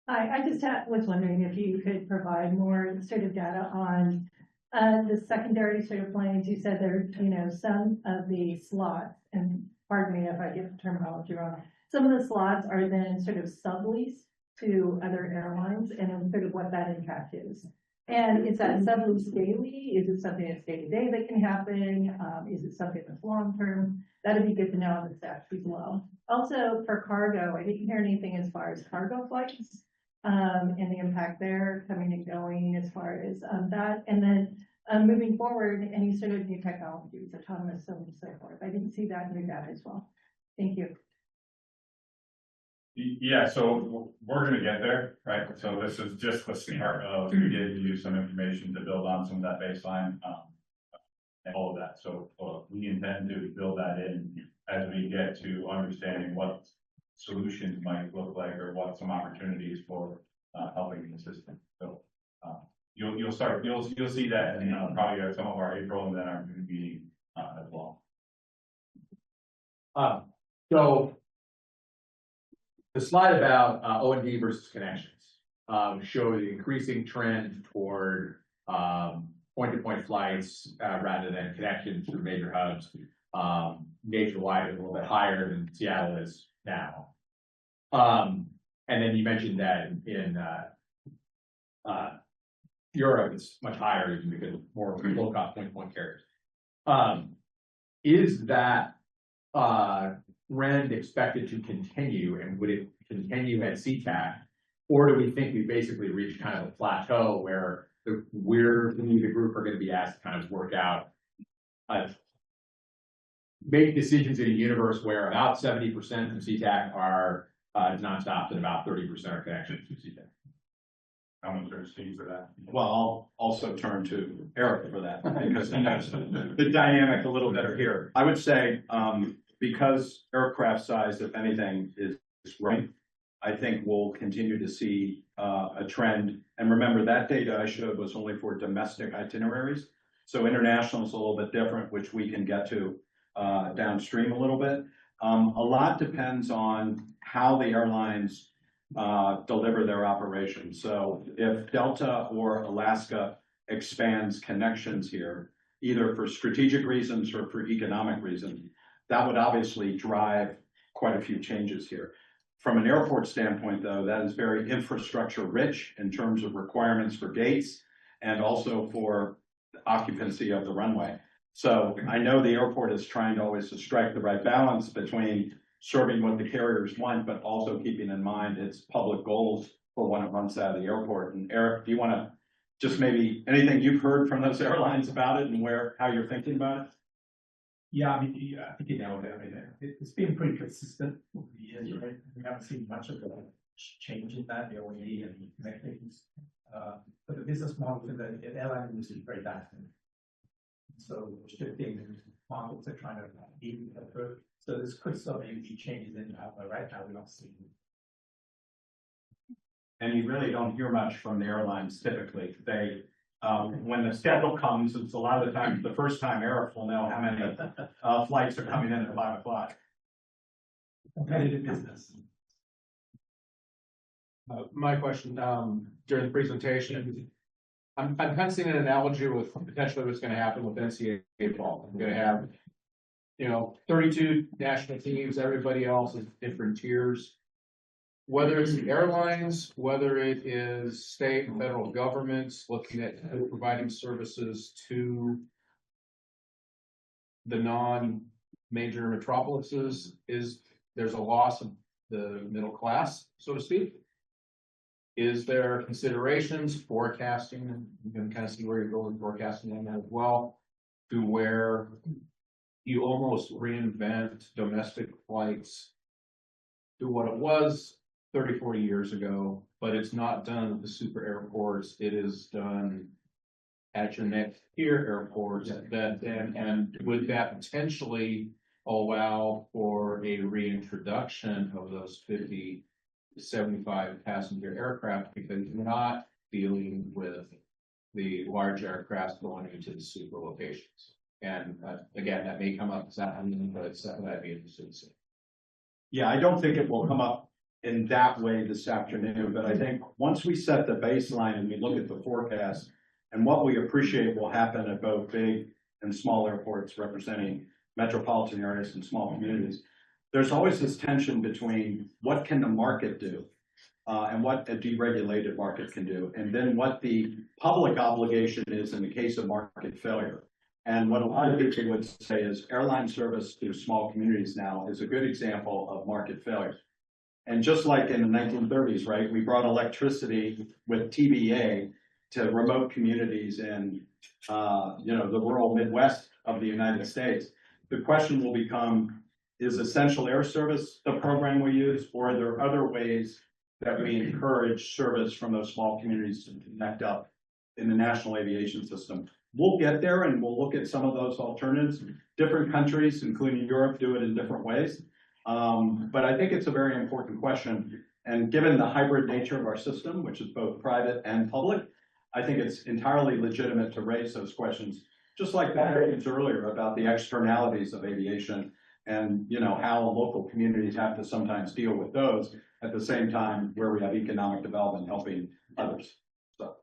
Hi, I just was wondering if you could provide more sort of data on the secondary sort of planes. You said there, some of the slots, and pardon me if I get the terminology wrong, some of the slots are then sort of subleased to other airlines, and sort of what that impact is. And is that sublease daily? Is it something that's day to day that can happen? Is it something that's long term? That'd be good to know on the stats as well. Also for cargo, I didn't hear anything as far as cargo flights and the impact there coming and going as far as that. And then moving forward, any sort of new technologies, autonomous and so forth. I didn't see that in your data as well. Thank you. Yeah, so we're gonna get there, right? So this is just the start of giving you some information to build on some of that baseline, and all of that. So we intend to build that in as we get to understanding what solutions might look like, or what some opportunities for helping the system. So you'll see that in probably some of our April and then our June meeting as well. So the slide about O&D versus connections showed the increasing trend toward point-to-point flights rather than connections through major hubs. Nationwide is a little bit higher than Seattle is now. And then you mentioned that in Europe, it's much higher even because of more low-cost point-to-point carriers. Is that trend expected to continue, and would it continue at SeaTac, or do we think we basically reached kind of a plateau where the group are going to be asked to kind of work out, make decisions in a universe where about 70% of SeaTac are nonstop and about 30% are connections to SeaTac? I'm going to turn to Steve for that. Well, I'll also turn to Eric for that, because he knows the dynamic a little better here. I would say, because aircraft size, if anything, is growing, I think we'll continue to see a trend. And remember, that data I showed was only for domestic itineraries. So international is a little bit different, which we can get to downstream a little bit. A lot depends on how the airlines deliver their operations. So if Delta or Alaska expands connections here, either for strategic reasons or for economic reasons, that would obviously drive quite a few changes here. From an airport standpoint, though, that is very infrastructure rich in terms of requirements for gates and also for occupancy of the runway. So I know the airport is trying to always to strike the right balance between serving what the carriers want, but also keeping in mind its public goals for when it runs out of the airport. And Eric, do you want to just maybe anything you've heard from those airlines about it and how you're thinking about it? Yeah, I mean, yeah, I think you know, I mean, it's been pretty consistent over the years, right? We haven't seen much of a change in that, the OE and the connections. But the business model for the airline industry is very dynamic. So shifting markets are trying to beat the curve. So this could certainly be changes in that, but right now we're not seeing it. And you really don't hear much from the airlines typically. They, when the schedule comes, it's a lot of the time, the first time Eric will know how many flights are coming in at 5 o'clock. Competitive business. My question, during the presentation, I'm kind of seeing an analogy with potentially what's going to happen with NCAA ball. I'm going to have, 32 national teams, everybody else is different tiers. Whether it's the airlines, whether it is state and federal governments looking at providing services to the non-major metropolises, there's a loss of the middle class, so to speak. Is there considerations, forecasting, you can kind of see where you're going forecasting on that as well, to where you almost reinvent domestic flights to what it was 30, 40 years ago, but it's not done at the super airports. It is done at your next tier airports and would that potentially allow for a reintroduction of those 50 to 75 passenger aircraft because you're not dealing with the large aircraft going into the super locations. And again, that may come up this afternoon, but it's something I'd be interested in seeing. Yeah, I don't think it will come up in that way this afternoon, but I think once we set the baseline and we look at the forecast and what we appreciate will happen at both big and small airports representing metropolitan areas and small communities, there's always this tension between what can the market do and what a deregulated market can do, and then what the public obligation is in the case of market failure. And what a lot of people would say is airline service to small communities now is a good example of market failure. And just like in the 1930s, right, we brought electricity with TVA to remote communities in, the rural Midwest of the United States. The question will become, is essential air service the program we use, or are there other ways that we encourage service from those small communities to connect up in the national aviation system? We'll get there and we'll look at some of those alternatives. Different countries, including Europe, do it in different ways. But I think it's a very important question. And given the hybrid nature of our system, which is both private and public, I think it's entirely legitimate to raise those questions, just like the questions earlier about the externalities of aviation and how local communities have to sometimes deal with those at the same time where we have economic development helping others. So.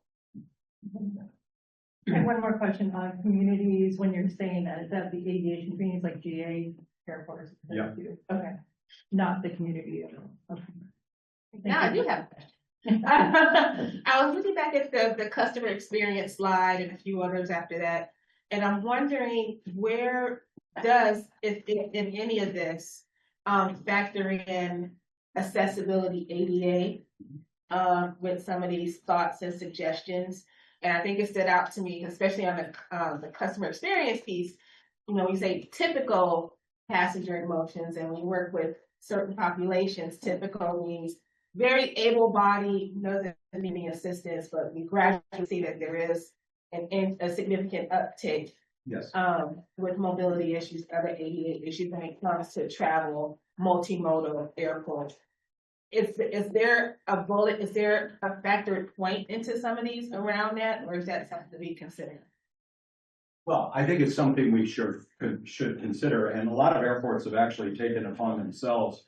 And one more question on communities, when you're saying that, is that the aviation communities like GA airports? Yeah. Okay, not the community. Okay. Now I do have a question. I was looking back at the customer experience slide and a few others after that, and I'm wondering where does, if in any of this, factor in accessibility ADA with some of these thoughts and suggestions. And I think it stood out to me, especially on the customer experience piece. We say typical passenger emotions, and we work with certain populations. Typical means very able-bodied, doesn't mean assistance, but we gradually see that there is a significant uptick. Yes. With mobility issues, other ADA issues when it comes to travel, multimodal airports. Is there a factored point into some of these around that, or is that something to be considered? Well, I think it's something we should consider, and a lot of airports have actually taken upon themselves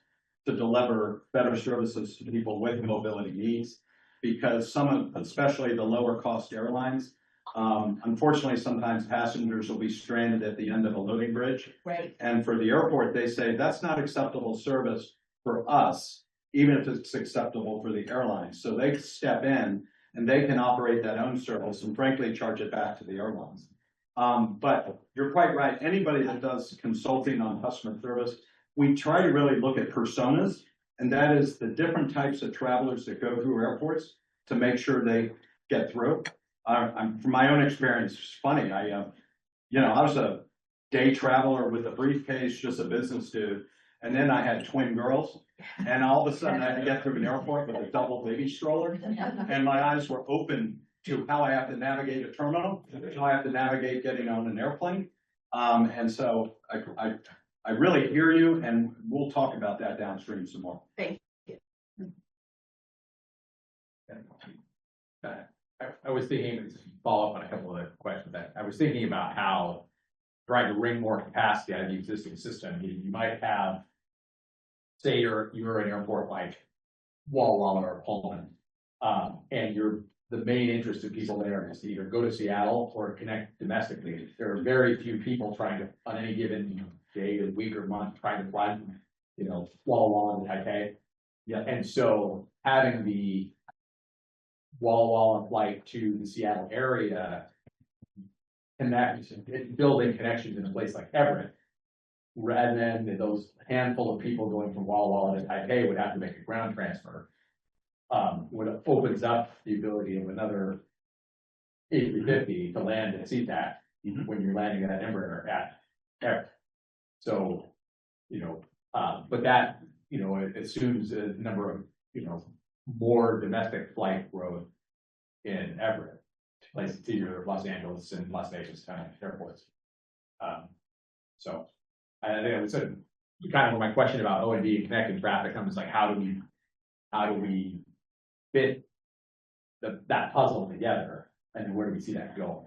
to deliver better services to people with mobility needs. Because some of, especially the lower cost airlines, unfortunately, sometimes passengers will be stranded at the end of a loading bridge. Right. And for the airport, they say that's not acceptable service for us, even if it's acceptable for the airlines. So they step in and they can operate that own service and frankly, charge it back to the airlines. But you're quite right. Anybody that does consulting on customer service, we try to really look at personas, and that is the different types of travelers that go through airports to make sure they get through. From my own experience, it's funny. I was a day traveler with a briefcase, just a business dude. And then I had twin girls, and all of a sudden I had to get through an airport with a double baby stroller, and my eyes were open to how I have to navigate a terminal, how I have to navigate getting on an airplane. And so I really hear you, and we'll talk about that downstream some more. Thank you. I was thinking, to follow up on a couple of the questions that I was thinking about how trying to wring more capacity out of the existing system. You might have, say you're an airport like Walla Walla or Pullman, and the main interest of people there is to either go to Seattle or connect domestically. There are very few people trying to, on any given day or week or month, trying to fly from, Walla Walla to Taipei. Yeah, and so having the Walla Walla flight to the Seattle area, building connections in a place like Everett, rather than those handful of people going from Walla Walla to Taipei would have to make a ground transfer. What opens up the ability of another A350 to land at SeaTac when you're landing at Embraer at Everett. So, but that, it assumes a number of, more domestic flight growth in Everett, like to your Los Angeles and Las Vegas kind of airports. So I think it was kind of my question about O&D and connecting traffic comes like, how do we fit that puzzle together, and where do we see that going?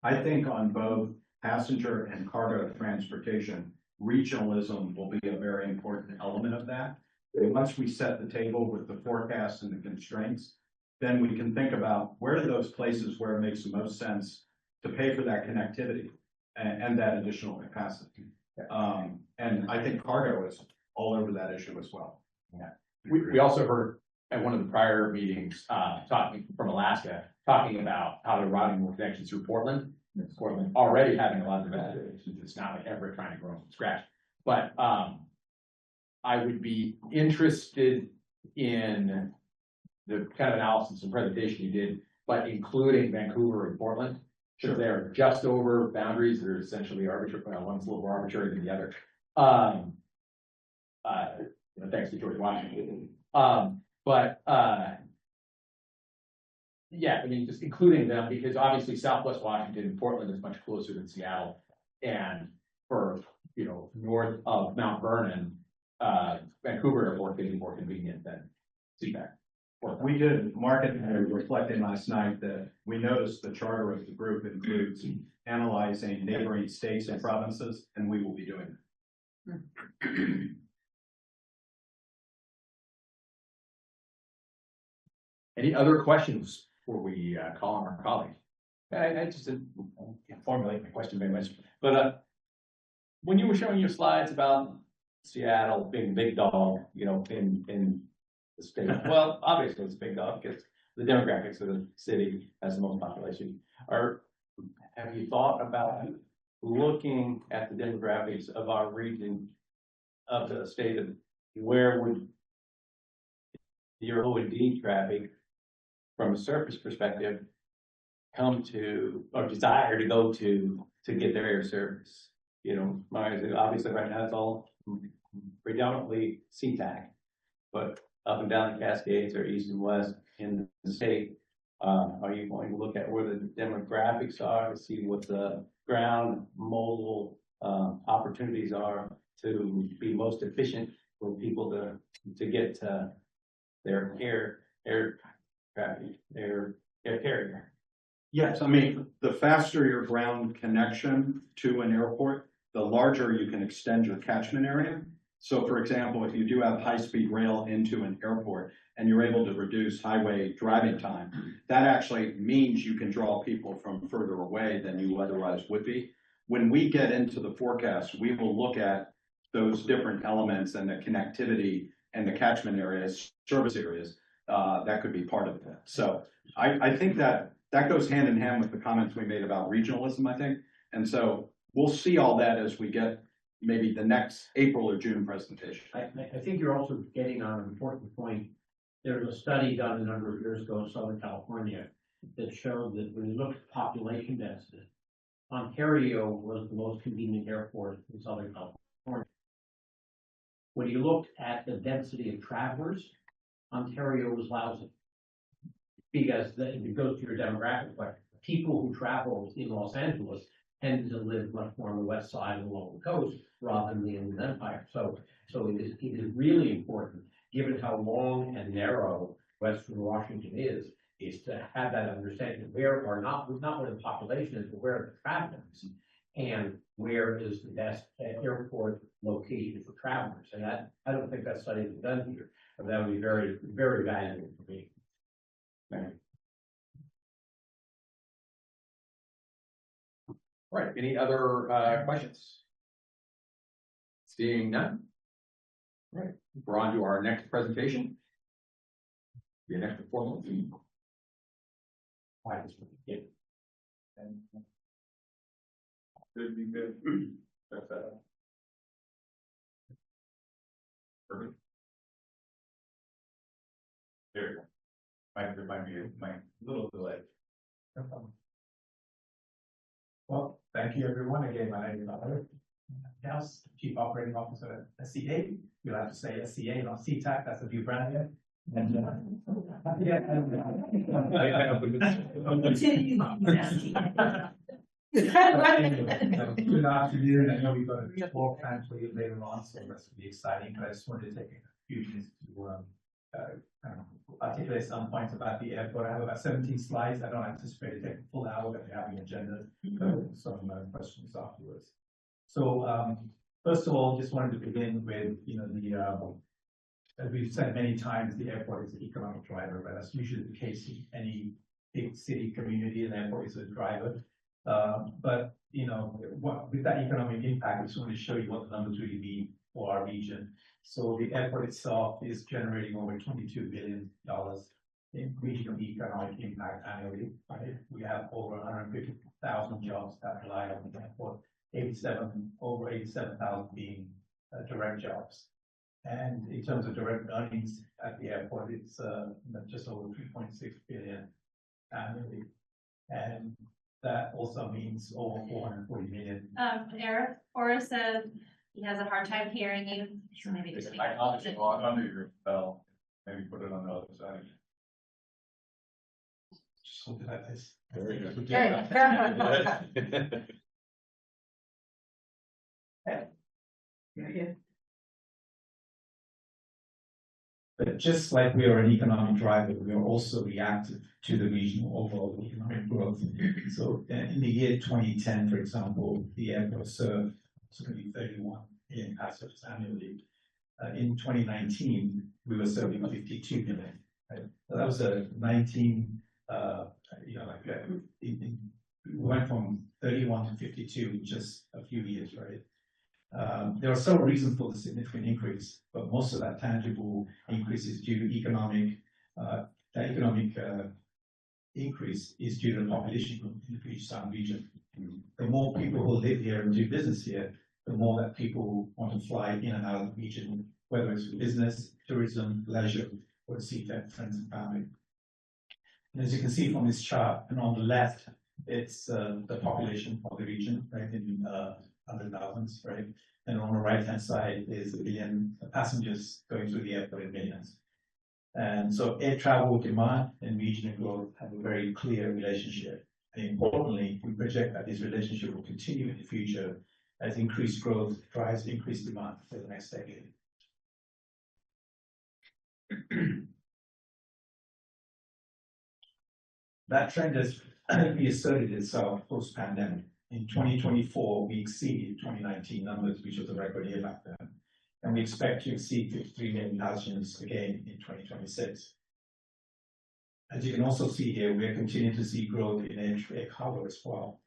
I think on both passenger and cargo transportation, regionalism will be a very important element of that. And once we set the table with the forecasts and the constraints, then we can think about where are those places where it makes the most sense to pay for that connectivity and that additional capacity. And I think cargo is all over that issue as well. Yeah. We also heard at one of the prior meetings, talking from Alaska, talking about how they're routing more connections through Portland. Portland already having a lot of investments. It's not like ever trying to grow from scratch. But I would be interested in the kind of analysis and presentation you did, but including Vancouver and Portland, because they're just over boundaries that are essentially arbitrary. Well, one's a little more arbitrary than the other. Thanks to George Washington. Yeah, I mean, just including them, because obviously Southwest Washington and Portland is much closer than Seattle. And for, north of Mount Vernon, Vancouver Airport can be more convenient than SeaTac. We did market reflecting last night that we noticed the charter of the group includes analyzing neighboring states and provinces, and we will be doing that. Any other questions before we call on our colleagues? I just can't formulate my question very much, but when you were showing your slides about Seattle being a big dog, in the state, well, obviously it's a big dog because the demographics of the city has the most population. Have you thought about looking at the demographics of our region of the state, of where would your O&D traffic from a surface perspective come to, or desire to go to get their air service? Obviously right now it's all predominantly SeaTac, but up and down the Cascades or east and west in the state, are you going to look at where the demographics are to see what the ground mobile opportunities are to be most efficient for people to get to their air traffic, their carrier? Yes, I mean, the faster your ground connection to an airport, the larger you can extend your catchment area. So for example, if you do have high-speed rail into an airport and you're able to reduce highway driving time, that actually means you can draw people from further away than you otherwise would be. When we get into the forecast, we will look at those different elements and the connectivity and the catchment areas, service areas, that could be part of that. So I think that goes hand in hand with the comments we made about regionalism, I think. And so we'll see all that as we get maybe the next April or June presentation. I think you're also getting on an important point. There was a study done a number of years ago in Southern California that showed that when you look at population density, Ontario was the most convenient airport in Southern California. When you looked at the density of travelers, Ontario was lousy. Because it goes to your demographic question. People who travel in Los Angeles tend to live much more on the west side and along the coast rather than the Inland Empire. So it is really important, given how long and narrow Western Washington is to have that understanding where are not where the population is, but where the traffic is, and where is the best airport location for travelers. And that, I don't think that study is done here, but that would be very, very valuable for me. Thank you. All right, any other questions? Seeing none. All right, we're on to our next presentation. The next formal. Could be good. That's perfect. There you go. Might be a little delay. No problem. Well, thank you everyone. Again, my name is Albert House, Chief Operating Officer at SeaTac. You'll have to say SCA, not SeaTac. That's a new brand here. And good afternoon. I know we've got a talk plan for you later on, so that's going to be exciting. But I just wanted to take a few minutes to articulate some points about the airport. I have about 17 slides. I don't anticipate it taking a full hour, but we have an agenda, some questions afterwards. So first of all, just wanted to begin with, as we've said many times, the airport is an economic driver, but that's usually the case in any big city community. An airport is a driver. But with that economic impact, I just want to show you what the numbers really mean for our region. So the airport itself is generating over $22 billion in regional economic impact annually. Right? We have over 150,000 jobs that rely on the airport, over 87,000 being direct jobs. And in terms of direct earnings at the airport, it's just over 3.6 billion annually. And that also means over 440 million. Eric, Ora said he has a hard time hearing you. So maybe just I can log under your bell, maybe put it on the other side. Just hold it like this. Very good. Yeah. But just like we are an economic driver, we are also reactive to the regional overall economic growth. So in the year 2010, for example, the airport served going to be 31 million passengers annually. In 2019, we were serving 52 million. Right? So that was a 19, we went from 31 to 52 in just a few years, right? There are several reasons for the significant increase, but most of that tangible increase is due to economic increase is due to the population growth in the Puget Sound region. The more people who live here and do business here, the more that people want to fly in and out of the region, whether it's for business, tourism, leisure, or to see their friends and family. And as you can see from this chart, and on the left, it's the population of the region, right, in 100,000s, right? And on the right-hand side is a billion passengers going through the airport in millions. And so air travel demand and regional growth have a very clear relationship. And importantly, we project that this relationship will continue in the future as increased growth drives increased demand for the next decade. That trend has reasserted itself post-pandemic. In 2024, we exceeded 2019 numbers, which was a record year back then. and we expect to exceed 53 million passengers again in 2026. As you can also see here, we are continuing to see growth in air cargo as well.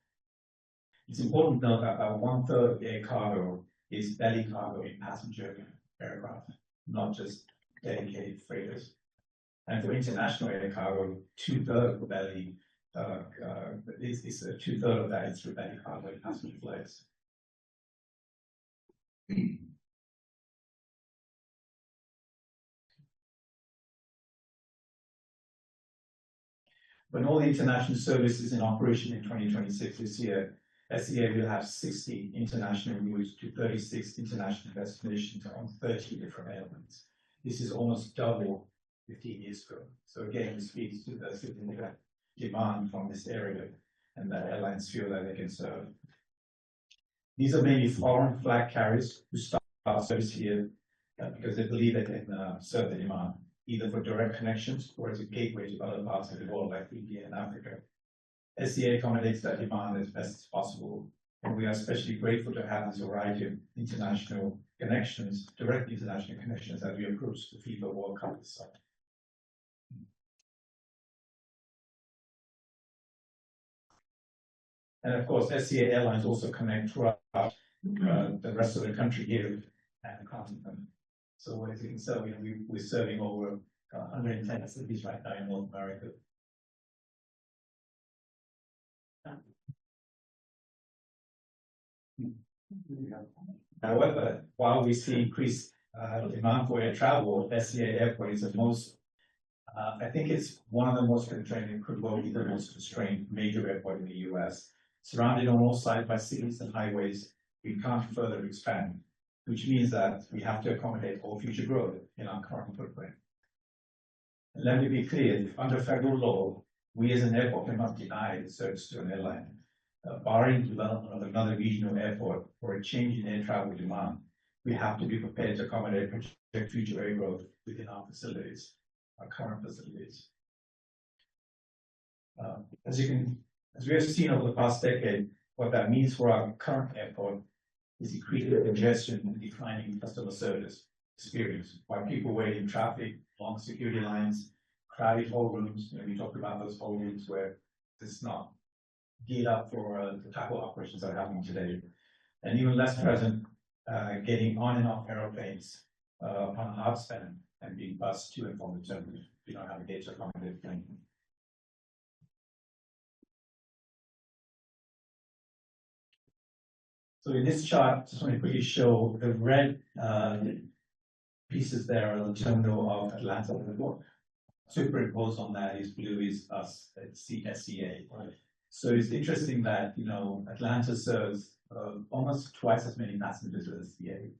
It's important to note that about 1/3 of air cargo is belly cargo in passenger aircraft, not just dedicated freighters. And for international air cargo, 2/3 of the belly is 2/3 of that is through belly cargo in passenger flights. When all the international services in operation in 2026 this year, SEA will have 60 international routes to 36 international destinations on 30 different airlines. This is almost double 15 years ago. So again, it speaks to the significant demand from this area and that airlines feel that they can serve. These are mainly foreign flag carriers who start service here because they believe they can serve the demand, either for direct connections or as a gateway to other parts of the world like India and Africa. SEA accommodates that demand as best as possible, and we are especially grateful to have this variety of international connections, direct international connections as we approach the FIFA World Cup this summer. And of course, SEA Airlines also connect throughout the rest of the country here and the continent. So as you can see, we're serving over 110 cities right now in North America. However, while we see increased demand for air travel, SEA Airport is the most, I think it's one of the most constrained, it could well be the most constrained major airport in the US. Surrounded on all sides by cities and highways, we can't further expand, which means that we have to accommodate all future growth in our current footprint. And let me be clear, under federal law, we as an airport cannot deny service to an airline. Barring development of another regional airport or a change in air travel demand, we have to be prepared to accommodate project future air growth within our facilities, our current facilities. As we have seen over the past decade, what that means for our current airport is increasing congestion and declining customer service experience, while people wait in traffic, long security lines, crowded hold rooms. We talked about those hold rooms where it's not geared up for the type of operations that are happening today, and even less present getting on and off aeroplanes on a hard span and being bussed to and from the terminal. We don't have a gate to accommodate plane. So in this chart, just want to quickly show the red pieces there are the terminal of Atlanta Airport. Superimposed on that is blue is us at SEA. So it's interesting that, Atlanta serves almost twice as many passengers as SEA,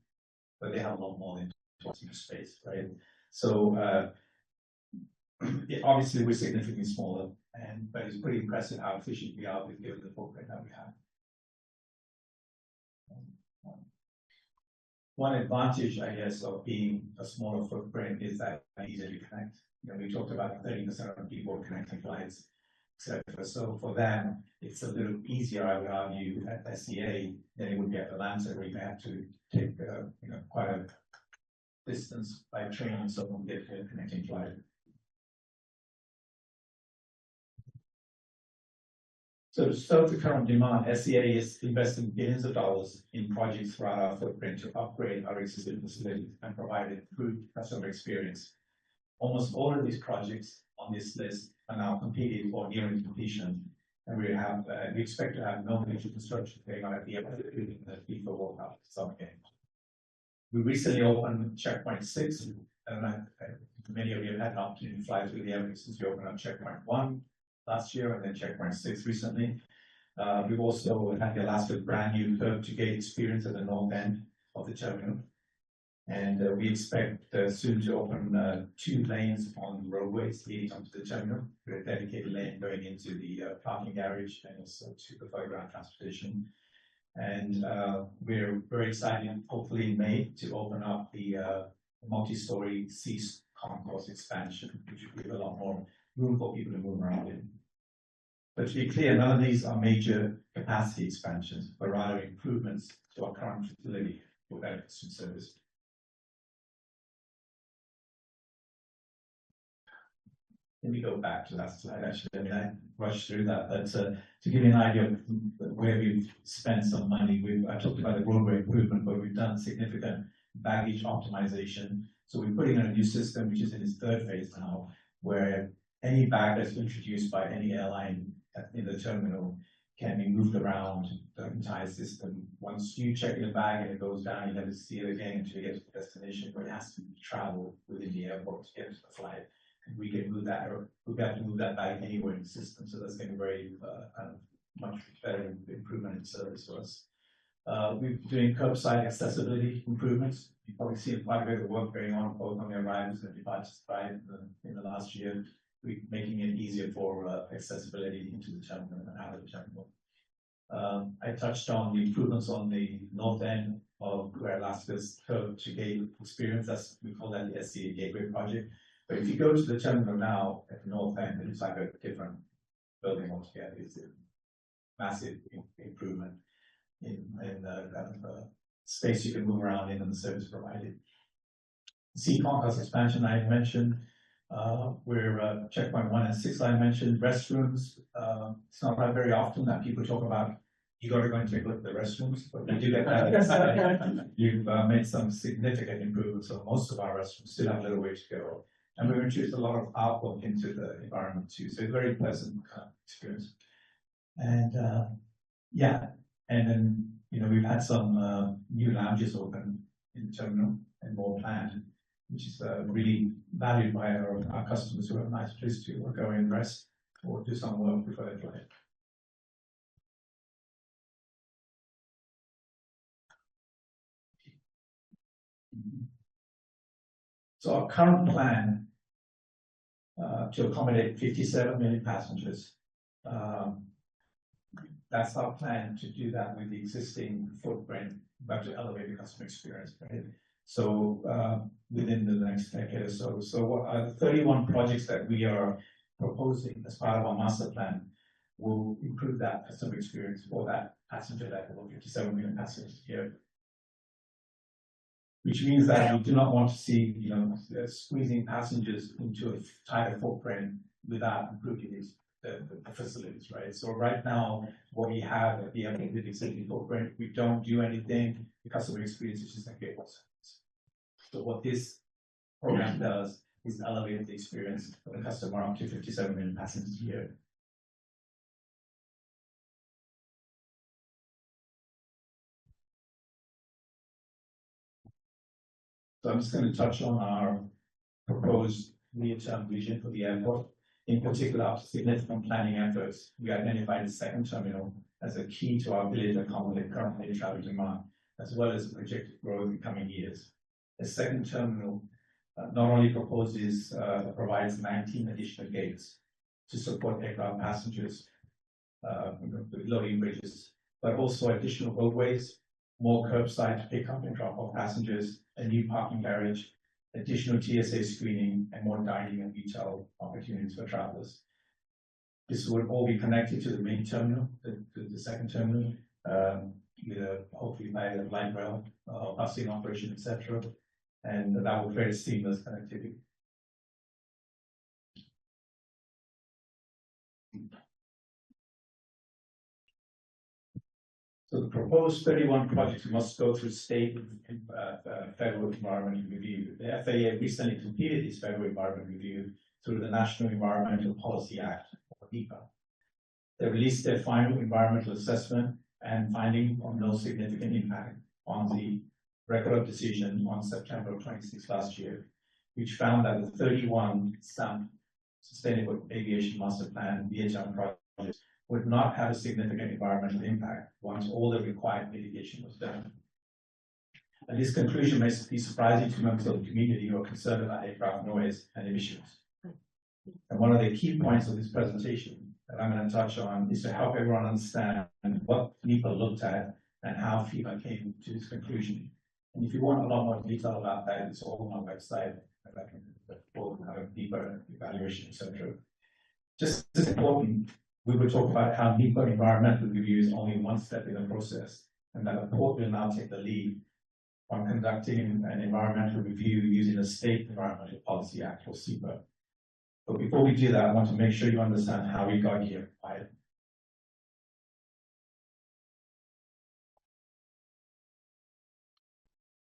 but they have a lot more than twice as much space, right? So obviously we're significantly smaller, but it's pretty impressive how efficient we are with given the footprint that we have. One advantage, I guess, of being a smaller footprint is that it's easier to connect. We talked about 30% of people connecting flights, etc. So for them, it's a little easier, I would argue, at SEA than it would be at Atlanta, where you have to take quite a distance by train so on get a connecting flight. So to serve the current demand, SEA is investing billions of dollars in projects throughout our footprint to upgrade our existing facilities and provide a good customer experience. Almost all of these projects on this list are now completed or nearing completion, and we expect to have no major construction going on at the end of the FIFA World Cup summer games. We recently opened Checkpoint 6, and many of you have had an opportunity to fly through the area since we opened up Checkpoint 1 last year and then Checkpoint 6 recently. We've also had the Alaska brand new curb-to-gate experience at the north end of the terminal. And we expect soon to open 2 lanes on roadways leading onto the terminal, with a dedicated lane going into the parking garage and also to the foreground transportation. And we're very excited, hopefully in May, to open up the multi-story Sea concourse expansion, which will give a lot more room for people to move around in. But to be clear, none of these are major capacity expansions, but rather improvements to our current facility for better customer service. let me go back to that slide, actually, I mean, I rushed through that, but, to give you an idea of where we've spent some money, I talked about the roadway improvement, but we've done significant baggage optimization. So we're putting in a new system, which is in its third phase now, where any bag that's introduced by any airline in the terminal can be moved around the entire system. Once you check in a bag and it goes down, you never see it again until you get to the destination, but it has to travel within the airport to get to the flight. And we can move that, or we have to move that bag anywhere in the system. So that's going to be very kind of much better improvement in service for us. We're doing curbside accessibility improvements. You've probably seen quite a bit of work going on both on the arrivals and departures side in the last year. We're making it easier for accessibility into the terminal and out of the terminal. I touched on the improvements on the north end of where Alaska's curb to gate experience. We call that the SCA Gateway project. But if you go to the terminal now at the north end, it's like a different building altogether. It's a massive improvement in the kind of space you can move around in and the service provided. Sea Concourse expansion I mentioned. We're checkpoint 1 and 6 I mentioned. Restrooms. It's not very often that people talk about you got to go and take a look at the restrooms, but we do get that. You've made some significant improvements on most of our restrooms. Still have a little way to go, and we've introduced a lot of outlook into the environment too. So it's a very pleasant experience. And yeah, and then we've had some new lounges open in the terminal and more planned, which is really valued by our customers who have a nice place to go and rest or do some work before they fly. So our current plan to accommodate 57 million passengers. That's our plan to do that with the existing footprint, but to elevate the customer experience. Right? So within the next decade or so. So what are the 31 projects that we are proposing as part of our master plan will improve that customer experience for that passenger level of 57 million passengers a year. Which means that we do not want to see, squeezing passengers into a tighter footprint without improving the facilities, right? So right now, what we have at the end of the existing footprint, we don't do anything. The customer experience is just like it was. So what this program does is elevate the experience for the customer up to 57 million passengers a year. So I'm just going to touch on our proposed near-term vision for the airport. In particular, after significant planning efforts, we identified the second terminal as a key to our ability to accommodate current air travel demand, as well as projected growth in coming years. The second terminal not only provides 19 additional gates to support aircraft passengers with loading bridges, but also additional roadways, more curbside to pick up and drop off passengers, a new parking garage, additional TSA screening, and more dining and retail opportunities for travelers. This would all be connected to the main terminal, the second terminal, with hopefully by a light rail, busing operation, etc. And that will create a seamless connectivity. So the proposed 31 projects must go through state and federal environmental review. The FAA recently completed its federal environmental review through the National Environmental Policy Act, or NEPA. They released their final environmental assessment and finding on no significant impact on the record of decision on September 26 last year, which found that the 31 Sustainable Aviation Master Plan VHM projects would not have a significant environmental impact once all the required mitigation was done. And this conclusion may be surprising to members of the community who are concerned about aircraft noise and emissions. And one of the key points of this presentation that I'm going to touch on is to help everyone understand what NEPA looked at and how FEMA came to this conclusion. And if you want a lot more detail about that, it's all on our website, all kind of NEPA evaluation, etc. Just as important, we will talk about how NEPA environmental review is only one step in the process, and that the port will now take the lead on conducting an environmental review using the State Environmental Policy Act, or SEPA. But before we do that, I want to make sure you understand how we got here, right?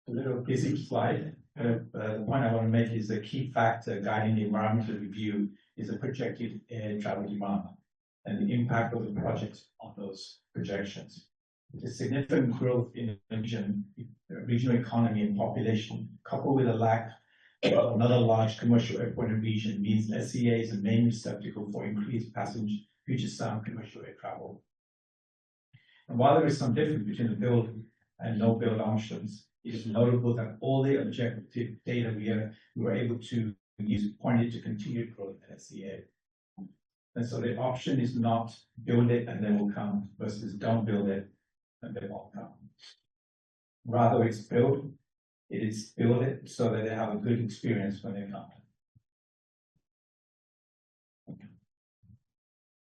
A little basic slide. The point I want to make is the key factor guiding the environmental review is the projected air travel demand and the impact of the projects on those projections. The significant growth in the regional economy and population, coupled with a lack of another large commercial airport in the region, means SEA is the main receptacle for increased passenger future sound commercial air travel. And while there is some difference between the build and no build options, it is notable that all the objective data we were able to use pointed to continued growth at SEA. And so the option is not build it and they will come versus don't build it and they won't come. Rather, it's build it so that they have a good experience when they come.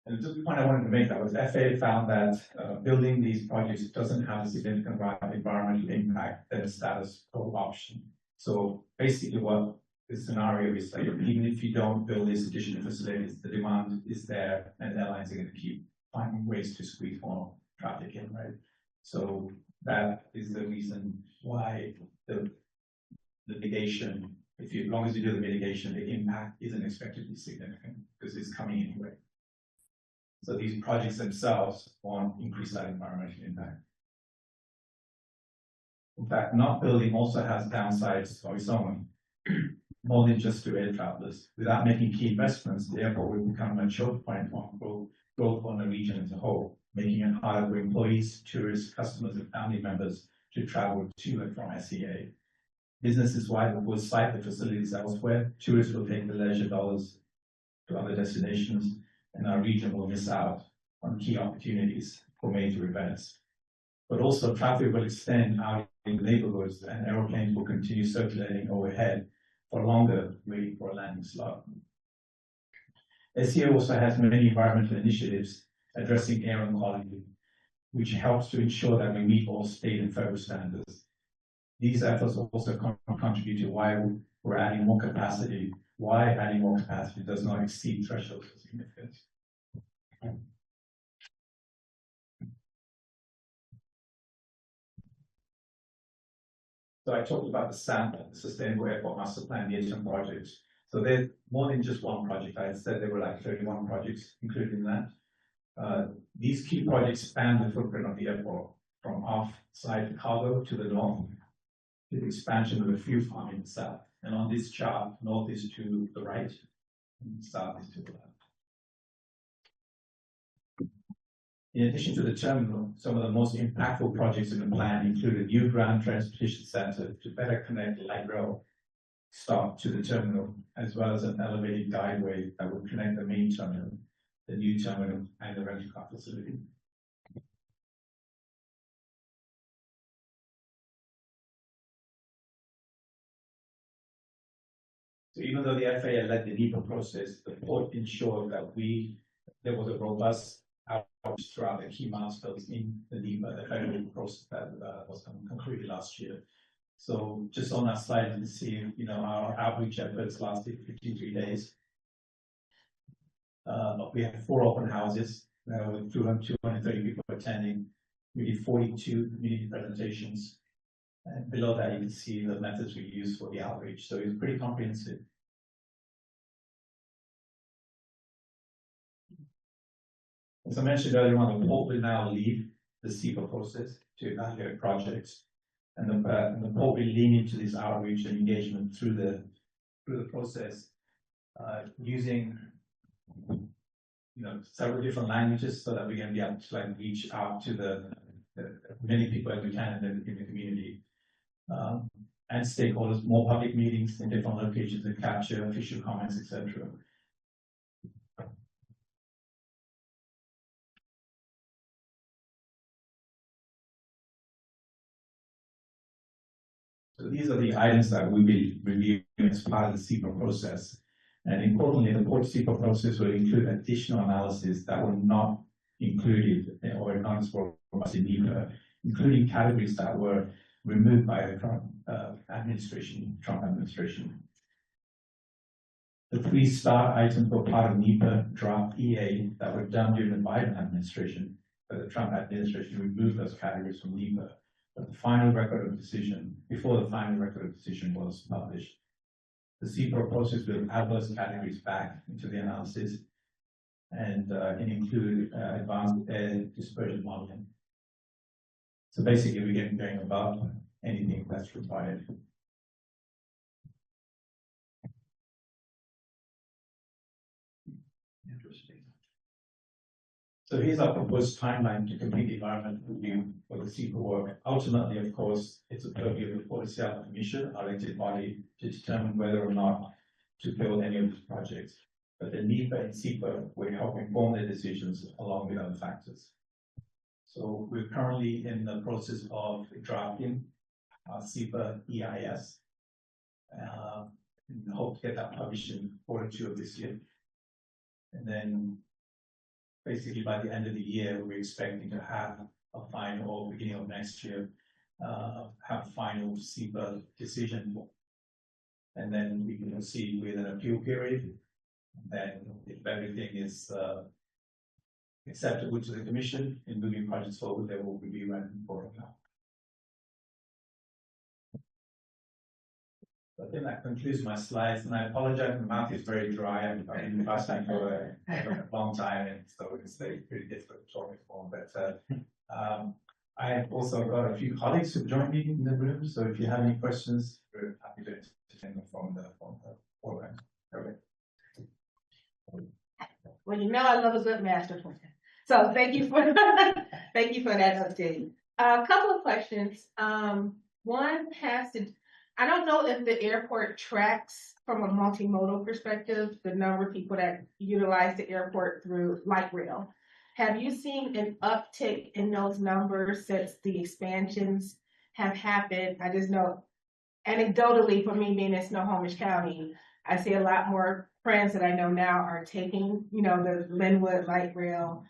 And just the point I wanted to make that was FAA found that building these projects doesn't have a significant environmental impact than a status quo option. So basically what the scenario is that even if you don't build these additional facilities, the demand is there and airlines are going to keep finding ways to squeeze more traffic in, right? So that is the reason why the mitigation, as long as you do the mitigation, the impact isn't expected to be significant because it's coming anyway. So these projects themselves won't increase that environmental impact. In fact, not building also has downsides of its own, more than just to air travelers. Without making key investments, the airport will become a choke point on growth on the region as a whole, making it harder for employees, tourists, customers, and family members to travel to and from SEA. Businesses wide will site the facilities elsewhere. Tourists will take the leisure dollars to other destinations, and our region will miss out on key opportunities for major events. But also traffic will extend out in the neighborhoods and aeroplanes will continue circulating overhead for longer, waiting for a landing slot. SEA also has many environmental initiatives addressing air and quality, which helps to ensure that we meet all state and federal standards. These efforts also contribute to why we're adding more capacity, why adding more capacity does not exceed thresholds of significance. So I talked about the SAMP, the Sustainable Airport Master Plan, near-term projects. So they're more than just one project. I said there were like 31 projects included in that. These key projects span the footprint of the airport from off-site cargo to the north, to the expansion of the fuel farm in the south. And on this chart, north is to the right, and south is to the left. In addition to the terminal, some of the most impactful projects in the plan include a new ground transportation center to better connect light rail stop to the terminal, as well as an elevated guideway that will connect the main terminal, the new terminal, and the rental car facility. So even though the FAA led the NEPA process, the port ensured that there was a robust outreach throughout the key milestones in the NEPA, the federal process that was concluded last year. So just on that slide, you can see, our outreach efforts lasted 53 days. We had 4 open houses with 230 people attending. We did 42 community presentations. And below that, you can see the methods we used for the outreach. So it was pretty comprehensive. As I mentioned earlier on, the port will now lead the SEPA process to evaluate projects. And the port will lean into this outreach and engagement through the process, using several different languages so that we can be able to reach out to the many people as we can in the community. And stakeholders, more public meetings in different locations to capture official comments, etc. So these are the items that we'll be reviewing as part of the SEPA process. And importantly, the port SEPA process will include additional analysis that were not included or accounts for in NEPA, including categories that were removed by the Trump administration. The 3 star items were part of NEPA draft EA that were done during the Biden administration, but the Trump administration removed those categories from NEPA. But before the final record of decision was published, the CEPA process will add those categories back into the analysis and can include advanced air dispersion modeling. So basically, we're going above anything that's required. Interesting. So here's our proposed timeline to complete the environmental review for the CEPA work. Ultimately, of course, it's a purview of the Port of Seattle Commission, our elected body, to determine whether or not to build any of these projects. But the NEPA and CEPA will help inform their decisions along with other factors. So we're currently in the process of drafting our CEPA EIS. And hope to get that published in Q2 of this year. And then basically by the end of the year, we're expecting to have a final, or beginning of next year, have a final CEPA decision. And then we can proceed with an appeal period. Then if everything is acceptable to the commission in moving projects forward, they will be ready for it now. I think that concludes my slides, and I apologize, my mouth is very dry. I've been fasting for a long time, and so it's pretty difficult to talk before. But I have also got a few colleagues who joined me in the room, so if you have any questions, we're happy to entertain them from the forum. Okay. Well, you know I love a good master plan. So thank you for thank you for that update. A couple of questions. One has to, I don't know if the airport tracks from a multimodal perspective the number of people that utilize the airport through light rail. Have you seen an uptick in those numbers since the expansions have happened? I just know anecdotally, for me being in Snohomish County, I see a lot more friends that I know now are taking, the Linwood light rail,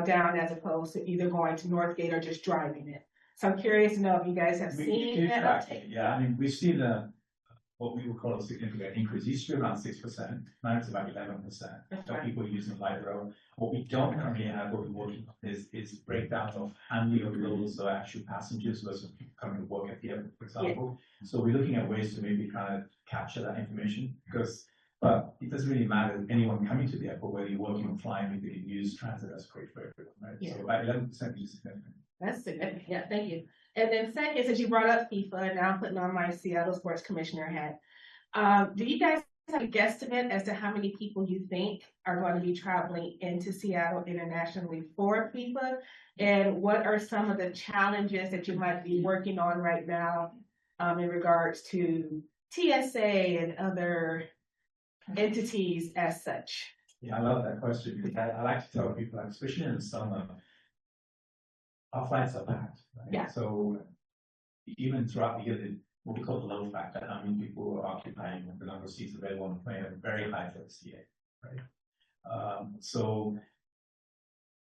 down as opposed to either going to Northgate or just driving it. So I'm curious to know if you guys have seen that uptake. Yeah, I mean, we've seen what we would call a significant increase. Used to be around 6%, now it's about 11% of people using light rail. What we don't currently have, what we're working on is breakdown of handling of those actual passengers versus people coming to work at the airport, for example. Yeah. So we're looking at ways to maybe kind of capture that information but it doesn't really matter anyone coming to the airport, whether you're working or flying, if you can use transit, that's great for everyone, right? Yeah. So about 11% is significant. That's significant. Yeah, thank you. And then second, since you brought up FIFA, and now I'm putting on my Seattle Sports Commissioner hat. Do you guys have a guesstimate as to how many people you think are going to be traveling into Seattle internationally for FIFA? And what are some of the challenges that you might be working on right now in regards to TSA and other entities as such? Yeah, I love that question because I like to tell people, especially in the summer, our flights are packed. Right? Yeah. So even throughout the year, what we call the load factor, how many people are occupying the number of seats available on the plane, are very high for the CA, right? So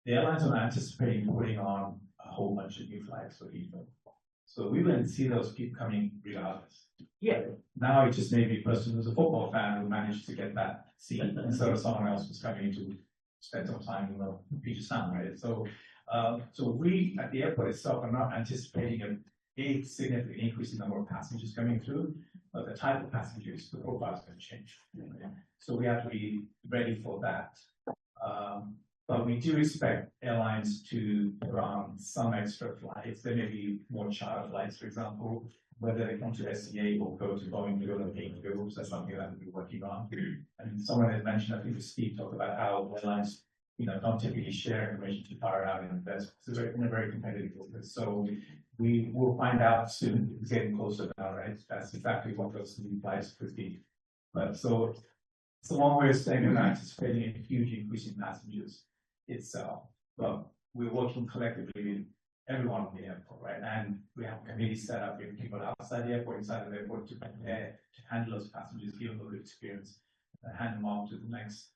the airlines are anticipating putting on a whole bunch of new flights for FIFA. So we will see those people coming regardless. Yeah. Now it just may be a person who's a football fan who managed to get that seat instead of someone else who's coming to spend some time in the Puget Sound, right? So we at the airport itself are not anticipating a significant increase in the number of passengers coming through, but the type of passengers, the profile is going to change. Right? So we have to be ready for that. But we do expect airlines to run some extra flights. There may be more charter flights, for example, whether they come to SCA or go to Boeing to go to Payne Fields. That's something that we're working on. And someone had mentioned, I think Steve talked about how airlines, don't typically share information too far out in investments. It's in a very competitive business. So we will find out soon. It's getting closer now, right? That's exactly what those new flights could be. But so it's a long way of saying we're not anticipating a huge increase in passengers itself. But we're working collectively with everyone in the airport, right? And we have committees set up with people outside the airport, inside the airport to prepare to handle those passengers, give them a good experience, and hand them off to the next,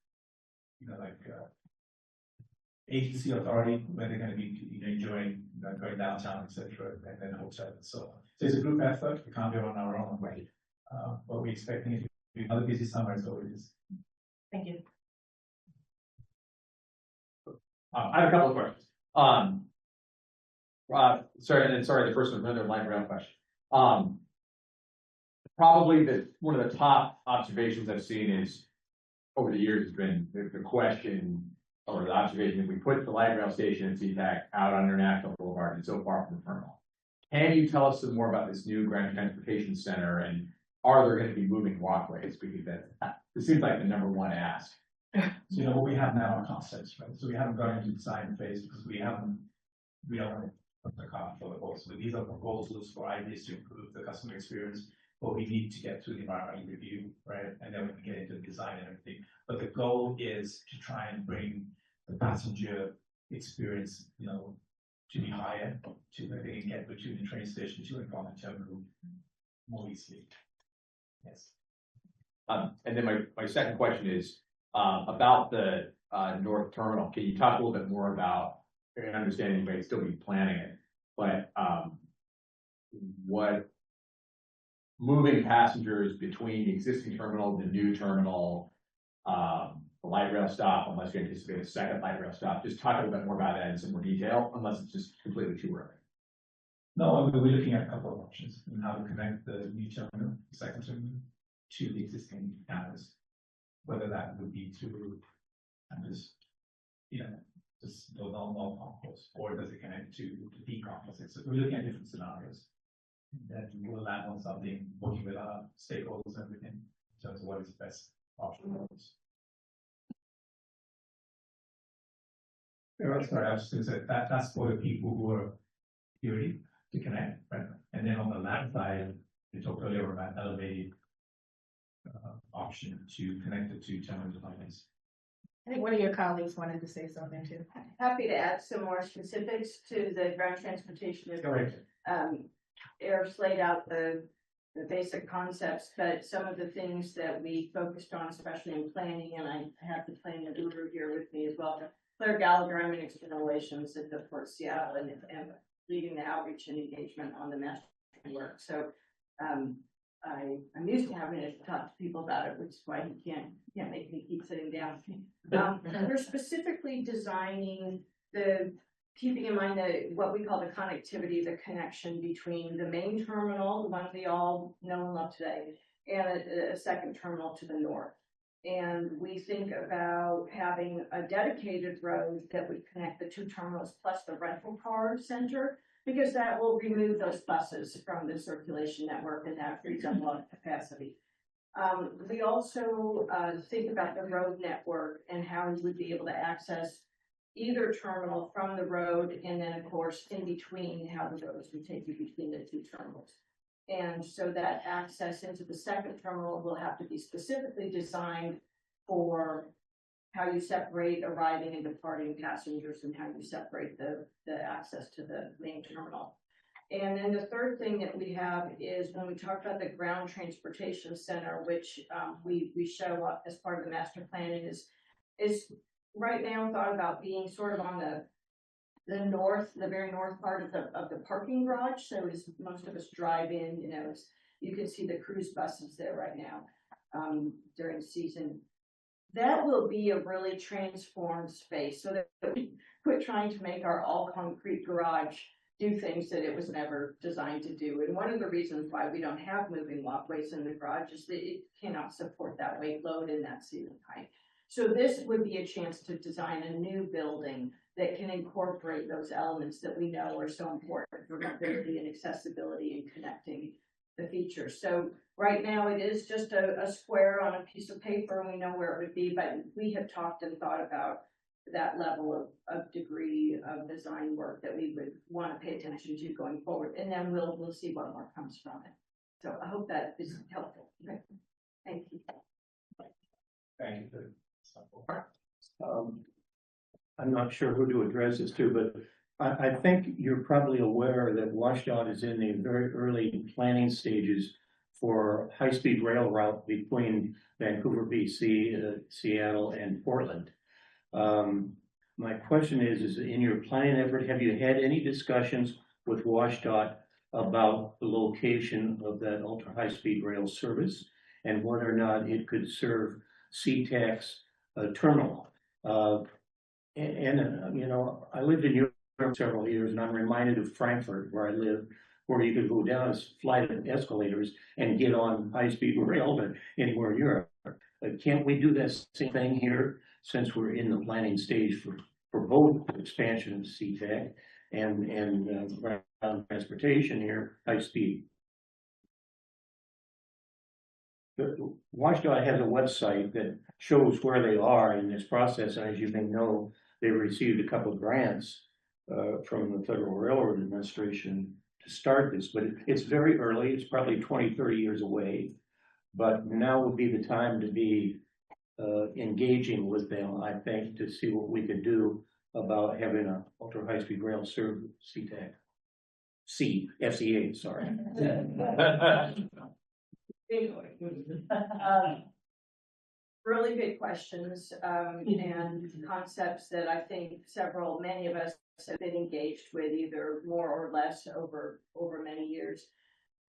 agency authority where they're going to be enjoying going downtown, etc., and then hotel and so on. So it's a group effort. We can't do it on our own way, but we're expecting it to be another busy summer as always. Thank you. I have a couple of questions. Sorry, the first one's another light round question. Probably one of the top observations I've seen is over the years has been the question or the observation that we put the light rail station at SeaTac out on International Boulevard and so far from the terminal. Can you tell us some more about this new ground transportation center and are there going to be moving walkways? Because it seems like the number one ask. So, what we have now are concepts, right? So we haven't gone into design phase because we don't put the cart before the horse. So these are proposals for ideas to improve the customer experience, but we need to get through the environmental review, right? And then we can get into design and everything. But the goal is to try and bring the passenger experience, to be higher, to where they can get between the train station to and from the terminal more easily. Yes. And then my second question is about the North Terminal. Can you talk a little bit more about, and understanding you may still be planning it, but what moving passengers between the existing terminal, the new terminal, the light rail stop, unless you anticipate a second light rail stop, just talk a little bit more about that in some more detail, unless it's just completely too early. No, we're looking at a couple of options on how to connect the new terminal, the second terminal, to the existing campus. Whether that would be through just the normal concourse, or does it connect to the D campus? So we're looking at different scenarios. That we'll land on something, working with our stakeholders and everything, in terms of what is the best option for us. Sorry, I was just going to say that's for the people who are theory to connect, right? And then on the land side, we talked earlier about elevated option to connect the two terminal lines. I think one of your colleagues wanted to say something too. Happy to add some more specifics to the ground transportation. Correct. Eric's laid out the basic concepts, but some of the things that we focused on, especially in planning, and I have the planning guru here with me as well. Claire Gallagher, I'm in external relations at the Port of Seattle and leading the outreach and engagement on the master work. So I'm used to having to talk to people about it, which is why he can't make me keep sitting down. We're specifically designing keeping in mind what we call the connectivity, the connection between the main terminal, the one we all know and love today, and a second terminal to the north. And we think about having a dedicated road that would connect the two terminals plus the rental car center, because that will remove those buses from the circulation network and that frees up a lot of capacity. We also think about the road network and how we would be able to access either terminal from the road, and then of course in between, how the roads would take you between the two terminals. And so that access into the second terminal will have to be specifically designed for how you separate arriving and departing passengers and how you separate the access to the main terminal. And then the third thing that we have is when we talk about the ground transportation center, which we show up as part of the master planning, is right now thought about being sort of on the very north part of the parking garage. So as most of us drive in, you can see the cruise buses there right now during season. That will be a really transformed space so that we quit trying to make our all concrete garage do things that it was never designed to do. And one of the reasons why we don't have moving walkways in the garage is that it cannot support that weight load and that ceiling height. So this would be a chance to design a new building that can incorporate those elements that we know are so important for mobility and accessibility and connecting the features. So right now it is just a square on a piece of paper and we know where it would be, but we have talked and thought about that level of degree of design work that we would want to pay attention to going forward. And then we'll see what more comes from it. So I hope that is helpful. Okay. Thank you. Thank you. I'm not sure who to address this to, but I think you're probably aware that WashDOT is in the very early planning stages for high-speed rail route between Vancouver, BC, Seattle, and Portland. My question is in your planning effort, have you had any discussions with WashDOT about the location of that ultra high-speed rail service and whether or not it could serve SeaTac's terminal. You know, I lived in Europe several years, and I'm reminded of Frankfurt, where I lived, where you could go down a flight of escalators and get on high-speed rail to anywhere in Europe. Can't we do this same thing here, since we're in the planning stage for both expansion of Sea-Tac and ground transportation here, high speed? WashDOT has a website that shows where they are in this process, and as you may know, they received a couple of grants from the Federal Railroad Administration to start this, but it's very early. It's probably 20, 30 years away, but now would be the time to be engaging with them, I think, to see what we could do about having a ultra high speed rail serve Sea-Tac. FCA, sorry. Really good questions, and concepts that I think many of us have been engaged with, either more or less over many years.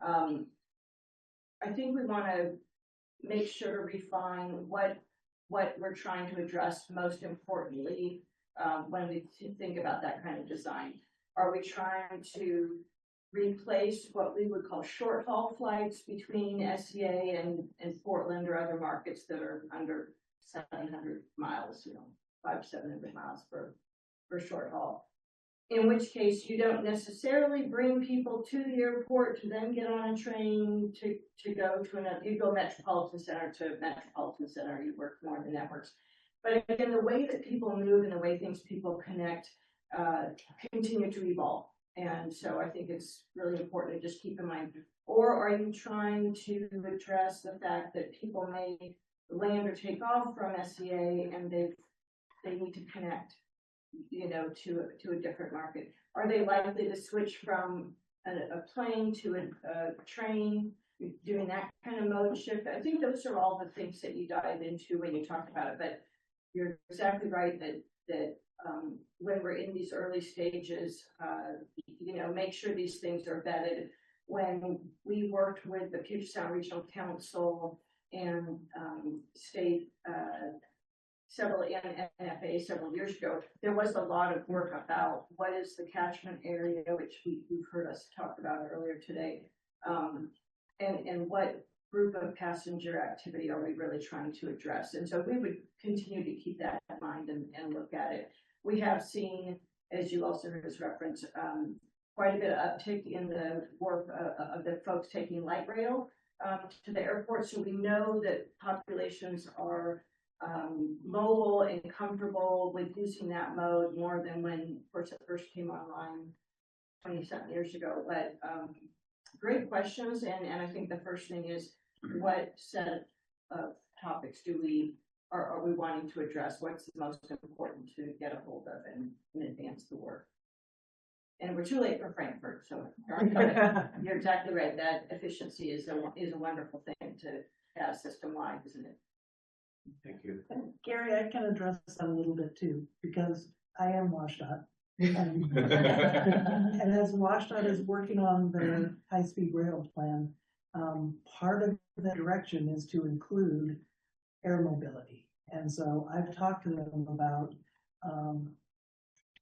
I think we want to make sure to refine what we're trying to address most importantly when we think about that kind of design. Are we trying to replace what we would call short haul flights between SCA and Portland or other markets that are under 700 miles, 500-700 miles for short haul? In which case you don't necessarily bring people to the airport to then get on a train to go to another. You go metropolitan center to metropolitan center, you work more in the networks. But again, the way that people move and the way people connect continue to evolve. And so I think it's really important to just keep in mind. Or are you trying to address the fact that people may land or take off from SCA and they need to connect, to a different market? Are they likely to switch from a plane to a train, doing that kind of mode shift? I think those are all the things that you dive into when you talk about it. But you're exactly right that when we're in these early stages, make sure these things are vetted. When we worked with the Puget Sound Regional Council and state NFA several years ago, there was a lot of work about what is the catchment area, which you've heard us talk about earlier today, and what group of passenger activity are we really trying to address. And so we would continue to keep that in mind and look at it. We have seen, as you also heard us reference, quite a bit of uptick in the work of the folks taking light rail to the airport. So we know that populations are mobile and comfortable with using that mode more than when, of course, it first came online 20-something years ago. But great questions, and I think the first thing is, what set of topics are we wanting to address? What's the most important to get a hold of and advance the work? And we're too late for Frankfurt, so you're exactly right. That efficiency is a wonderful thing to have system-wide, isn't it? Thank you. And Gary, I can address that a little bit too, because I am WashDOT. And as WashDOT is working on the high-speed rail plan, part of the direction is to include air mobility. And so I've talked to them about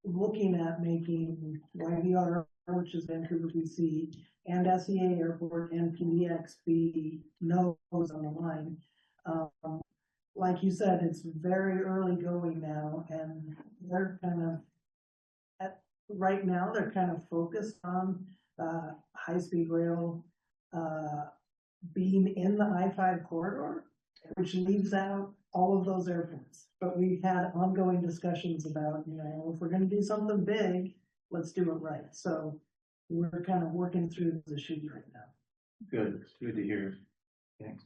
looking at making YVR, which is Vancouver, BC, and SEA Airport and PDX be nodes on the line. Like you said, it's very early going now, and they're right now they're kind of focused on high-speed rail being in the I-5 corridor, which leaves out all of those airports. But we've had ongoing discussions about, if we're going to do something big, let's do it right. So we're kind of working through the issues right now. Good. It's good to hear. Thanks.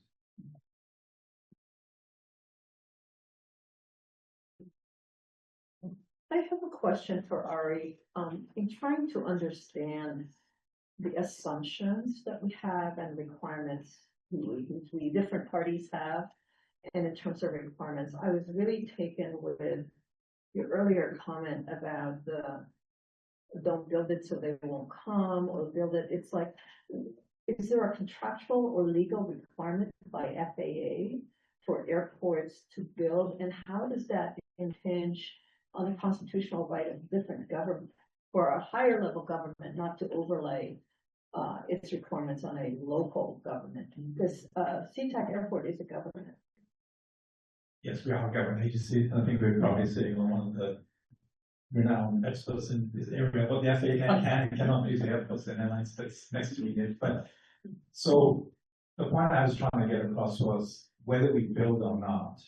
I have a question for Ari. In trying to understand the assumptions that we have and requirements we different parties have, and in terms of requirements, I was really taken with your earlier comment about don't build it so they won't come, or build it. It's like, is there a contractual or legal requirement by FAA for airports to build, and how does that impinge on the constitutional right of different government, for a higher level government not to overlay its requirements on a local government? Because SeaTac Airport is a government. Yes, we are a government agency. I think we're probably sitting on one of the renowned experts in this area. What the FAA can and cannot do is the airports and airlines that's next to it. But so the point I was trying to get across was whether we build or not,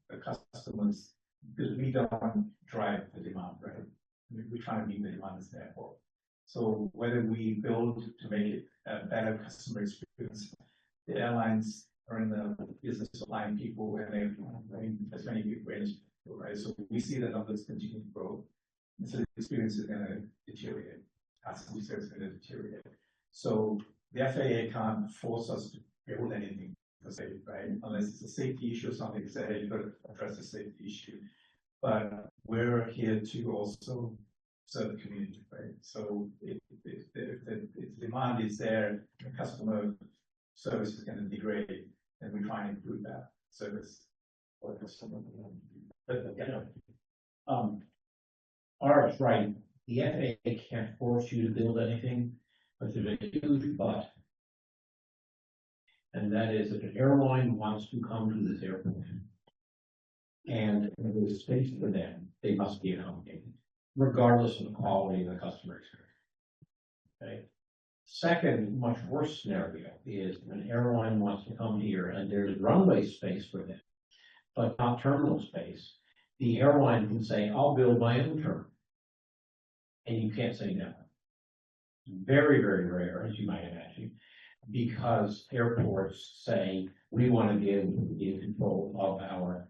the customers, because we don't drive the demand, right? We're trying to meet the demand as the airport. So whether we build to make it a better customer experience, the airlines are in the business of flying people and they bring as many people as possible, right? So we see the numbers continue to grow. And so the experience is going to deteriorate. Customer service is going to deteriorate. So the FAA can't force us to build anything per se, right? Unless it's a safety issue or something to say, hey, you've got to address the safety issue. But we're here to also serve the community, right? So if the demand is there, the customer service is going to degrade, and we try and improve that service for the customer. But, Art's right, the FAA can't force you to build anything, but there's a huge but. And that is if an airline wants to come to this airport and there's space for them, they must be accommodated, regardless of the quality of the customer experience. Okay. Second, much worse scenario is an airline wants to come here and there's runway space for them, but not terminal space. The airline can say, I'll build my own terminal. And you can't say no. Very, very rare, as you might imagine, because airports say, we want to be able to be in control of our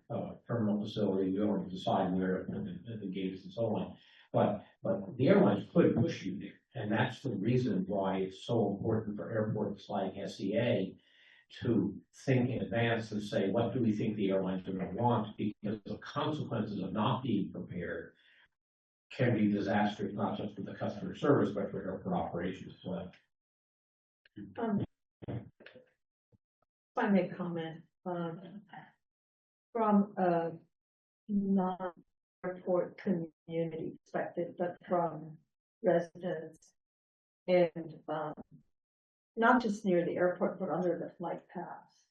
terminal facility. We want to decide where the gates and so on. But the airlines could push you there. And that's the reason why it's so important for airports like SEA to think in advance and say, what do we think the airlines are going to want? Because the consequences of not being prepared can be disastrous, not just for the customer service, but for airport operations as well. If I may comment, from a non-airport community perspective, but from residents and not just near the airport, but under the flight paths.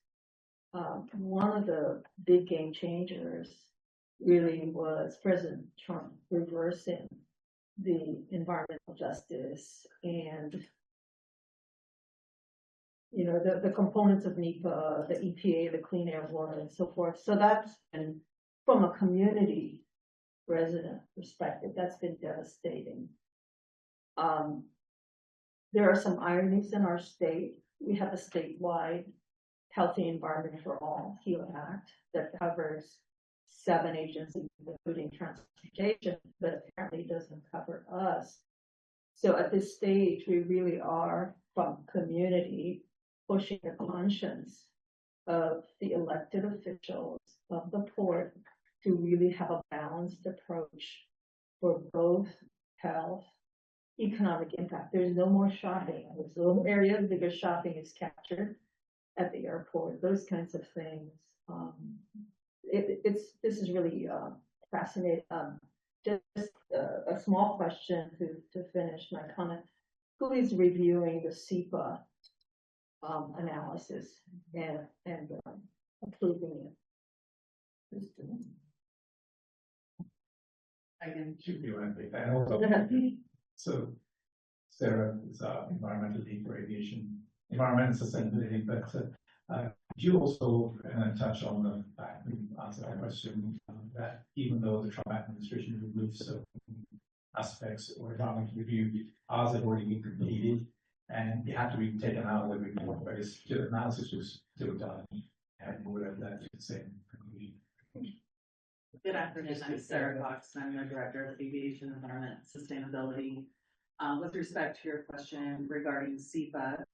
One of the big game changers really was President Trump reversing the environmental justice and the components of NEPA, the EPA, the Clean Air Board, and so forth. So that's been, from a community resident perspective, that's been devastating. There are some ironies in our state. We have a statewide Healthy Environment for All HEAL Act that covers 7 agencies, including transportation, but apparently doesn't cover us. So at this stage, we really are, from community, pushing the conscience of the elected officials of the port to really have a balanced approach for both health, economic impact. There's no more shopping. There's a little area bigger shopping is captured at the airport, those kinds of things. This is really fascinating. Just a small question to finish my comment. Who is reviewing the SEPA analysis and approving it? I can shoot you one thing. I also, so Sarah is environmental lead for aviation, environmental sustainability, but you also touch on the fact, answer that question, that even though the Trump administration removed certain aspects or environmental review, ours had already been completed and it had to be taken out of the report, but its analysis was still done and would have led to the same conclusion. Good afternoon, I'm Sarah Cox, I'm the Director of Aviation Environment Sustainability. With respect to your question regarding SEPA,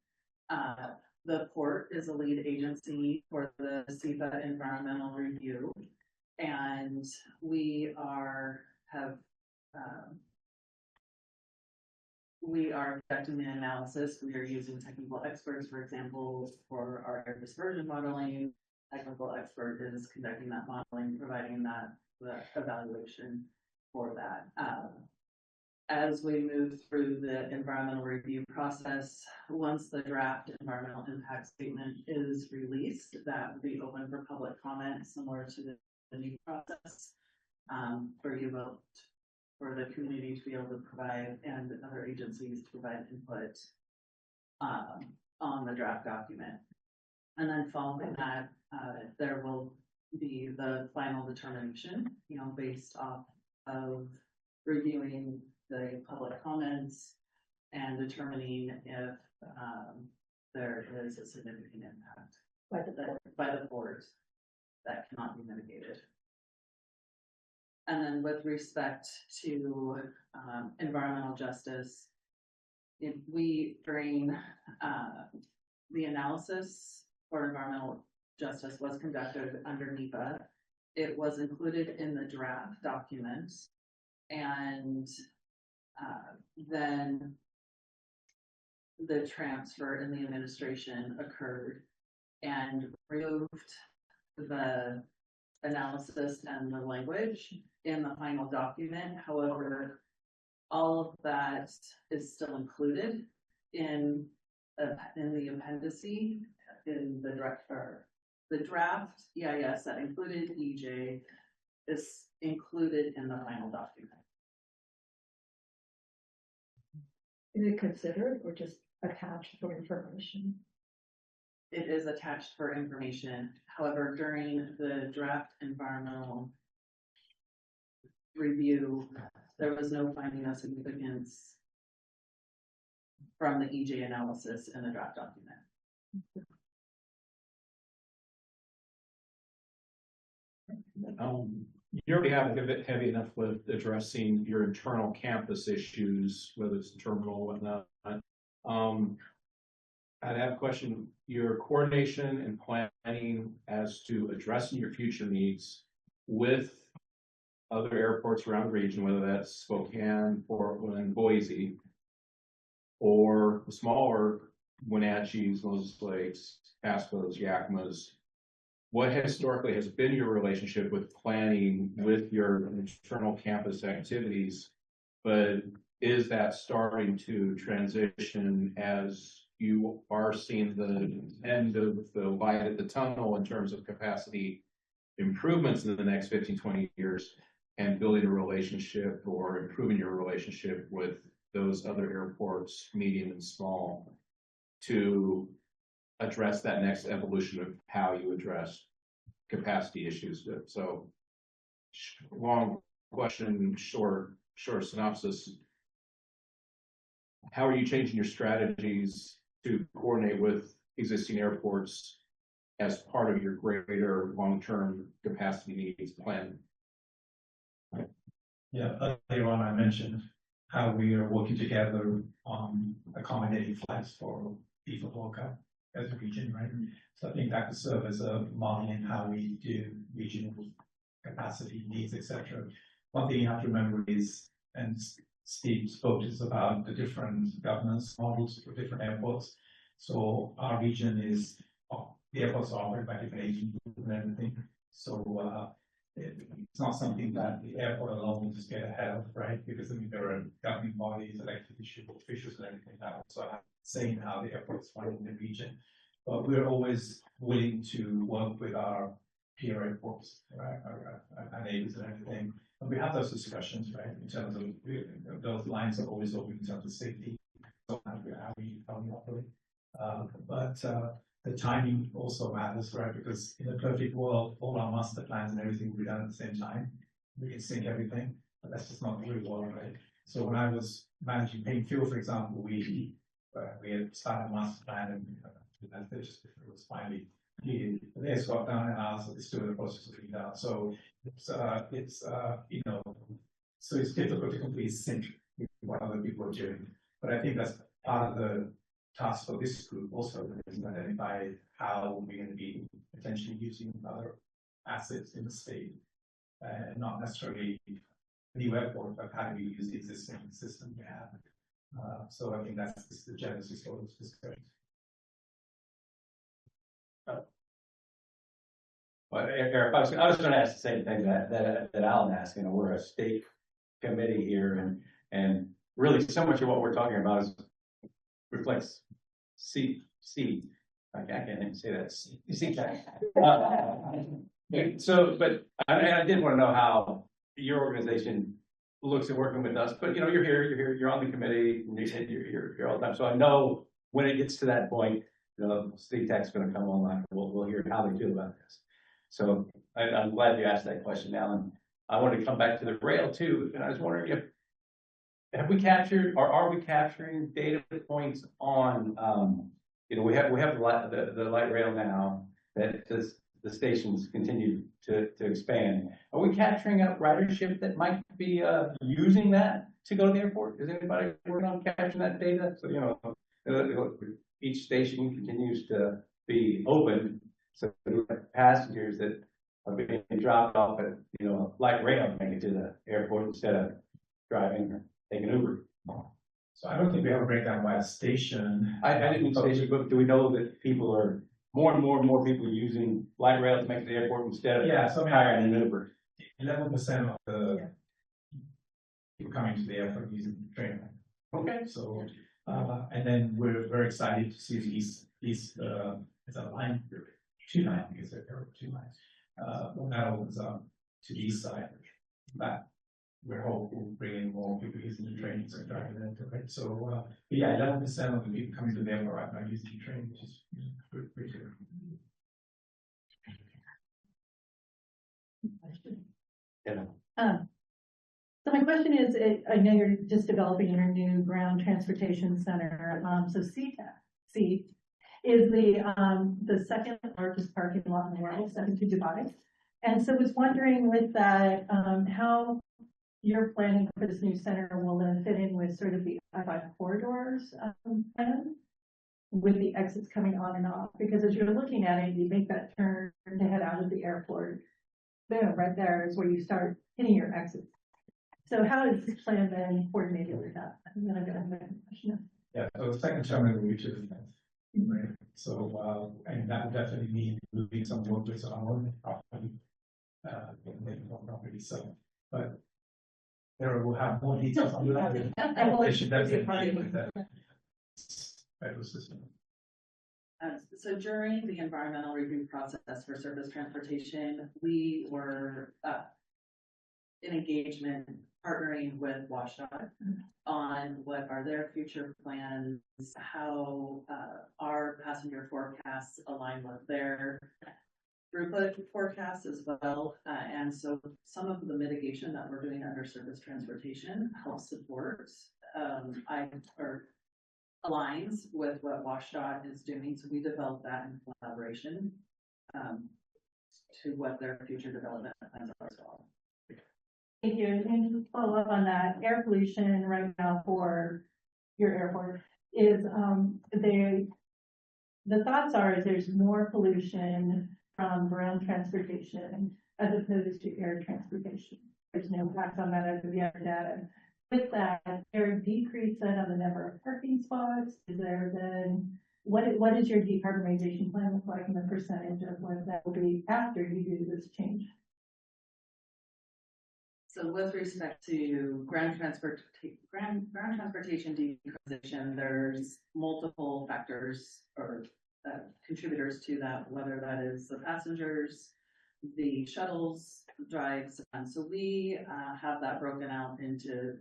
the port is a lead agency for the SEPA environmental review, and we are conducting the analysis. We are using technical experts, for example, for our air dispersion modeling, technical expert is conducting that modeling, providing the evaluation for that. As we move through the environmental review process, once the draft environmental impact statement is released, that will be open for public comment, similar to the new process. For you vote, for the community to be able to provide and other agencies to provide input on the draft document. And then following that, there will be the final determination, based off of reviewing the public comments and determining if there is a significant impact by the board that cannot be mitigated. And then with respect to environmental justice, if we during the analysis for environmental justice was conducted under NEPA, it was included in the draft document, and then the transfer in the administration occurred and removed the analysis and the language in the final document. However, all of that is still included in the appendice in the draft EIS that included EJ is included in the final document. Is it considered or just attached for information? It is attached for information. However, during the draft environmental review, there was no finding of significance from the EJ analysis in the draft document. You already have it heavy enough with addressing your internal campus issues, whether it's terminal or whatnot. I'd have a question, your coordination and planning as to addressing your future needs with other airports around the region, whether that's Spokane, Portland, Boise, or the smaller Wenatchees, Moses Lakes, Pasco's, Yakima's. What historically has been your relationship with planning with your internal campus activities, but is that starting to transition as you are seeing the end of the light at the tunnel in terms of capacity improvements in the next 15, 20 years and building a relationship or improving your relationship with those other airports, medium and small, to address that next evolution of how you address capacity issues? So long question, short synopsis. How are you changing your strategies to coordinate with existing airports as part of your greater long-term capacity needs plan? Yeah, earlier on I mentioned how we are working together on accommodating flights for people local as a region, right? So I think that could serve as a model in how we do regional capacity needs, etc. One thing you have to remember is, and Steve spoke to us about the different governance models for different airports. So our region is, the airports are operated by different agencies and everything. So it's not something that the airport alone will just get ahead of, right? Because I mean, there are governing bodies, elected officials and everything that also have saying how the airports run in the region. But we're always willing to work with our peer airports, right? Our neighbors and everything. And we have those discussions, right? In terms of those lines are always open in terms of safety, so how we operate. But the timing also matters, right? Because in a perfect world, all our master plans and everything will be done at the same time. We can sync everything, but that's just not really well, right? So when I was managing Paint Fuel, for example, we had started a master plan and finished before it was finally needed. The air got down and asked, it's still in the process of being done. So it's you know, so it's difficult to completely sync with what other people are doing. But I think that's part of the task for this group also, is to identify how we're going to be potentially using other assets in the state, and not necessarily a new airport, but how do we use the existing system we have. So I think that's the genesis of this discussion. Well, Eric, I was gonna ask the same thing that Alan asked, we're a state committee here and really so much of what we're talking about is reflects I can't even say that, SeaTac. So, but I did want to know how your organization looks at working with us, but you're here, you're on the committee, and you're all the time, so I know when it gets to that point, SeaTac's gonna come online, we'll hear how they feel about this. So I'm glad you asked that question, Alan. I wanted to come back to the rail too, and I was wondering have we captured, or are we capturing data points on, we have the light rail now, that the stations continue to expand. Are we capturing a ridership that might be using that to go to the airport? Is anybody working on capturing that data? So, each station continues to be open, so passengers that are being dropped off at, light rail make it to the airport instead of driving or taking Uber. So I don't think we have a breakdown by station. I didn't mean station, but do we know that people are more and more people using light rail to make it to the airport instead of hiring an Uber? 11% of the people coming to the airport using the train. Okay. So, and then we're very excited to see these it's a line, 2 lines, because there are 2 lines. When that opens up to the east side, that we're hoping will bring in more people using the trains and driving into it. So, but yeah, 11% of the people coming to the airport right now using the train, which is pretty good. So my question is, I know you're just developing your new ground transportation center. So SeaTac is the second largest parking lot in the world, second to Dubai. And so I was wondering with that, how your planning for this new center will then fit in with sort of the I-5 corridors plan, with the exits coming on and off. Because as you're looking at it, you make that turn to head out of the airport. Boom, right there is where you start hitting your exits. So how is this plan then coordinated with that? And then I've got a second question. Yeah, so the second terminal will reach it. Right. So, and that would definitely mean moving some workers on property, property. So, but there will have more details on that. It should definitely be with that federal system. So during the environmental review process for surface transportation, we were in engagement partnering with WashDOT on what are their future plans, how our passenger forecasts align with their throughput forecasts as well. And so some of the mitigation that we're doing under surface transportation helps support or aligns with what WashDOT is doing. So we developed that in collaboration to what their future development plans are as well. Thank you. And to follow up on that, air pollution right now for your airport is the thoughts are is there's more pollution from ground transportation as opposed to air transportation. There's no facts on that as of yet data. With that, is there a decrease then on the number of parking spots? Is there then what is your decarbonization plan look like, and the percentage of what that will be after you do this change? So with respect to ground transportation decarbonization, there's multiple factors or contributors to that, whether that is the passengers, the shuttles, drives, and so we have that broken out into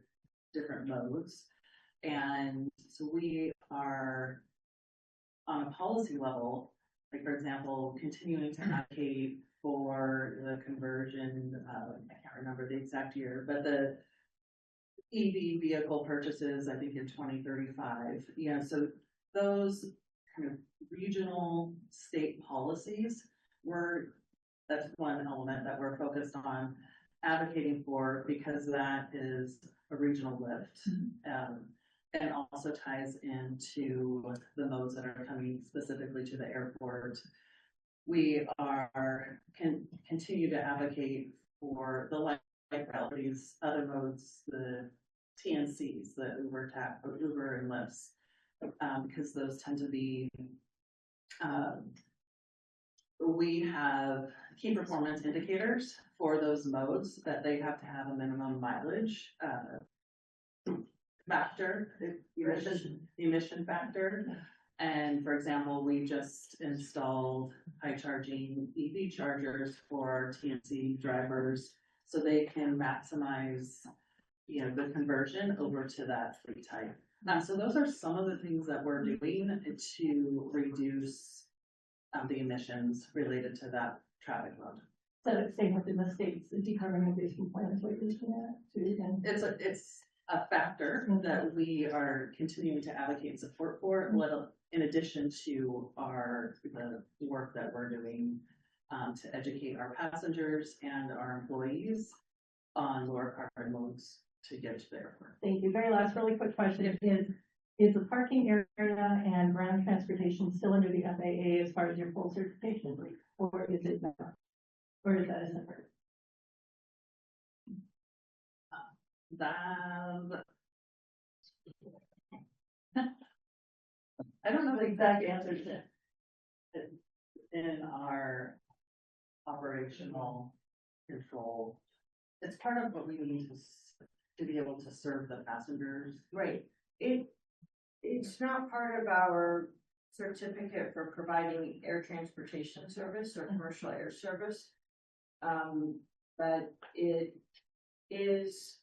different modes. And so we are on a policy level, like for example, continuing to advocate for the conversion, I can't remember the exact year, but the EV vehicle purchases, I think in 2035. So those kind of regional state policies that's one element that we're focused on advocating for, because that is a regional lift. And also ties into the modes that are coming specifically to the airport. We continue to advocate for the light rail, these other modes, the TNCs, the Uber and Lyfts, because those tend to be, we have key performance indicators for those modes that they have to have a minimum mileage, factor, the emission factor. And for example, we just installed high charging EV chargers for TNC drivers so they can maximize, the conversion over to that fleet type. So those are some of the things that we're doing to reduce the emissions related to that traffic mode. So it's staying within the state's decarbonization plans, what you're looking at, too, again. It's a factor that we are continuing to advocate support for, in addition to the work that we're doing to educate our passengers and our employees on lower carbon modes to get to the airport. Thank you. Very last really quick question is the parking area and ground transportation still under the FAA as far as your full certification, or is it not? Or is that a separate? I don't know the exact answer to it in our operational control. It's part of what we need to be able to serve the passengers. Right. It's not part of our certificate for providing air transportation service or commercial air service. But it is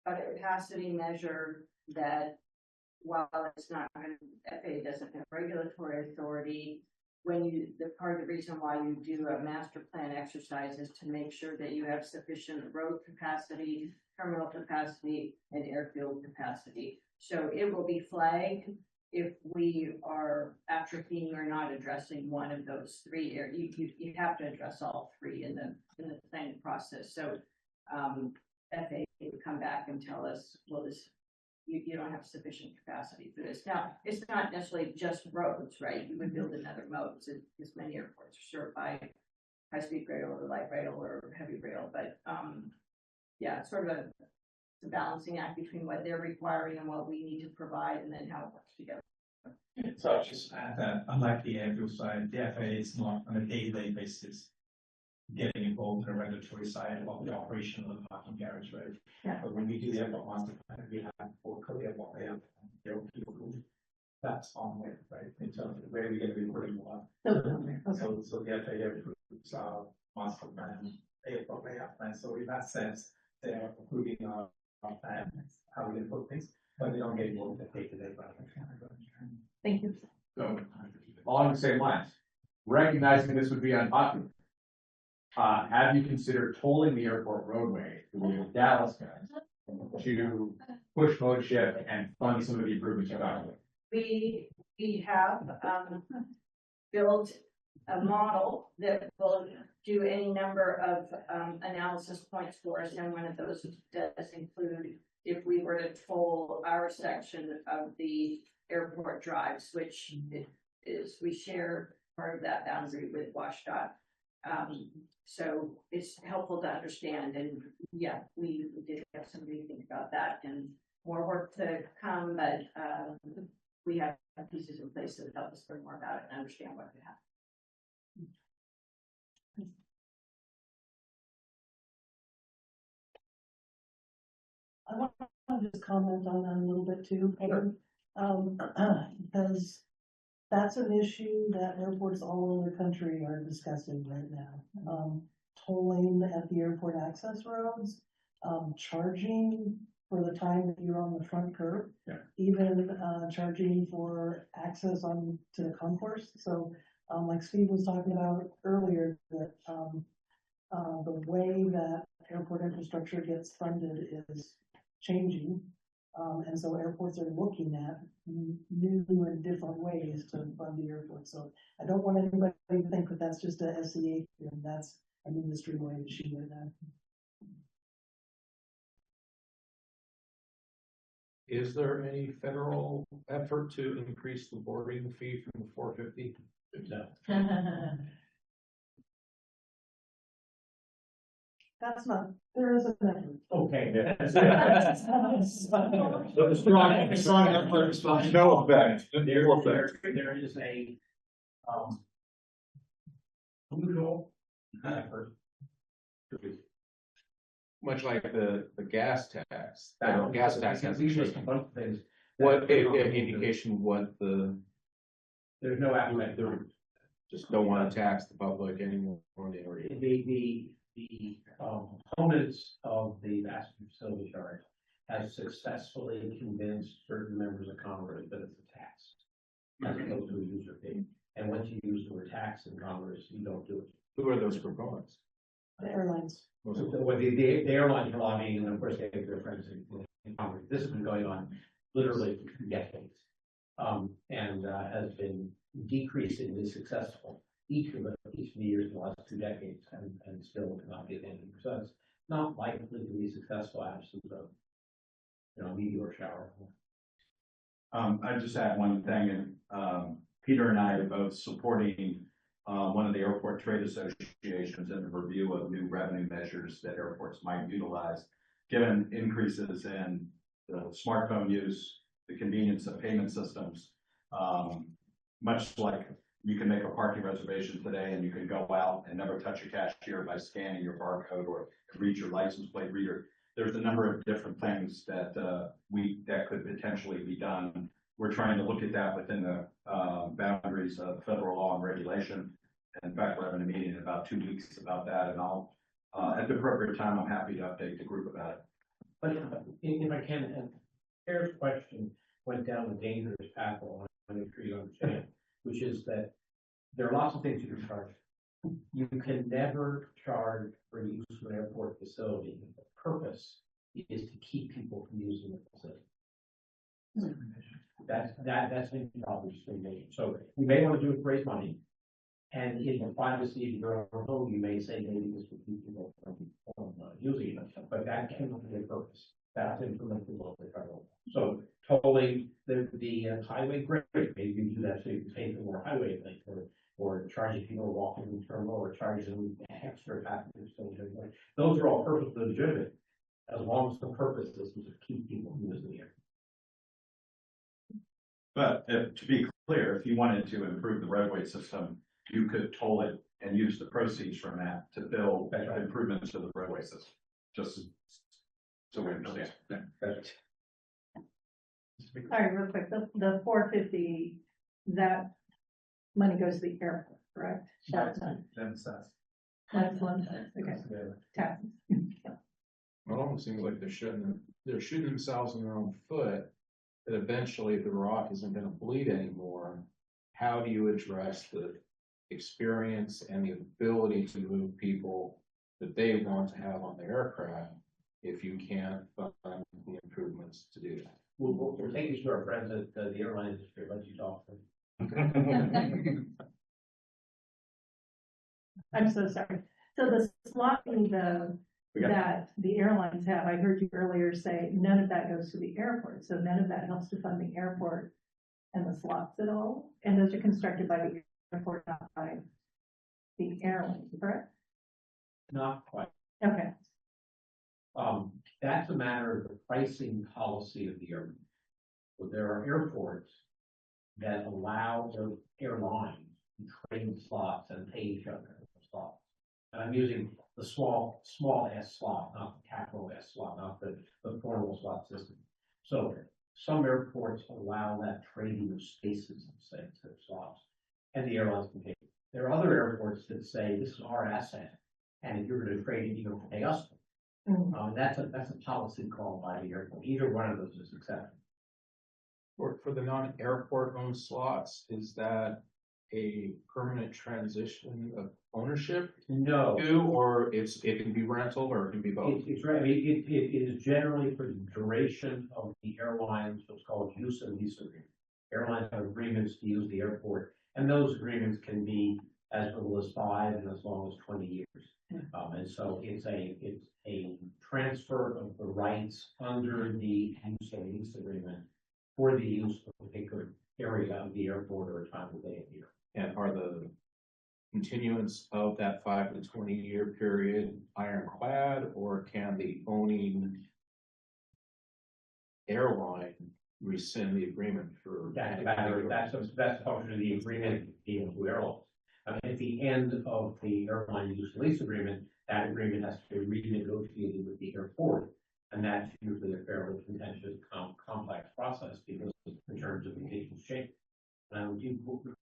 a capacity measure that, while it's not, FAA doesn't have regulatory authority, the part of the reason why you do a master plan exercise is to make sure that you have sufficient road capacity, terminal capacity, and airfield capacity. So it will be flagged if we are atrophying or not addressing one of those three areas. You have to address all three in the planning process. So FAA would come back and tell us, well, you don't have sufficient capacity for this. Now, it's not necessarily just roads, right? You would build another modes, as many airports are served by high-speed rail or light rail or heavy rail. But yeah, it's sort of a balancing act between what they're requiring and what we need to provide, and then how it works together. So I'll just add that unlike the airfield side, the FAA is not on a day-to-day basis getting involved in the regulatory side of the operation of the parking garage, right? Yeah. But when we do the airport master plan, we have full clear what they have, that's on there, right? In terms of where we're going to be putting what. So the FAA approves our master plan, airport layout plan. So in that sense, they are approving our plan, how we're going to put things, but they don't get involved in the day-to-day. Thank you. So, along the same lines, recognizing this would be unpopular, have you considered tolling the airport roadway to Dallas guys to push mode shift and fund some of the improvements you're talking about? We have built a model that will do any number of analysis points for us, and one of those does include if we were to toll our section of the airport drives, which is we share part of that boundary with WashDOT. So it's helpful to understand, and yeah, we did have somebody think about that, and more work to come, but we have pieces in place that help us learn more about it and understand what we have. I want to just comment on that a little bit too, because that's an issue that airports all over the country are discussing right now. Tolling at the airport access roads, charging for the time that you're on the front curb, even charging for access on to the concourse. So, like Steve was talking about earlier, that the way that airport infrastructure gets funded is changing. And so airports are looking at new and different ways to fund the airport. So I don't want anybody to think that that's just a SEA thing. That's an industry-wide issue right now. Is there any federal effort to increase the boarding fee from the $4.50? No. That's not, there is an effort. Okay. Strong effort. No effect. There is a, Google Much like the gas tax, That gas tax has these are usually, some bunch of things. what, indication what the, There's no appetite. just don't wanna tax the public anymore. The opponents of the master facility charge have successfully convinced certain members of Congress that it's a tax. As opposed to a user fee. And once you use the word tax in Congress, you don't do it. Who are those proponents? The airlines. So, well, the airlines are lobbying, and of course, they have their friends in Congress. This has been going on literally for 2 decades. And has been decreasingly successful each of the years in the last 2 decades, and still cannot get any. So it's not likely to be successful absent of, meteor shower. I just add one thing, and, Peter and I are both supporting, one of the airport trade associations in the review of new revenue measures that airports might utilize, given increases in the smartphone use, the convenience of payment systems. Much like you can make a parking reservation today and you can go out and never touch a cashier by scanning your barcode or read your license plate reader. There's a number of different things that that could potentially be done. We're trying to look at that within the boundaries of federal law and regulation. In fact, we're having a meeting in about 2 weeks about that, and I'll at the appropriate time, I'm happy to update the group about it. But if I can, and Sarah's question went down the dangerous path, I want to make sure you understand, which is that there are lots of things you can charge. You can never charge for use of an airport facility. The purpose is to keep people from using the facility. That's an improper discrimination. So you may want to do it to raise money. And in the privacy of your own home, you may say maybe this would keep people from using it, but that cannot be the purpose. That's implemented locally. So totally the highway grade, maybe you do that so you can pay for more highway link, or charging people walking in the terminal, or charging them extra passengers. Those are all perfectly legitimate, as long as the purpose is to keep people from using the air. But to be clear, if you wanted to improve the roadway system, you could toll it and use the proceeds from that to build improvements to the roadway system. Just so we understand. All right, real quick, the 450, that money goes to the airport, correct? That's one, okay. Taxes. It almost seems like they're shooting themselves in their own foot. That eventually, if the rock isn't going to bleed anymore, how do you address the experience and the ability to move people that they want to have on the aircraft if you can't fund the improvements to do that? We'll take you to our friends at the airline industry, let you talk. I'm so sorry. So the slotting that the airlines have, I heard you earlier say none of that goes to the airport. So none of that helps to fund the airport and the slots at all. And those are constructed by the airport, not by the airlines, correct? Not quite. Okay. That's a matter of the pricing policy of the airline. So there are airports that allow the airlines to trade slots and pay each other for slots. And I'm using the small s slot, not the capital S slot, not the formal slot system. So some airports allow that trading of spaces, say, to slots, and the airlines can pay. There are other airports that say this is our asset, and if you're going to trade it, you don't pay us. That's a policy call by the airport. Either one of those is accepted. For the non-airport owned slots, is that a permanent transition of ownership? No. Or it can be rental, or it can be both? It's right. I mean, it is generally for the duration of the airline's what's called use and lease agreement. Airlines have agreements to use the airport, and those agreements can be as little as 5 and as long as 20 years. And so it's a transfer of the rights under the use and lease agreement for the use of a particular area of the airport or a time of day of the year. And are the continuance of that 5 to 20 year period ironclad, or can the owning airline rescind the agreement for? That's a function of the agreement being with airlines. At the end of the airline use lease agreement, that agreement has to be renegotiated with the airport. And that's usually a fairly contentious, complex process because in terms of engagement shape. Would you,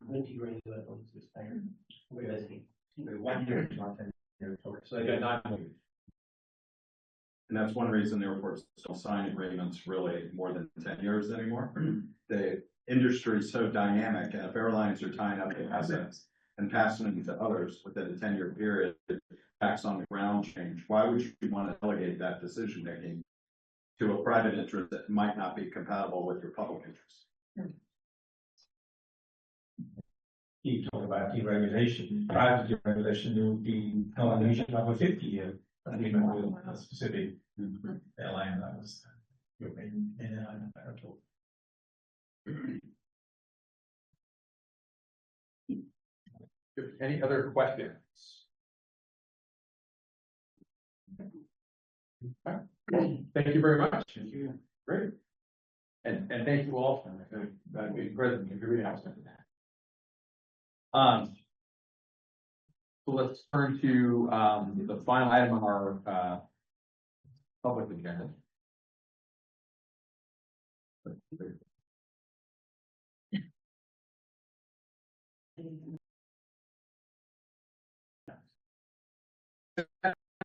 when do you ready to let this expire? 1 year, not 10 years. So they got 9 years. And that's one reason the airports don't sign agreements really more than 10 years anymore. The industry is so dynamic, and if airlines are tying up the assets and passing them to others within a 10-year period, tax on the ground change. Why would you want to delegate that decision making to a private interest that might not be compatible with your public interest? You talk about deregulation. Prior to deregulation, there would be combination of a 50-year agreement with a specific airline that was European airline. Any other questions? Okay. Thank you very much. Thank you. Great. And thank you all for being present and contributing. So let's turn to the final item on our public agenda.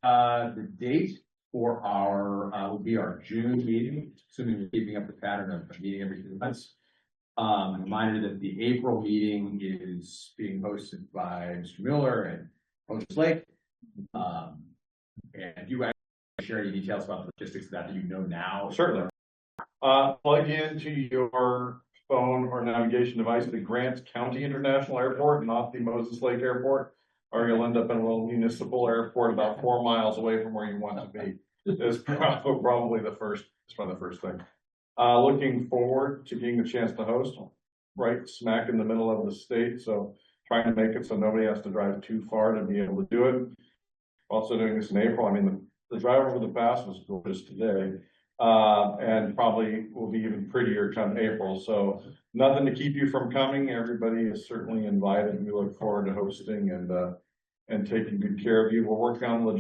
The date for our will be our June meeting, assuming we're keeping up the pattern of meeting every 2 months. Reminder that the April meeting is being hosted by Mr. Miller and Coach Lake. And you guys share any details about the logistics of that you know now? Certainly. Plug into your phone or navigation device the Grant County International Airport, not the Moses Lake Airport, or you'll end up in a little municipal airport about 4 miles away from where you want to be. Is probably the first. It's probably the first thing. Looking forward to getting the chance to host right smack in the middle of the state. So trying to make it so nobody has to drive too far to be able to do it. Also doing this in April. I mean, the drive over the pass was gorgeous today. And probably will be even prettier come April. So nothing to keep you from coming. Everybody is certainly invited. We look forward to hosting and taking good care of you. We're working on the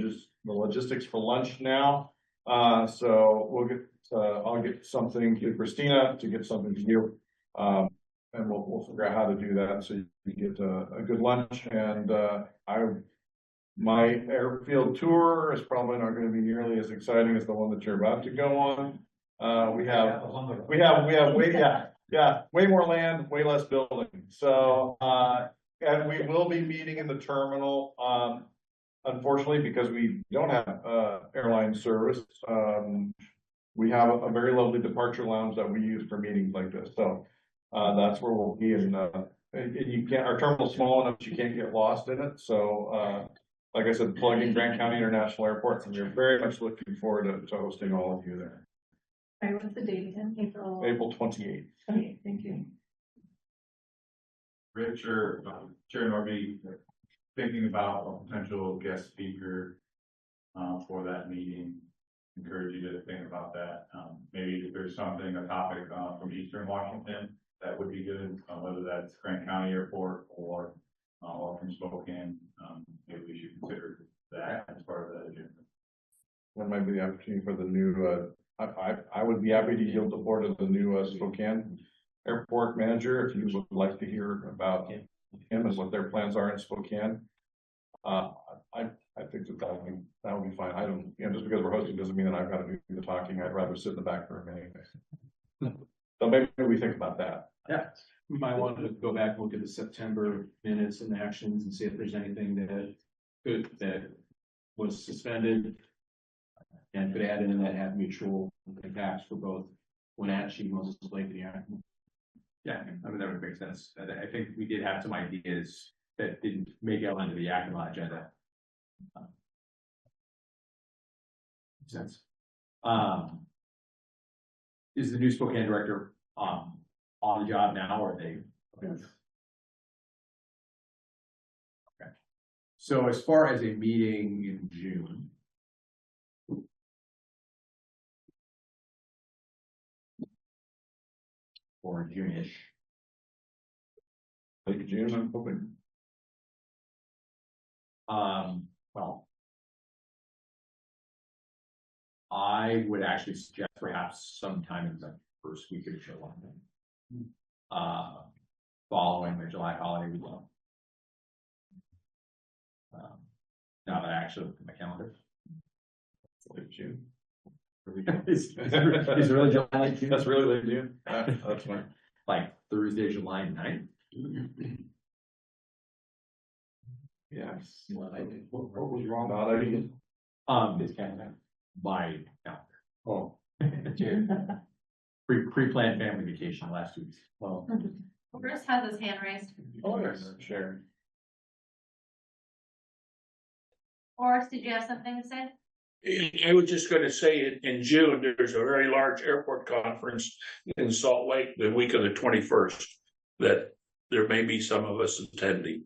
logistics for lunch now. So we'll get, I'll get something to Christina to get something to you. And we'll figure out how to do that so you get a good lunch. And my airfield tour is probably not going to be nearly as exciting as the one that you're about to go on. We have way more land, way less building. So and we will be meeting in the terminal. Unfortunately, because we don't have airline service, we have a very lovely departure lounge that we use for meetings like this. So that's where we'll be. And you can't. Our terminal's small enough that you can't get lost in it. So. Like I said, plug in Grant County International Airport, and we're very much looking forward to hosting all of you there. All right, what's the date again? April? April 28th. Okay, thank you. Rich or Chair Norby, thinking about a potential guest speaker for that meeting. Encourage you to think about that. Maybe if there's something, a topic from Eastern Washington, that would be good, whether that's Grant County Airport or from Spokane. Maybe we should consider that as part of that agenda. What might be the opportunity for the new, I would be happy to yield the board of the new Spokane Airport manager, if you would like to hear about him and what their plans are in Spokane. I think that would be fine. I don't, just because we're hosting doesn't mean that I've got to do the talking. I'd rather sit in the back room anyway. So maybe we think about that. Yeah. We might want to go back and look at the September minutes and actions and see if there's anything that was suspended and could add in that have mutual impacts for both Wenatchee, Moses Lake, and Yakima. Yeah, I mean, that would make sense. I think we did have some ideas that didn't make it onto the Yakima agenda. Makes sense. Is the new Spokane director on the job now, or are they? Okay. So as far as a meeting in June. Or June-ish. Late June, I'm hoping. Well. I would actually suggest perhaps sometime in the first week of July. Following the July holiday weekend. Now that I actually look at my calendar. Late June. Is it really July like June? That's really late June. That's fine. Like Thursday, July 9th? Yes. What was wrong? Not ideal. This calendar. My calendar. Oh. Pre-planned family vacation last 2 weeks. Well. Bruce has his hand raised. Oh, yes, sure. Horace, did you have something to say? I was just gonna say in June, there's a very large airport conference in Salt Lake, the week of the 21st, that there may be some of us attending.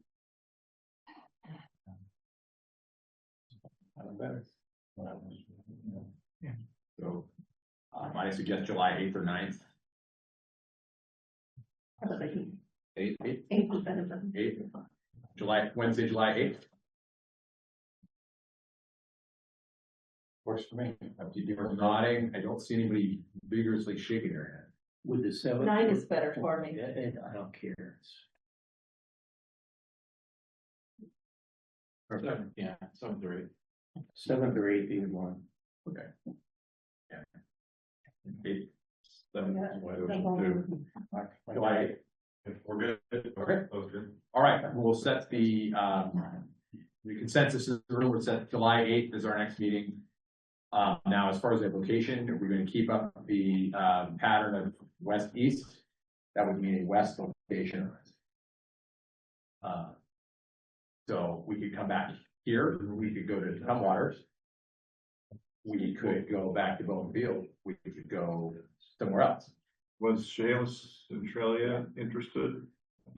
So, I suggest July 8th or 9th. 8th. Wednesday, July 8th. Works for me. You are nodding. I don't see anybody vigorously shaking their head. With the 7th. 9 is better for me. I don't care. Yeah, 7th or 8th. 7th or 8th, either one. Okay. Yeah. 8th. 7th is wide open too. July 8th. We're good. Okay. That was good. All right, we'll set the consensus in the room, we'll set July 8th as our next meeting. Now, as far as the location, we're going to keep up the pattern of west-east. That would mean a west location. So we could come back here, we could go to Tumwaters. We could go back to Bowman Field, we could go somewhere else. Was Shalis Centralia interested?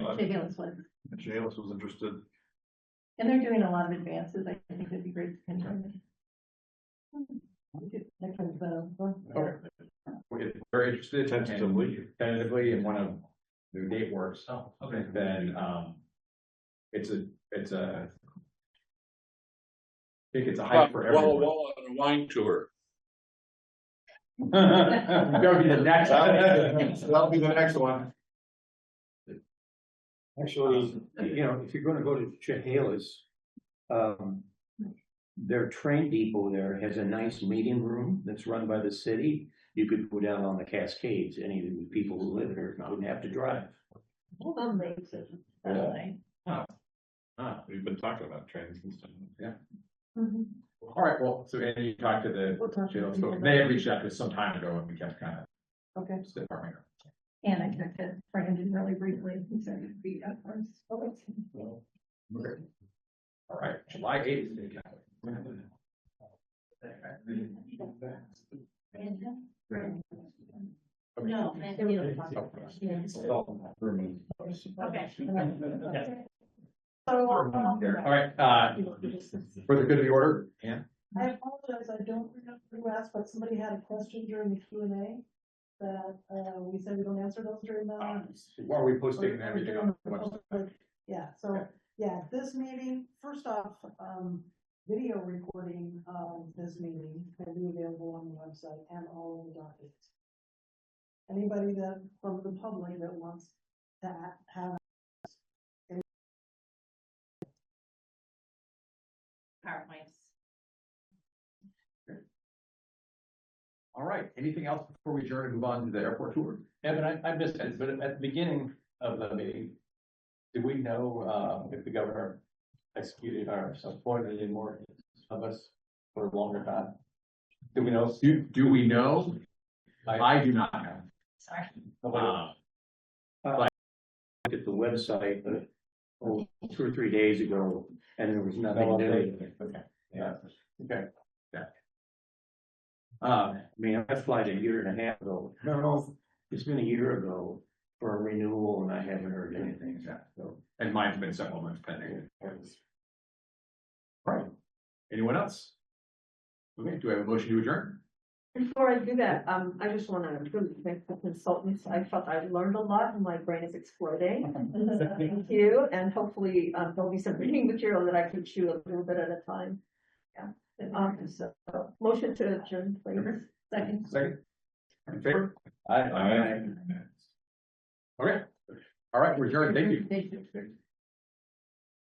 Shalis was. Shalis was interested. And they're doing a lot of advances. I think it'd be great to continue. We're very interested tentatively, and one of the date works. Oh, okay. Then it's a I think it's a hike for everyone. Walla on a wine tour. That'll be the next. That'll be the next one. Actually, if you're gonna go to Chehalis, their train depot there has a nice meeting room that's run by the city. You could go down on the Cascades, any of the people who live there wouldn't have to drive. Amazing. We've been talking about trains and stuff. Yeah. All right, well, so Andy, you talked to the, so they had reached out to us some time ago and we kept kind of. Okay. Still farming. And I talked to Brandon really briefly. He said it'd be upwards. Okay. All right, July 8th. No. Okay. All right, for the good of the order, yeah. I apologize, I don't remember who asked, but somebody had a question during the Q&A that, we said we don't answer those during the. Why are we posting everything on the website? Yeah, so, yeah, this meeting, first off, video recording of this meeting can be available on the website and all of the documents. Anybody that, from the public that wants to have. PowerPoints. All right, anything else before we adjourn and move on to the airport tour? Yeah, but I missed it, but at the beginning of the meeting, do we know, if the governor executed or appointed any more of us for a longer time? Do we know? Do we know? I do not know. Sorry. Look at the website, 2 or 3 days ago, and there was nothing new. Okay, yeah, okay, yeah. I mean, I applied a year and a half ago. No, it's been a year ago for a renewal, and I haven't heard anything. Yeah, so, and mine's been several months pending. All right, anyone else? Okay, do I have a motion to adjourn? Before I do that, I just want to really thank the consultants. I felt I learned a lot and my brain is exploding. Thank you, and hopefully, there'll be some reading material that I can chew a little bit at a time. Yeah. So, motion to adjourn, please. Second. Second. In favor? Aye. Okay. All right, we're adjourned. Thank you. Thank you.